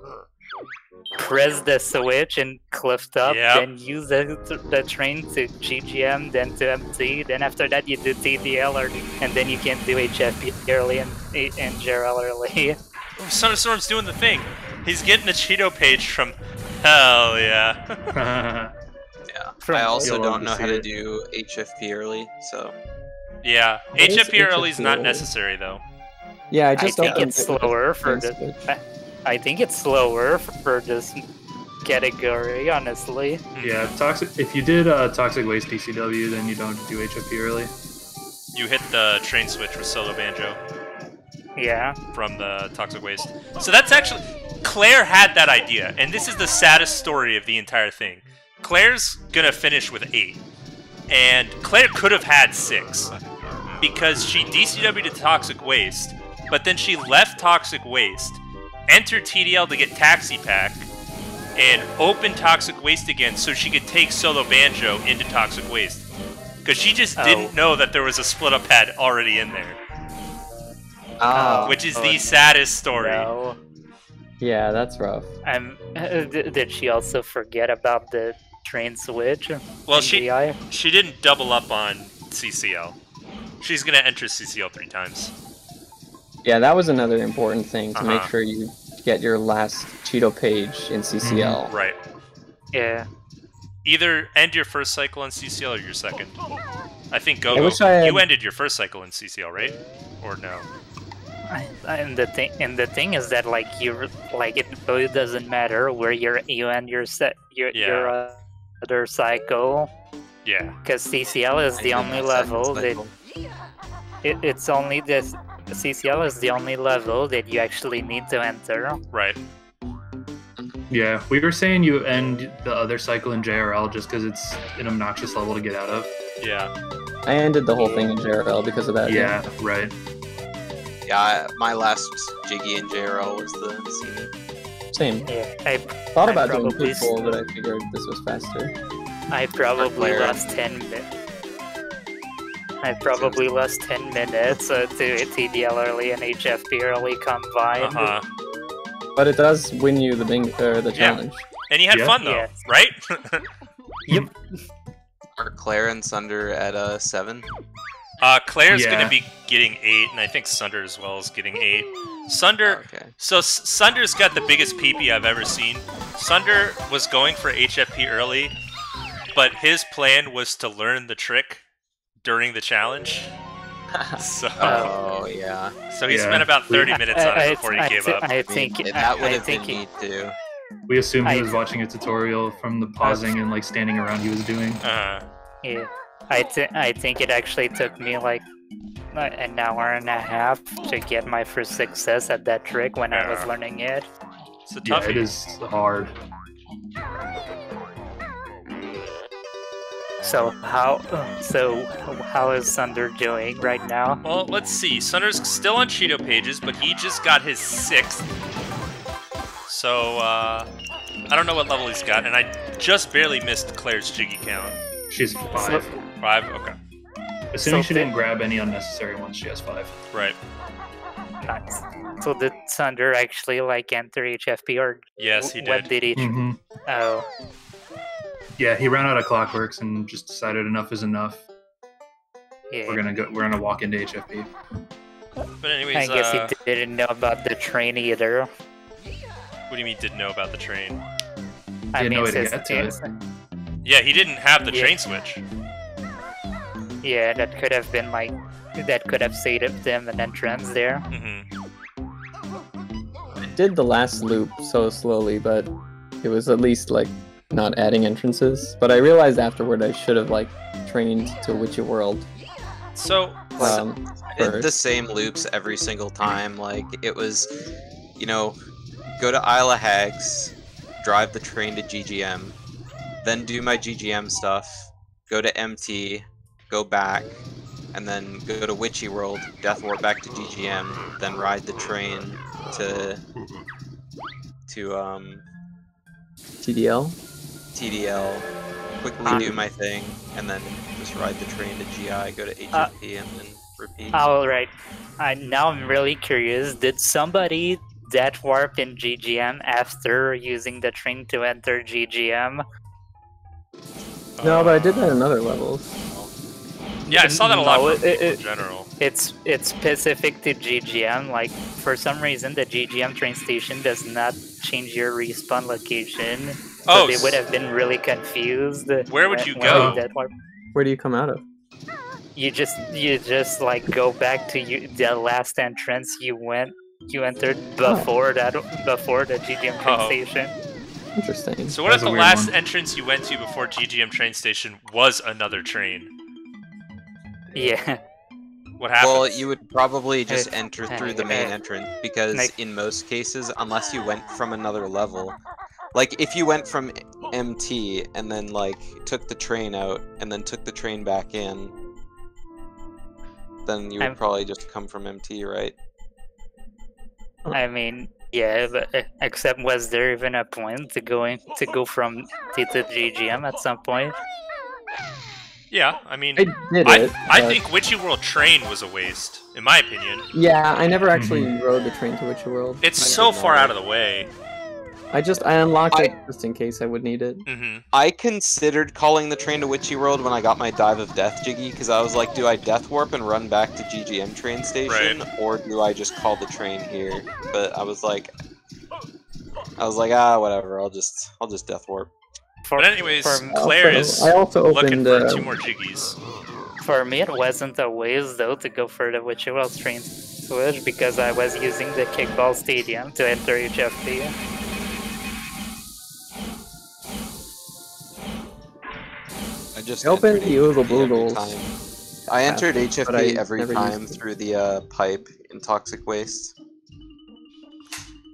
press the switch and lift up, Yep. then use the train to GGM, then to MT, then after that you do TDL, and then you can do HFP early and GRL early. Ooh, Son of Storm's doing the thing. He's getting a Cheeto page from hell yeah. I also You'll love don't to know see how to it. do HFP early, so. Yeah, What is HFP early is not HFP? necessary though. Yeah, I I just think opened it's it with slower for the the. switch. I think it's slower for this category, honestly. Yeah, if you did Toxic Waste DCW, then you don't do HFP early. You hit the train switch with Solo Banjo Yeah. from the Toxic Waste. So that's actually... Claire had that idea, and this is the saddest story of the entire thing. Claire's gonna finish with 8. And Claire could have had 6. Because she DCW'd to Toxic Waste, but then she left Toxic Waste, entered TDL to get Taxi Pack, and opened Toxic Waste again so she could take Solo Banjo into Toxic Waste. Because she just didn't know that there was a split up pad already in there. Which is the saddest story. No. Yeah, that's rough. Did she also forget about the train switch? Well, in she GI? didn't double up on CCL. She's gonna enter CCL 3 times. Yeah, that was another important thing to make Uh-huh. sure you get your last Cheeto page in CCL. Right. Yeah. Either end your first cycle in CCL or your second. I think I Go-Go, wish I had- you ended your first cycle in CCL, right? Or no? And the thing is that like it really doesn't matter where you end your other cycle, Yeah. because CCL is the only level that it's only this. CCL is the only level that you actually need to enter. Right. Yeah, we were saying you end the other cycle in JRL just because it's an obnoxious level to get out of. Yeah. I ended the whole thing in JRL because of that. Yeah, right. Yeah, my last Jiggy in JRL was the CD. Same. Yeah, I Thought I about doing probably Pitbull, but I figured this was faster. probably Claire. lost 10 minutes. I probably lost 10 minutes to TDL early and HFP early combined. Uh-huh. But it does win you the the Yeah. challenge. And you had Yeah. fun though, Yeah. right? Are Claire and Sunder at 7? Claire's Yeah. gonna be getting 8, and I think Sunder as well is getting 8. Sunder, Okay. so Sunder's got the biggest PP I've ever seen. Sunder was going for HFP early, but his plan was to learn the trick during the challenge. So, Oh, yeah. so he Yeah. spent about 30 minutes on it before he gave up. I think That would I have been think me too. We assumed he I- was watching a tutorial from the pausing and like standing around he was doing. yeah, I think it actually took me like an hour and a half to get my first success at that trick when I was Yeah. learning it. It's a Yeah, toughie. it is hard. So how is Sunder doing right now? Well, let's see. Sunder's still on Cheeto pages, but he just got his 6th. So, I don't know what level he's got, and I just barely missed Claire's Jiggy count. She's 5. 5? Okay. Assuming So she thi- didn't grab any unnecessary ones, she has 5. Right. Nice. So did Sunder actually like enter HFP or Yes, he what did. did he? Mm-hmm. Oh, Yeah, he ran out of clockworks and just decided enough is enough. Yeah. We're gonna walk into HFP. But anyways, I guess he didn't know about the train either. what do you mean didn't know about the train? I Didn't mean, know way to since get to it. Yeah, he didn't have the Yeah. train switch. yeah, that could have been like that could have saved them an entrance there. I did the last loop so slowly, but it was at least like not adding entrances. But I realized afterward I should have like trained to Witchy World. So, Did the First. same loops every single time. Like, it was, go to Isle of Hags, drive the train to GGM, then do my GGM stuff, go to MT, go back, and then go to Witchy World, Death Warp back to GGM, then ride the train to TDL. TDL, quickly do my thing, and then just ride the train to GI, go to HFP, and then repeat. Alright, now I'm really curious. Did somebody death warp in GGM after using the train to enter GGM? No, but I did that in other levels. yeah, I saw that a lot No, from people in general. It's specific to GGM. Like, for some reason, the GGM train station does not change your respawn location. Oh, So they would have been really confused. Where would you when go? they death warp. Where do you come out of? You just like go back to the last entrance you entered before the GGM train Oh. station. Interesting. So what That if was a the weird last one. entrance you went to before GGM train station was another train? Yeah. What happens? Well, you would probably just Hey, enter hey, through the main hey. entrance, because Like- in most cases, unless you went from another level, like if you went from MT and then like took the train out and then took the train back in, then you would I'm- probably just come from MT, right? I mean, yeah, but except was there even a point to go from T to GGM at some point? yeah, I mean, I did it. I but- think Witchy World train was a waste, in my opinion. Yeah, I never actually rode the train to Witchy World. It's I so didn't far know. out of the way. I unlocked it just in case I would need it. hmm I considered calling the train to Witchy World when I got my Dive of Death Jiggy, because I was like, do I Death Warp and run back to GGM train station, or do I just call the train here? But I was like, whatever, I'll just Death Warp. For, But anyways, for, Claire Also- is I also looking opened, for 2 more jiggies. for me, it wasn't a waste though to go for the Witchy World train switch because I was using the Kickball Stadium to enter HFP. I just I opened entered the Oogle HFP every Boogles. time. I entered but I HFP every never time used it. through the pipe in Toxic Waste.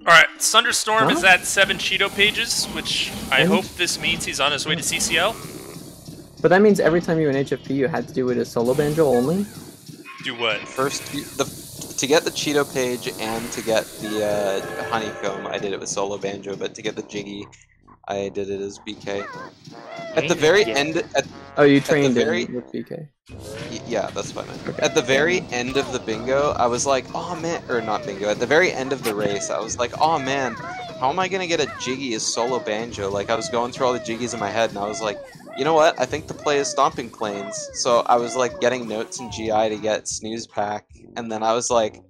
Alright, Thunderstorm Huh? is at 7 Cheeto pages, which I And- hope this means he's on his way to CCL. But that means every time you in HFP, you had to do it as solo banjo only. Do what? First, to get the Cheeto page and to get the honeycomb, I did it with solo banjo. But to get the jiggy, I did it as BK. At the very Yeah. end, Oh, you trained very- in with BK. yeah, that's what I meant. Okay. At the very end of the bingo, I was like, oh man, or not bingo. At the very end of the race, I was like, oh man, how am I gonna get a jiggy as solo banjo? Like I was going through all the jiggies in my head, and I was like, you know what? I think the play is Stomping Plains. So I was like getting notes in GI to get Snooze Pack, and then I was like,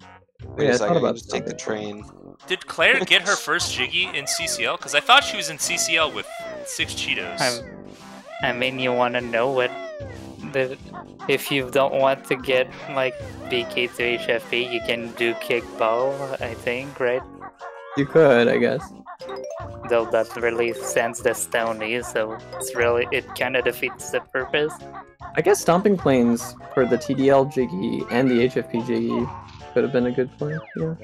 wait Yeah, I a second, thought I can about just take the Stomping train. Did Claire get her first jiggy in CCL? Because I thought she was in CCL with 6 Cheetos. I mean, you want to know what if you don't want to get like BK to HFP, you can do Kickball, I think, right? You could, I guess. Though that really sends the Stony, so it kind of defeats the purpose. I guess Stomping Plains for the TDL jiggy and the HFP jiggy could have been a good play. Yeah.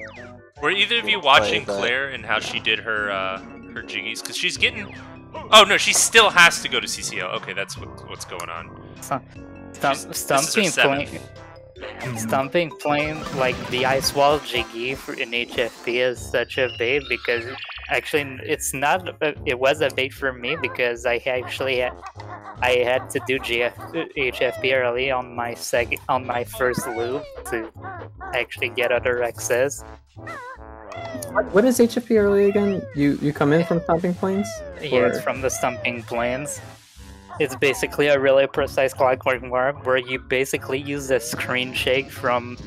Were either of you watching but- Claire and how she did her her jiggies? Because she's getting... Oh no, she still has to go to CCL. Okay, that's what's going on. This is her Stomping plane, like the ice wall jiggy in HFP is such a bait because actually it's not. It was a bait for me because I had to do HFP early on my first loop to actually get other access. What is HFP early again? You come in from Stomping Plains? Yeah, it's Or- from the Stomping Plains. It's basically a really precise clockwork warp where you basically use the screen shake from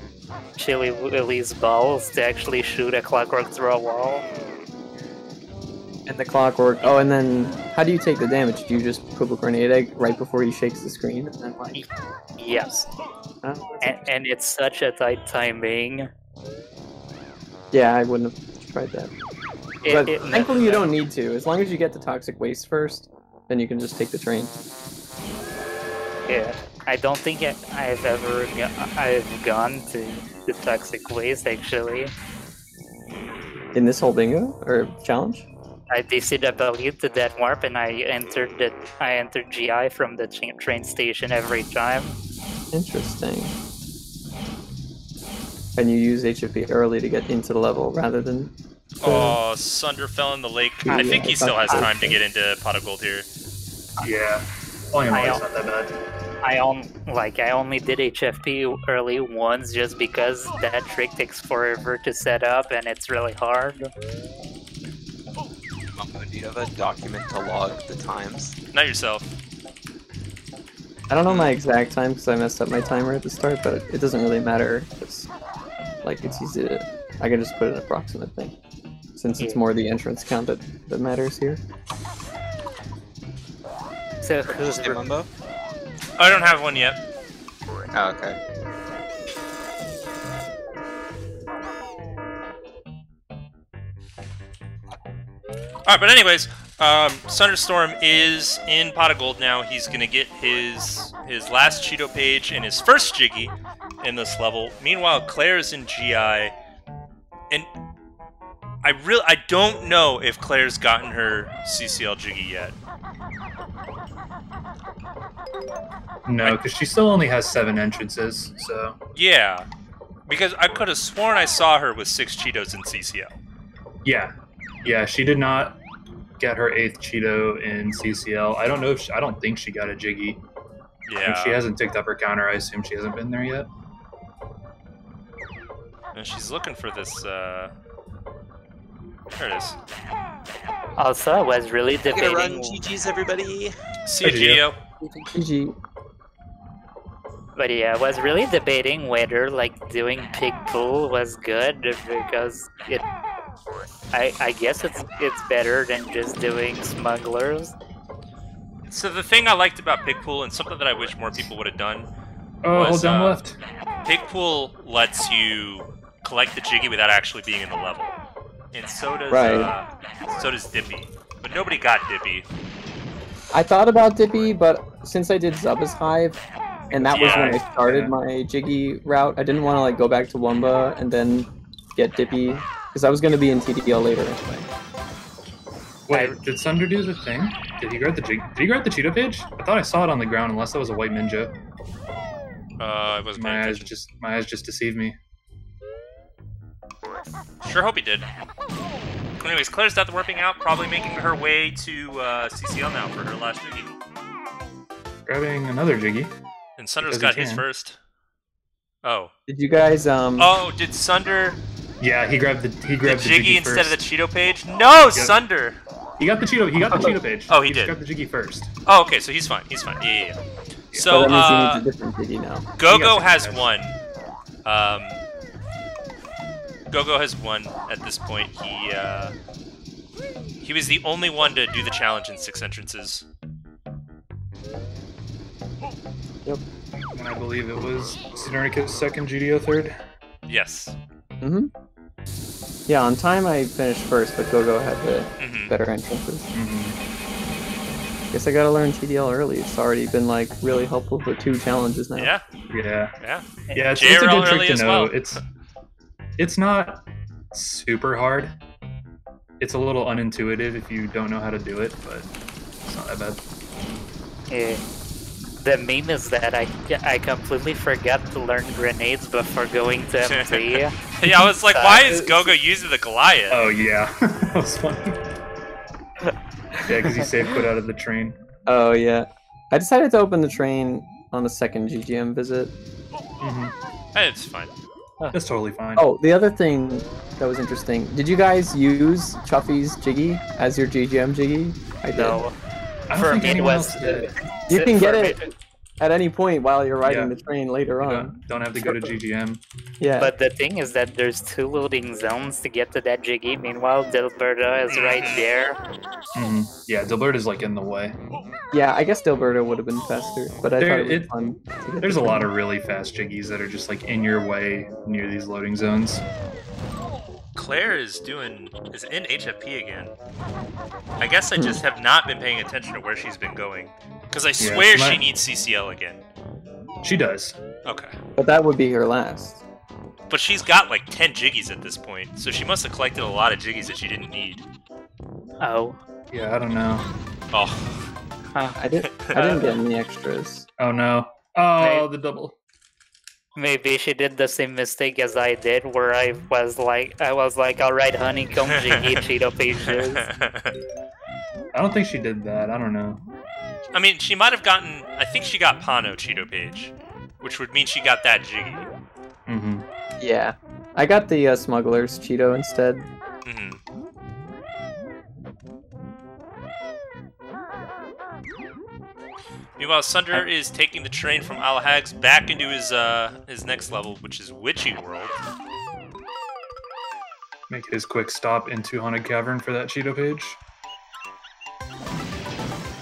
Chili Willy's balls to actually shoot a clockwork through a wall. And the clockwork. Oh, and then how do you take the damage? Do you just poop a grenade egg right before he shakes the screen? And then, like... Yes. Oh, And it's such a tight timing. yeah, I wouldn't have tried that. But thankfully you don't need to. As long as you get the toxic waste first, then you can just take the train. Yeah, I don't think I've ever I've gone to the toxic waste actually. In this whole bingo or challenge? I DCW to that warp and I entered GI from the train station every time. Interesting. And you use HFP early to get into the level rather than... Oh, Sunder fell in the lake. I think he still has time to get into Pot of Gold here. Yeah. Volume is not that bad. I only did HFP early once just because that trick takes forever to set up and it's really hard. Do you have a document to log the times? Not yourself. I don't know my exact time because I messed up my timer at the start, but it doesn't really matter. It's like it's easy to... I can just put an approximate thing. Since it's more the entrance count that matters here. So who's the Mumbo? I don't have one yet. Oh, okay. Alright, but anyways, Sunderstorm is in Pot of Gold now. He's gonna get his last Cheato page and his first Jiggy in this level. Meanwhile, Claire is in GI, and I don't know if Claire's gotten her CCL Jiggy yet. No, because she still only has 7 entrances, so... Yeah, because I could have sworn I saw her with 6 Cheetos in CCL. Yeah. Yeah, she did not get her 8th Cheeto in CCL. I don't know if I don't think she got a Jiggy. Yeah. If she hasn't ticked up her counter, I assume she hasn't been there yet. And she's looking for this, There it is. Also, I was really Get a run, debating. GG's everybody. See you, Hi, Gio. GG. But yeah, I was really debating whether like doing pig pool was good because I guess it's better than just doing smugglers. So the thing I liked about Pigpool, and something that I wish more people would have done, Oh, was, hold down left. Pigpool lets you collect the Jiggy without actually being in the level, and so does Dippy. But nobody got Dippy. I thought about Dippy, but since I did Zubba's Hive, and that was when I started my Jiggy route, I didn't want to like go back to Wumba and then get Dippy, because I was going to be in TDL later anyway. Wait, did Sunder do the thing? Did he grab the Did he grab the Cheeto page? I thought I saw it on the ground, unless that was a white ninja. I wasn't paying attention. My eyes just deceived me. Sure hope he did. Anyways, Claire's done the warping out, probably making her way to CCL now for her last Jiggy. Grabbing another Jiggy. And Sunder's Because got he his can. first. Oh. Did you guys Oh, did Sunder Yeah, he grabbed the Jiggy first. instead of the Cheeto page? No, Sunder! He got the Cheeto page. Oh, he just did. got the Jiggy first. Oh, okay, so he's fine. He's fine. Yeah. So, So that means he needs a different Jiggy now. Go-Go He got has some one. Go-Go has one at this point. He was the only one to do the challenge in 6 entrances. Yep. And I believe it was Sinernica's second, GDO third. Yes. Mm-hmm. Yeah, on time I finished first, but Go-Go had the better entrances. Guess I gotta learn TDL early. It's already been like really helpful for 2 challenges now. Yeah. Yeah, it's a JRL good trick early to as know. well. It's not super hard. It's a little unintuitive if you don't know how to do it, but it's not that bad. Yeah. The meme is that I completely forgot to learn grenades before going to MT. Yeah, I was like, why is Go-Go using the Goliath? Oh yeah, that was funny. Yeah, because he saved put out of the train. Oh yeah. I decided to open the train on the second GGM visit. It's fine. That's totally fine. Oh, the other thing that was interesting. Did you guys use Chuffy's Jiggy as your GGM Jiggy? I did. No. I don't For think anyone else Midwest, did. You can get for it at any point while you're riding Yeah. the train later You on. don't have to go to GGM. Yeah. But the thing is that there's 2 loading zones to get to that jiggy. Meanwhile, Dilberta is right there. Mhm. Yeah, Dilbert is like in the way. Yeah, I guess Dilberta would have been faster, but I There- thought it was it- fun. to get There's the a lot train. of really fast jiggies that are just like in your way near these loading zones. Claire is in HFP again. I guess I just have not been paying attention to where she's been going. Because I swear she she might- needs CCL again. She does. Okay. But that would be her last. But she's got like 10 jiggies at this point, so she must have collected a lot of jiggies that she didn't need. Oh. Yeah, I don't know. Oh. I didn't get any extras. Oh no. Oh, the double. Maybe she did the same mistake as I did, where I was like, I'll write honeycomb jiggy cheato pages. I don't think she did that. I don't know. I mean, she might have gotten. I think she got Pano Cheeto page, which would mean she got that jiggy. Mm-hmm. Yeah. I got the Smuggler's Cheeto instead. hmm Meanwhile, Sunder is taking the train from Alahags back into his next level, which is Witchy World. Make his quick stop into Haunted Cavern for that Cheeto page.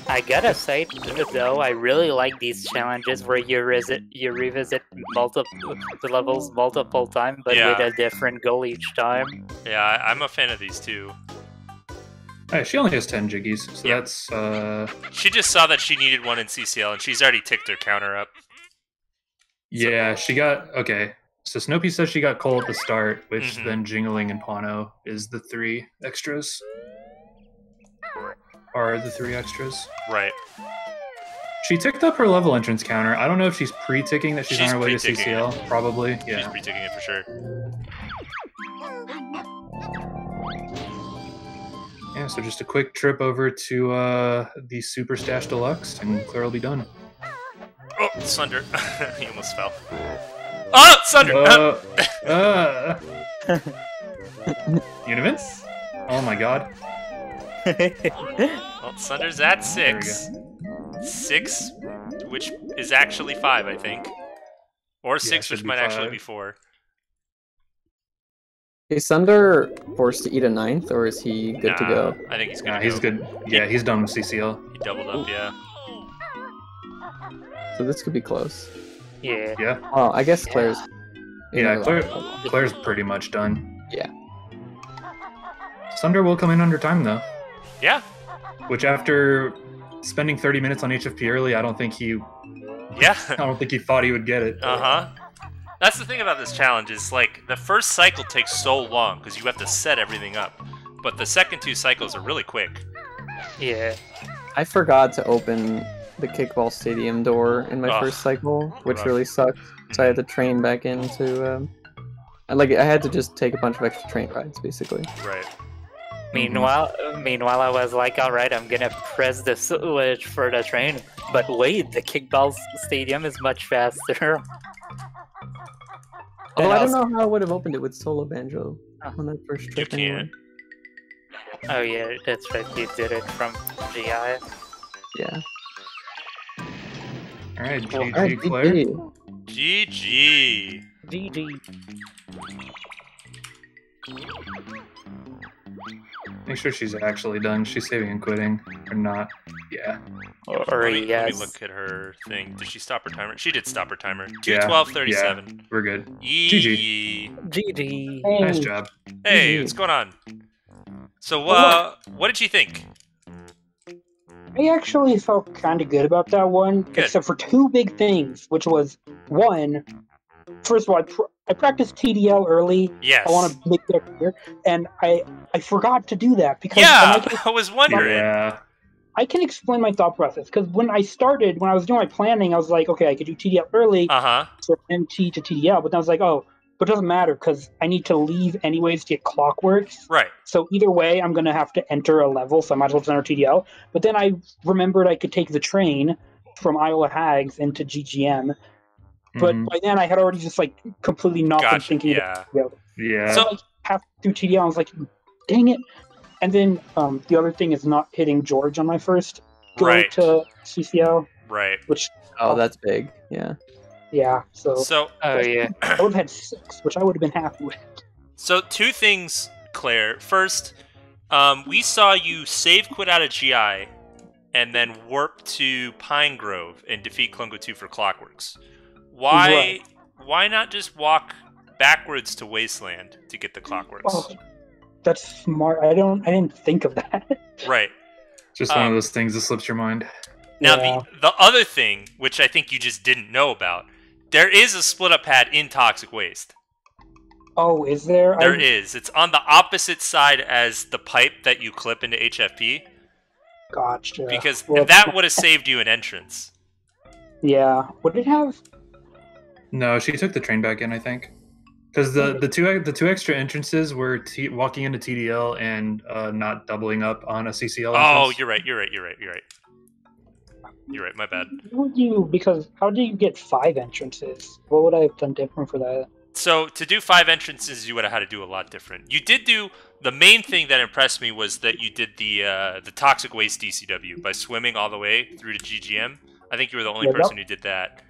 I gotta say, though, I really like these challenges where you revisit the levels multiple times, but Yeah. with a different goal each time. Yeah, I'm a fan of these too. Hey, she only has 10 jiggies, so Yeah. that's She just saw that she needed one in CCL, and she's already ticked her counter up. yeah, she got okay. So Snopey says she got Cole at the start, which Mhm. then Jingling and Pano is the 3 extras. Are the 3 extras. Right. She ticked up her level entrance counter. I don't know if she's pre-ticking that she's She's on her way to pre-ticking CCL. Probably, She's yeah. pre-ticking it for sure. Yeah, so just a quick trip over to the Super Stash Deluxe, and Claire will be done. Oh, Sunder. He almost fell. Oh, Sunder! Univents? Oh my god. Well, Sunder's at There we 6. 6, which is actually 5, I think. Or 6, should which be might actually 5. be 4. Is Sunder forced to eat a 9th, or is he good to go? I think he's gonna Nah, go. he's good. Yeah, he's done with CCL. He doubled up, yeah. So this could be close. Yeah. Yeah. Oh, I guess Claire's. in Yeah, her Claire, last level. Claire's pretty much done. Yeah. Sunder will come in under time, though. Yeah, Which, after spending 30 minutes on HFP early, I don't think he yeah. thought he would get it. Uh-huh. That's the thing about this challenge is, like, the first cycle takes so long because you have to set everything up. But the second 2 cycles are really quick. Yeah. I forgot to open the kickball stadium door in my Ugh. first cycle, which Rough. really sucked. So I had to train back into. I had to just take a bunch of extra train rides, basically. Right. Meanwhile, I was like, all right, I'm gonna press the switch for the train. But wait, the kickball stadium is much faster. Although And I was- don't know how I would have opened it with solo banjo on that first You trip. Anyway. can't. Oh yeah, that's right. You did it from GI. Yeah. Alright, GG, Alright, Claire. GG. GG. GG. Make sure she's actually done. She's saving and quitting. Or not. Yeah. Or Let me yes. look at her thing. Did she stop her timer? She did stop her timer. Yeah, 2:12:37. We're good. Yee. GG. Nice job. Hey, GG. what's going on? So, what did you think? I actually felt kind of good about that one, Good. except for 2 big things, which was, one, first of all, I practiced TDL early. Yes. I want to make that clear, and I forgot to do that because Yeah, and I was wondering. Yeah. I can explain my thought process, because when I was doing my planning, I was like, okay, I could do TDL early, Uh-huh. so MT to TDL, but then I was like, oh, but it doesn't matter because I need to leave anyways to get Clockworks. Right. So either way, I'm going to have to enter a level, so I might as well just enter TDL. But then I remembered I could take the train from Iowa Hags into GGM. But Mhm. by then, I had already just completely not been Gotcha. thinking Yeah. about TDL. Yeah. So- I have to do TDL. I was like, dang it. And then the other thing is not hitting George on my first go Right. to CCL, Right. which Oh, that's big. Yeah. yeah. So So, Oh yeah. I would have had 6, which I would have been happy with. so two things, Claire. First, we saw you save quit out of GI, and then warp to Pine Grove and defeat Klungo 2 for Clockworks. Why? Right. Why not just walk backwards to Wasteland to get the Clockworks? Oh, that's smart. I didn't think of that. Right. Just one of those things that slips your mind. Now, Yeah. the other thing, which I think you just didn't know about, there is a split-up pad in Toxic Waste. Oh, is there? There is. It's on the opposite side as the pipe that you clip into HFP, Gotcha. because Well, that would have saved you an entrance. yeah. Would it have? No, she took the train back in, I think. Because the two extra entrances were walking into TDL and not doubling up on a CCL Oh, entrance. you're right. You're right. My bad. How do you get 5 entrances? What would I have done different for that? So to do 5 entrances, you would have had to do a lot different. You did do the main thing that impressed me was that you did the Toxic Waste DCW by swimming all the way through to GGM. I think you were the only Yeah, person who did that.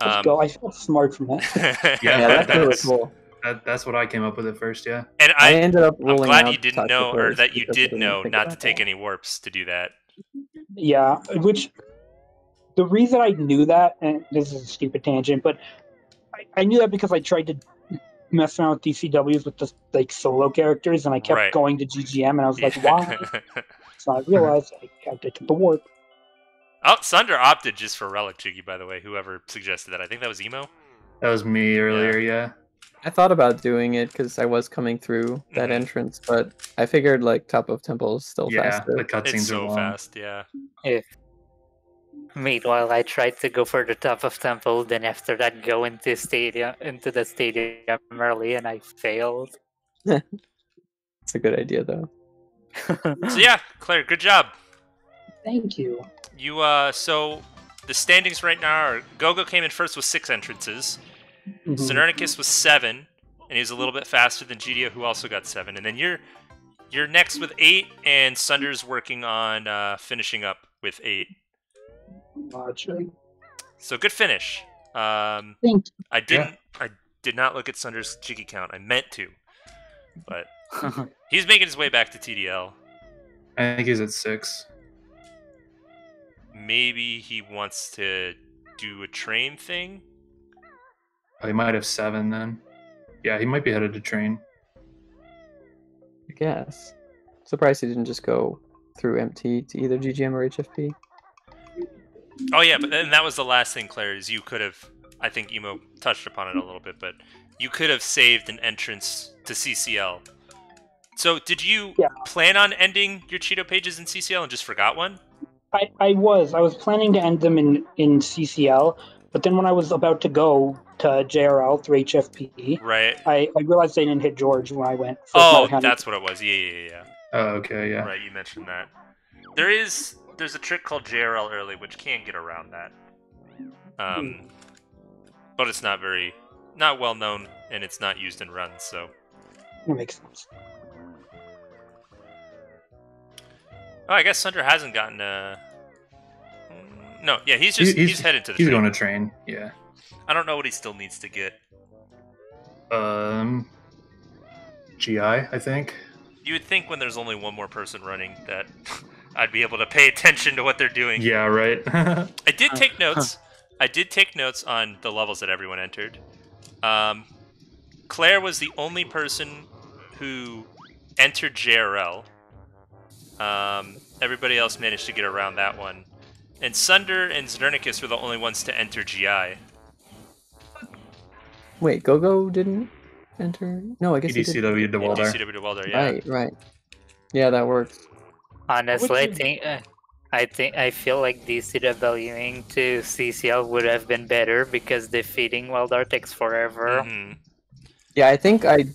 Let's go. I felt smart from that. Yeah, that's really cool. That's what I came up with at first, yeah. And I ended up I'm rolling glad out you didn't Toxic know, or Waste that you because I did didn't know think not to about take that. any warps to do that. Yeah, which the reason I knew that, and this is a stupid tangent, but I knew that because I tried to mess around with DCWs with the solo characters, and I kept Right. going to GGM, and I was like, why? So I realized I had to take the warp. Oh, Sunder opted just for Relic Jiggy, by the way, whoever suggested that. I think that was Emo. That was me earlier, yeah. I thought about doing it because I was coming through that Mhm. entrance, but I figured like Top of Temple is still Yeah, faster. the It's cutscenes are so long. fast, yeah. Meanwhile, I tried to go for the top of temple, then after that go into the stadium early, and I failed. It's a good idea though. So yeah, Claire, good job. Thank you. You so the standings right now are Gogo came in first with 6 entrances. Mhm. Zenernicus was 7, and he was a little bit faster than GDO, who also got 7. And then you're next with 8, and Sunder's working on finishing up with 8. Gotcha. So good finish. Thank you. I did not look at Sunder's Jiggy count. I meant to, but he's making his way back to TDL. I think he's at 6. Maybe he wants to do a train thing. Oh, he might have 7 then. Yeah, he might be headed to train. I guess. Surprised he didn't just go through MT to either GGM or HFP. Oh yeah, but then that was the last thing, Claire, is you could have, I think Emo touched upon it a little bit, but you could have saved an entrance to CCL. So did you plan on ending your Cheato pages in CCL and just forgot one? I was planning to end them in CCL, but then when I was about to go to JRL through HFP, Right. I realized I didn't hit George when I went. Oh, that's what it was. Yeah. Oh, okay, yeah. Right, you mentioned that. There's a trick called JRL early, which can get around that. But it's not well known, and it's not used in runs, so. That makes sense. Oh, I guess Sunder hasn't gotten No, yeah, he's headed to the He's train. going to train, yeah. I don't know what he still needs to get. GI, I think. You would think when there's only one more person running that I'd be able to pay attention to what they're doing. Yeah, right. I did take notes. I did take notes on the levels that everyone entered. Claire was the only person who entered JRL. Everybody else managed to get around that one. And Sunder and Zernicus were the only ones to enter GI. Wait, Gogo didn't enter? No, I guess he did. EDCW to Walder. DCW to Welder, yeah. Right. Yeah, that works. Honestly, I feel like DCWing to CCL would have been better because defeating Weldar takes forever. Mm-hmm. Yeah, I think I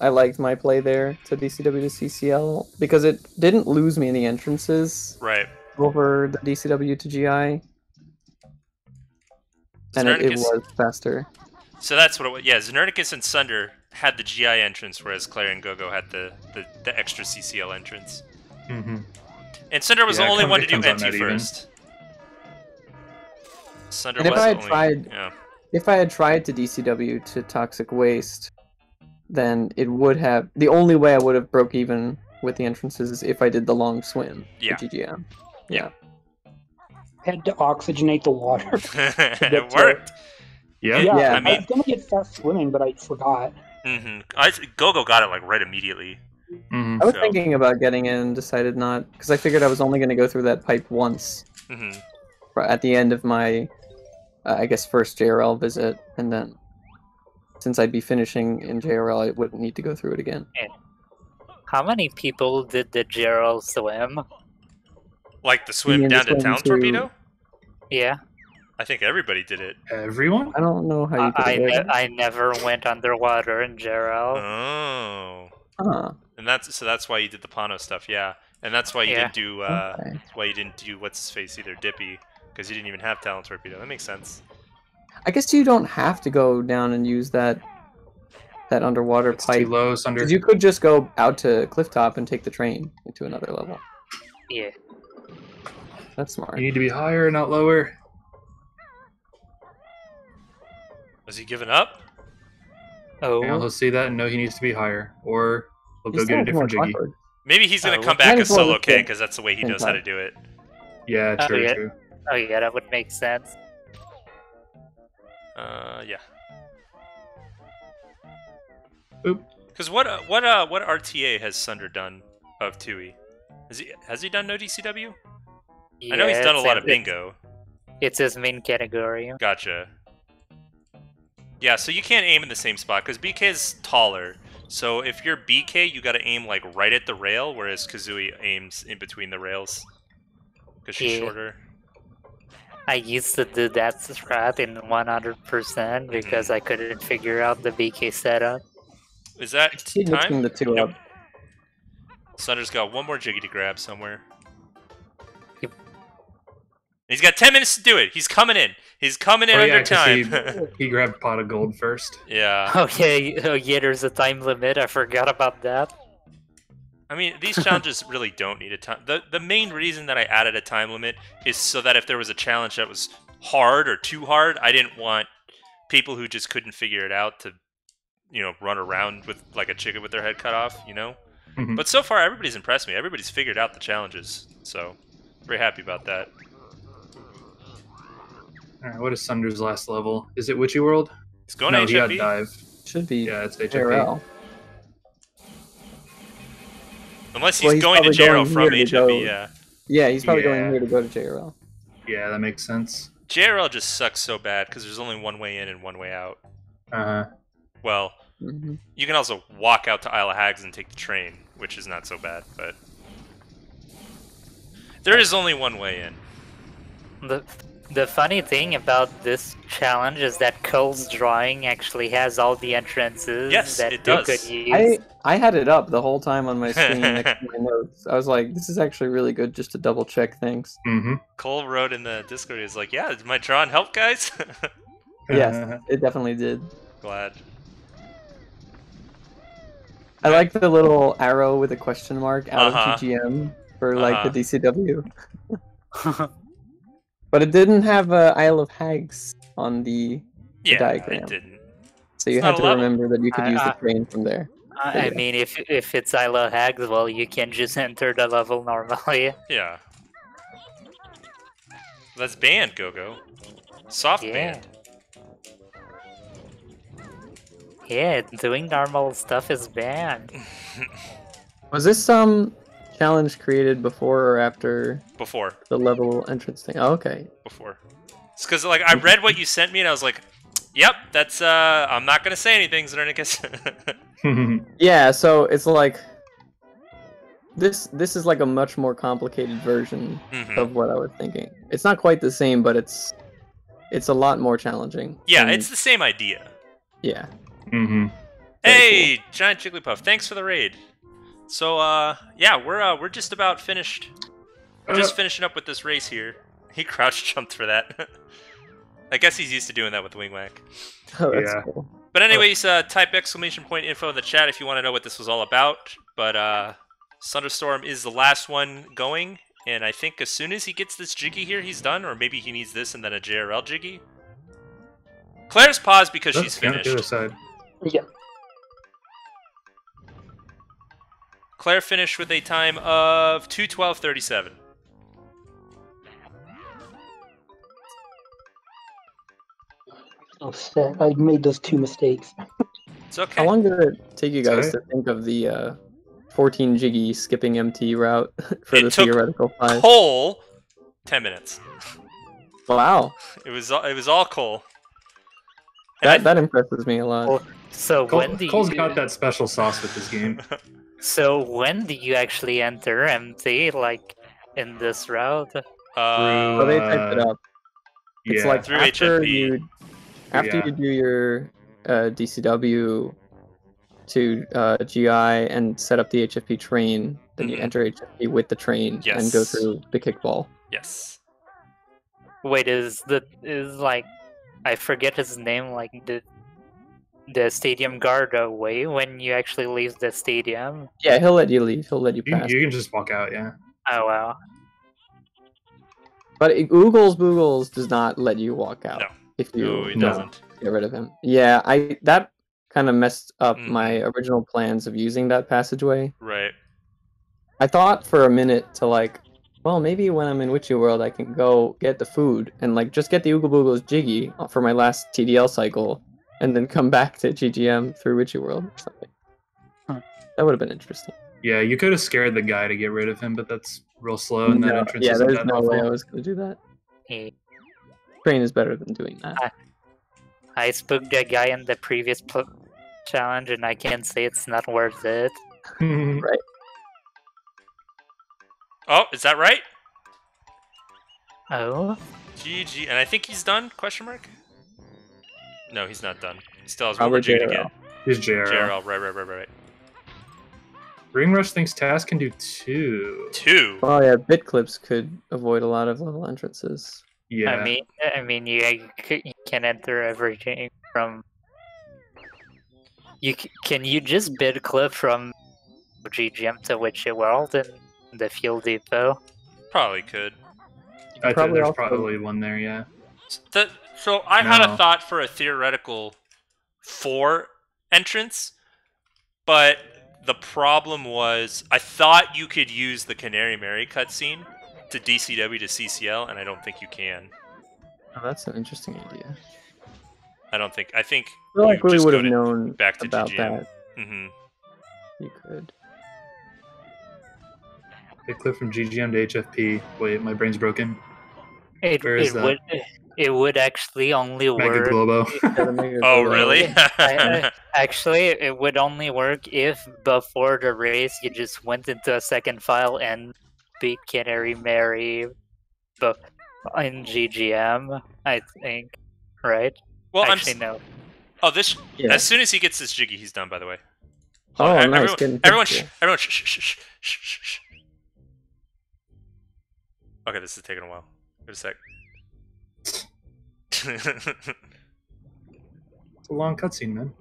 liked my play there to DCW to CCL because it didn't lose me in the entrances Right. over the DCW to GI. And it was faster. So that's what it was. Yeah, Zenernicus and Sunder had the GI entrance, whereas Claire and Gogo had the extra CCL entrance. Mm-hmm. And Sunder was Yeah, the only one to it do comes out MT not even. first. Sunder And if was I had only, tried- yeah. If I had tried to DCW to Toxic Waste, then it would have... The only way I would have broke even with the entrances is if I did the long swim Yeah. to GGM. Yeah. Had to oxygenate the water. It worked. Yeah. Yeah, I mean- was gonna get fast swimming, but I forgot. Gogo got it like right immediately. Mhm. I was So- thinking about getting in, decided not, because I figured I was only going to go through that pipe once at the end of my, I guess, first JRL visit, and then since I'd be finishing in JRL, I wouldn't need to go through it again. How many people did the Gerald swim? Like the swim mean the down to swim Town to- Torpedo? Yeah, I think everybody did it. Everyone? I don't know how you I, could I, ne- I never went underwater in Gerald. Oh. Huh. And that's why you did the Pano stuff, yeah. And that's why you Yeah. didn't do Okay. why you didn't do what's his face either, Dippy, because you didn't even have Talon Torpedo. That makes sense. I guess you don't have to go down and use that underwater It's pipe. too low, Sunder. 'Cause you could just go out to Clifftop and take the train into another level. Yeah. That's smart. You need to be higher, not lower. Was he giving up? Oh, Yeah, he'll see that and know he needs to be higher, or he'll He go still get a has more different jiggy. clockwork. Maybe he's gonna Oh, come might back as as well solo just K get because that's the way he same knows how to time. do it. Yeah, Oh, true, yeah. true. oh yeah, that would make sense. Yeah. Oop. Because what RTA has Sunder done of Tooie? Has he done no DCW? I know he's Yeah, done a it's lot in- of bingo. It's his main category. Gotcha. Yeah, so you can't aim in the same spot because BK is taller. So if you're BK, you got to aim like right at the rail, whereas Kazooie aims in between the rails because she's Yeah. shorter. I used to do that strat in 100% because I couldn't figure out the BK setup. Is that Keep mixing time? the two Nope. up. Sunder's got one more jiggy to grab somewhere. Yep. He's got 10 minutes to do it. He's coming in. He's coming in Oh, yeah, under 'cause time. He grabbed pot of gold first. Yeah. Oh yeah, there's a time limit. I forgot about that. I mean, these challenges really don't need a time. The main reason that I added a time limit is so that if there was a challenge that was hard or too hard, I didn't want people who just couldn't figure it out to, run around with like a chicken with their head cut off, Mhm. But so far, everybody's impressed me. Everybody's figured out the challenges, so very happy about that. Alright, what is Sunder's last level? Is it Witchy World? He's going No, to he got HFP. dive. Should be Yeah, it's HFP. JRL. Unless he's Well, he's going to probably JRL going from here to HFP, go. yeah. Yeah, he's probably Yeah. going here to go to JRL. Yeah, that makes sense. JRL just sucks so bad because there's only one way in and one way out. Uh-huh. Well, Hmm. you can also walk out to Isle of Hags and take the train, which is not so bad, but there is only one way in. The funny thing about this challenge is that Cole's drawing actually has all the entrances Yes, that it you does. could use. I had it up the whole time on my screen next to my notes. I was like, this is actually really good just to double check things. Mm-hmm. Cole wrote in the Discord, he's like, yeah, did my drawing help, guys? Yes, it definitely did. Glad. I like the little arrow with a question mark out Uh-huh. of GGM for like Uh-huh. the DCW. But it didn't have Isle of Hags on the Yeah, diagram. it didn't. So you It's had not to a level. remember that you could use the train from there. I mean, if it's Isla Hags, well, you can just enter the level normally. Yeah. That's banned, Go-Go. Soft Yeah. banned. Yeah, doing normal stuff is banned. Was this challenge created before or after Before. the level entrance thing? Oh, okay. Before. It's because, like, I read what you sent me, and I was like, yep, that's, I'm not gonna say anything, Zernicus. Yeah, so it's like this is like a much more complicated version Mhm. of what I was thinking. It's not quite the same, but it's a lot more challenging. Yeah, And- it's the same idea. yeah. Mm-hmm. Hey, Giant Jigglypuff, thanks for the raid. So, yeah, we're just about finished. We're just finishing up with this race here. He crouch jumped for that. I guess he's used to doing that with Wing Whack. Oh, that's Yeah. cool. But anyways, type !info in the chat if you want to know what this was all about. But Thunderstorm is the last one going, And I think as soon as he gets this Jiggy here, he's done. Or maybe he needs this and then a JRL Jiggy. Claire's paused because she's finished. To the side. Yeah. Claire finished with a time of 2:12:37. Oh shit! I made those 2 mistakes. It's okay. How long did it take you guys Sorry? to think of the 14 Jiggy skipping MT route for It the took theoretical 5? Cole 10 minutes. Wow, It was all Cole. And that impresses me a lot. Well, so when do Cole's you? got that special sauce with this game. So when do you actually enter MT, like in this route? So they typed it up. It's Yeah. like Through after HFP. you do your DCW to GI and set up the HFP train, then you Mhm. enter HFP with the train and go Yes. through the kickball. Yes. Wait, is like I forget his name, like the stadium guard away when you actually leave the stadium? Yeah, he'll let you leave. He'll let you You, pass. you can just walk out, yeah. Oh wow. But Oogles Boogles does not let you walk out No. if you No, he No. doesn't. get rid of him. Yeah, that kind of messed up Mhm. my original plans of using that passageway. Right. I thought for a minute to like, well, maybe when I'm in Witchy World, I can go get the food and like just get the Oogle Boogles Jiggy for my last TDL cycle, and then come back to GGM through Witchy World or something. Huh. That would have been interesting. Yeah, you could have scared the guy to get rid of him, but that's real slow, and that No, entrance yeah, isn't there's that no way I helpful. was going to do that. Yeah. Train is better than doing that. I spooked that guy in the previous challenge, and I can't say it's not worth it. Oh, is that right? Oh, GG. And I think he's done? Question mark? No, he's not done. He still has Probably one more Jiggy to JRL. get. Here's JRL. JRL. Right. Ring Rush thinks Taz can do 2. 2. Oh yeah, bit clips could avoid a lot of level entrances. Yeah. I mean, you can enter everything from. Can you just bid clip from GGM to Witchy World and the Fuel Depot? Probably could. I think probably there's also- probably one there, yeah. So I had a No. thought for a theoretical 4 entrance, but the problem was I thought you could use the Canary Mary cutscene to DCW to CCL, and I don't think you can. Oh, that's an interesting idea. I think I feel like you we just would go have to known back to about GGM. that. Mm-hmm. You could. Big clip from GGM to HFP. Wait, my brain's broken. Where is that? It would actually only Mega work. Globo. Oh, really? Actually, it would only work if before the race you just went into a second file and beat Canary Mary, but in GGM, I think, right? Well, Actually, no. Oh, this. Yeah. As soon as he gets this Jiggy, he's done. By the way. Oh, Hold on, nice. Everyone, shh. Okay, this is taking a while. Wait a sec. It's a long cutscene, man.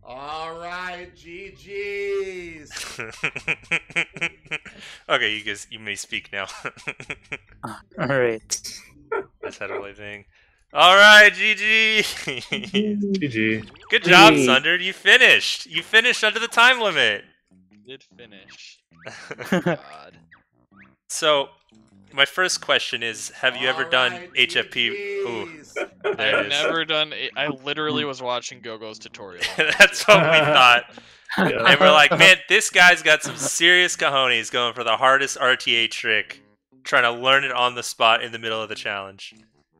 All right, GG's. Okay, you may speak now. All right. That's how to thing. All right, GG. GG. Good job, GG. Sunder. You finished. You finished under the time limit. Did finish. God. So, my first question is: have you ever done Alright, HFP? Ooh, GG's. there it I've is. never done. I literally was watching Gogo's tutorial. That's what we thought. Yeah. And we're like, man, this guy's got some serious cojones going for the hardest RTA trick, trying to learn it on the spot in the middle of the challenge.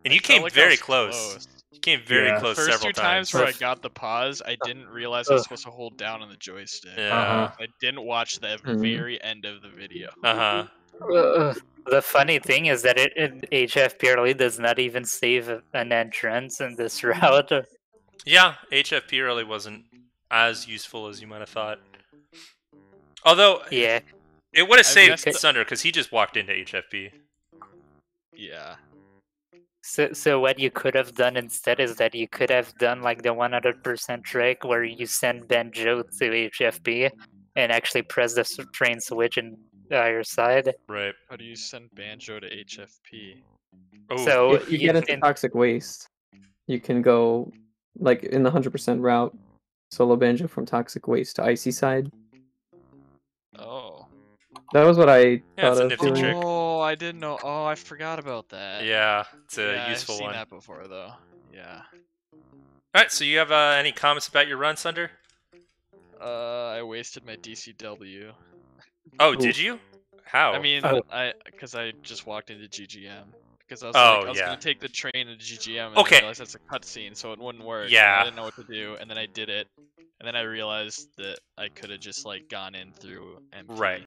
And you I felt came like I very was close. You came very Yeah. close First several two times times. where I got the pause, I didn't realize I was supposed to hold down on the joystick. Yeah. Uh-huh. I didn't watch the Mhm. very end of the video. Uh-huh. The funny thing is that HF purely does not even save an entrance in this route. Yeah, HFP really wasn't as useful as you might have thought. Although, Yeah. it would have I saved messed up- Sunder, because he just walked into HFP. Yeah. So what you could have done instead is that you could have done like the 100% trick where you send Banjo to HFP and actually press the train switch in your side. Right. How do you send Banjo to HFP? Oh, So If you get into in- toxic waste, you can go like in the 100% route, solo Banjo from toxic waste to icy side. Oh. That was what I Yeah, thought it's a of nifty doing. trick. Oh, I didn't know. Oh, I forgot about that. yeah, it's a Yeah, useful I've seen one. that before, though. Yeah. All right, so you have any comments about your run, Sunder? I wasted my DCW. Oh, did you? How? I mean, Oh. because I just walked into GGM. Because I was Oh, like, I was yeah. gonna take the train into GGM, and Okay. I realized that's a cutscene, so it wouldn't work. Yeah. I didn't know what to do, and then I did it, and then I realized that I could have just like gone in through MP. Right.